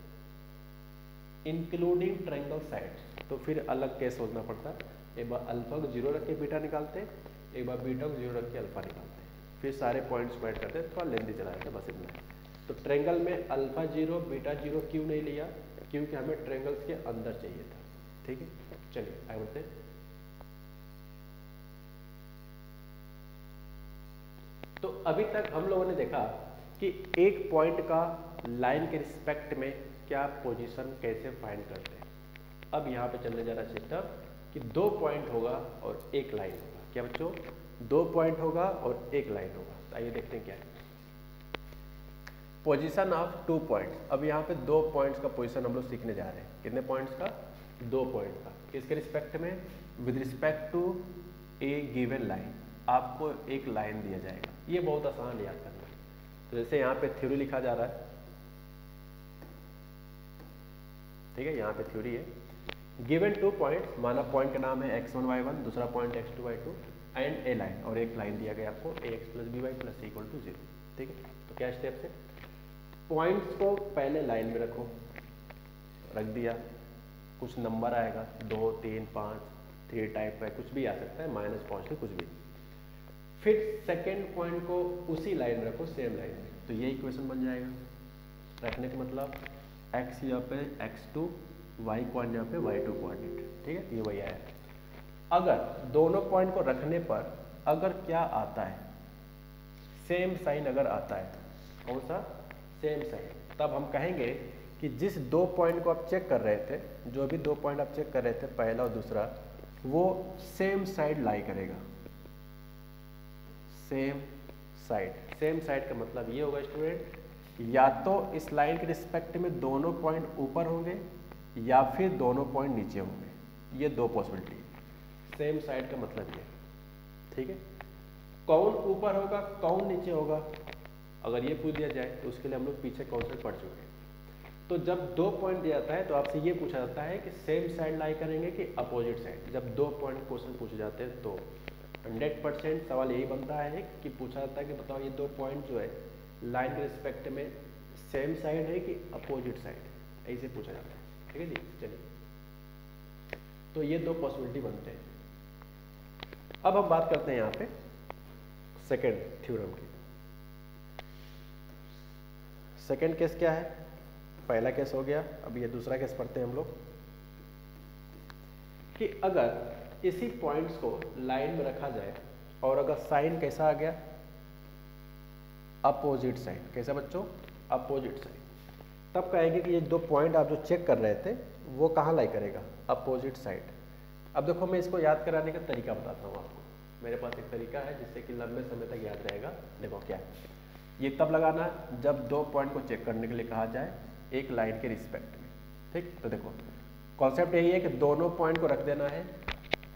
इंक्लूडिंग ट्रायंगल साइड्स, तो फिर अलग केस सोचना पड़ता है। एक बार अल्फा को 0 रख के बीटा निकालते हैं, एक बार बीटा को 0 रख के अल्फा निकालते हैं, फिर सारे पॉइंट्स को ऐड करते हैं, थोड़ा लेंदी चला जाता है, बस इतना है। तो ट्रायंगल में अल्फा 0 बीटा 0 क्यों नहीं लिया? क्योंकि हमें ट्रायंगल्स के अंदर चाहिए था, ठीक है। चलिए आगे बढ़ते हैं। तो अभी तक हम लोगों ने देखा कि एक पॉइंट का लाइन के रिस्पेक्ट में क्या पोजीशन कैसे फाइंड करते हैं। अब यहाँ पे चलने जा रहा है सिस्टम कि 2 पॉइंट होगा और एक लाइन होगा। क्या बच्चों? 2 पॉइंट होगा और एक लाइन होगा। तो आइए देखते हैं क्या है पोजीशन ऑफ 2 पॉइंट्स। अब यहाँ पे 2 पॉइंट्स का पोजीशन हम लोग सीखने जा रहे हैं। कितने पॉइंट्स का? 2 पॉइंट का। किसके रिस्पेक्ट में? With respect to a given line. आपको एक लाइन दिया जाएगा, ये बहुत आसान याद करना है। तो जैसे यहाँ पे थ्योरी लिखा जा रहा है, ठीक है, यहाँ पे थ्योरी है। गिवन 2 पॉइंट्स, माना पॉइंट का नाम है x1 y1, दूसरा point x2 y2 and A line, और एक लाइन दिया गया आपको ax + by + c = 0, ठीक है। तो क्या स्टेप्स है? पॉइंट्स को पहले लाइन में रखो, रख दिया, कुछ नंबर आएगा 2, 3, 5, 3 टाइप का कुछ भी आ सकता है, -5 से कुछ भी। फिर सेकेंड पॉइंट को उसी लाइन में रखो, सेम लाइन में, तो ये इक्वेशन बन जाएगा। रखने का मतलब x यहाँ पे x2, y कोऑर्डिनेट यहाँ पे y2 कोऑर्डिनेट, ठीक है, ये वही आया। अगर दोनों पॉइंट को रखने पर अगर क्या आता है, सेम साइन अगर आता है, कौन सा, सेम साइन, तब हम कहेंगे कि जिस दो पॉइंट को आप चेक कर रहे थे, जो भी दो पॉइंट आप चेक कर रहे थे, पहला और दूसरा, वो सेम साइड लाई करेगा। सेम साइड, सेम साइड का मतलब ये होगा स्टूडेंट, या तो इस लाइन के रिस्पेक्ट में दोनों पॉइंट ऊपर होंगे या फिर दोनों पॉइंट नीचे होंगे, ये दो पॉसिबिलिटी है। सेम साइड का मतलब ये, ठीक है। कौन ऊपर होगा कौन नीचे होगा, अगर ये पूछ दिया जाए तो उसके लिए हम लोग पीछे कॉन्सेप्ट पढ़ चुके हैं। तो जब दो पॉइंट दिया जाता है तो आपसे ये पूछा जाता है कि सेम साइड लाई करेंगे कि अपोजिट साइड। जब दो पॉइंट क्वेश्चन पूछे जाते हैं तो 100% सवाल यही बनता है कि पूछा जाता है कि बताओ ये दो पॉइंट जो है लाइन के रिस्पेक्ट में सेम साइड है कि अपोजिट साइड, ऐसे पूछा जाता है, ठीक है जी। चलिए, तो ये दो पॉसिबिलिटी बनते हैं। अब हम बात करते हैं यहाँ पे सेकेंड थ्योरम की। सेकेंड केस क्या है, पहला केस हो गया, अब ये दूसरा केस पढ़ते हैं हम लोग कि अगर इसी पॉइंट्स को लाइन में रखा जाए और अगर साइन कैसा आ गया, अपोजिट साइड। कैसा बच्चों, अपोजिट साइड। तब कहेंगे कि ये दो पॉइंट आप जो चेक कर रहे थे वो कहाँ लाई करेगा, अपोजिट साइड। अब देखो मैं इसको याद कराने का तरीका बताता हूँ आपको। मेरे पास एक तरीका है जिससे कि लंबे समय तक याद रहेगा। देखो क्या है, ये तब लगाना है जब दो पॉइंट को चेक करने के लिए कहा जाए एक लाइन के रिस्पेक्ट में, ठीक। तो देखो कॉन्सेप्ट यही है कि दोनों पॉइंट को रख देना है,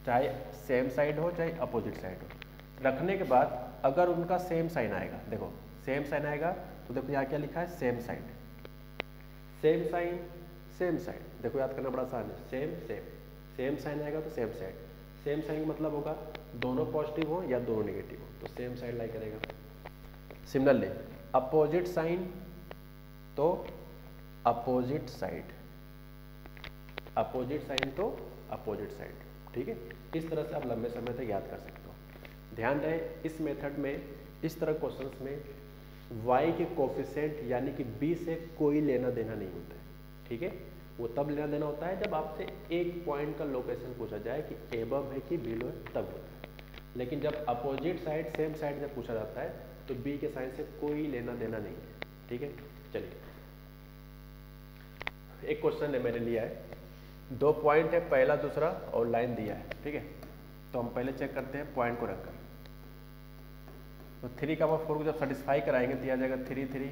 चाहे सेम साइड हो चाहे अपोजिट साइड हो। रखने के बाद अगर उनका सेम साइन आएगा, देखो सेम साइन आएगा तो देखो यहाँ क्या लिखा है, same side, same sign same side. देखो याद करना बड़ा आसान है, सेम सेम, सेम साइन आएगा तो सेम साइड। सेम साइन का मतलब होगा दोनों पॉजिटिव हो या दोनों नेगेटिव हो, तो सेम साइड लाई करेगा। सिमिलरली अपोजिट साइन तो अपोजिट साइड, अपोजिट साइन तो अपोजिट साइड, ठीक है। इस तरह से आप लंबे समय तक याद कर सकते हो। ध्यान रहे इस मेथड में, इस तरह क्वेश्चंस में y के कोफिशिएंट यानी कि b से कोई लेना देना नहीं होता है, ठीक है। वो तब लेना देना होता है जब आपसे एक पॉइंट का लोकेशन पूछा जाए कि एबव है कि बिलो है, तब होता है। लेकिन जब अपोजिट साइड सेम साइड जब पूछा जाता है तो b के साइन से कोई लेना देना नहीं है, ठीक है। चलिए एक क्वेश्चन है मैंने लिया है, दो पॉइंट है, पहला दूसरा और लाइन दिया है, ठीक है। तो हम पहले चेक करते हैं पॉइंट को रखकर। तो 3 का 4 को जब सेटिस्फाई कराएंगे दिया जाएगा 3 3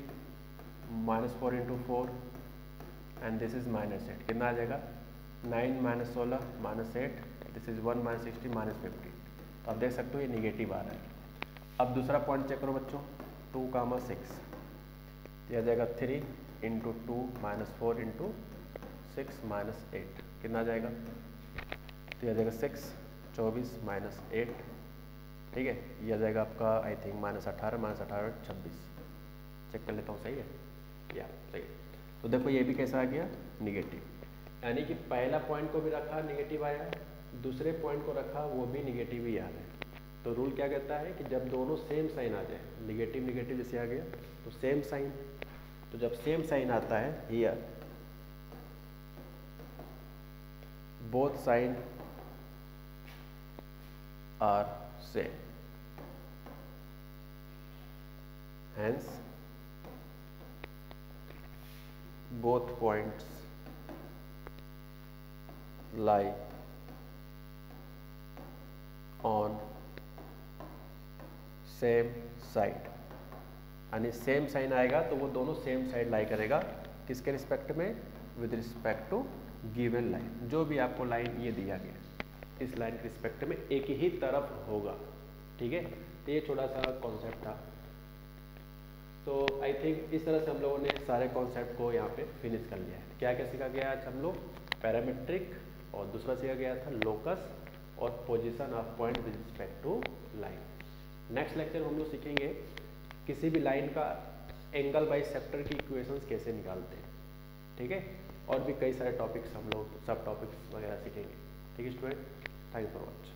-4 × 4 एंड दिस इज -8, कितना आ जाएगा 9 - 16 -8, दिस इज 1 - 60 -50। तो आप देख सकते हो ये निगेटिव आ रहा है। अब दूसरा पॉइंट चेक करो बच्चों, 2, 6 दिया जाएगा 3 × 2 -4 × 6 -8, कितना आ जाएगा, तो आ जाएगा 6 24 -8, ठीक है। ये आ जाएगा आपका आई थिंक -18 26। चेक कर लेता हूँ, सही है या सही है। तो देखो ये भी कैसा आ गया, निगेटिव, यानी कि पहला पॉइंट को भी रखा निगेटिव आया, दूसरे पॉइंट को रखा वो भी निगेटिव ही आ रहा है। तो रूल क्या कहता है कि जब दोनों सेम साइन आ जाए, निगेटिव निगेटिव जैसे आ गया तो सेम साइन, तो जब सेम साइन आता है here both sign are same, hence both points lie on same side। यानी सेम साइन आएगा तो वो दोनों सेम साइड लाई करेगा, किसके रिस्पेक्ट में, with respect to given line. जो भी आपको लाइन ये दिया गया इस लाइन के रिस्पेक्ट में एक ही तरफ होगा, ठीक है। तो ये छोटा सा कॉन्सेप्ट था। तो आई थिंक इस तरह से हम लोगों ने सारे कॉन्सेप्ट को यहाँ पे फिनिश कर लिया है। क्या क्या सीखा गया आज हम लोग, पैरामीट्रिक, और दूसरा सीखा गया था लोकस और position of point with respect to line. Next lecture में हम लोग सीखेंगे किसी भी लाइन का एंगल बाई सेक्टर की इक्वेशंस कैसे निकालते हैं, ठीक है। और भी कई सारे टॉपिक्स हम लोग सब टॉपिक्स वगैरह सीखेंगे, ठीक है स्टूडेंट। Thanks for watching.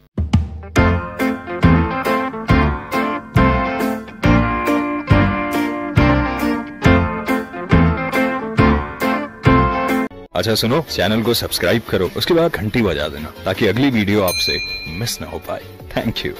अच्छा सुनो, चैनल को सब्सक्राइब करो, उसके बाद घंटी बजा देना ताकि अगली वीडियो आपसे मिस ना हो पाए। Thank you.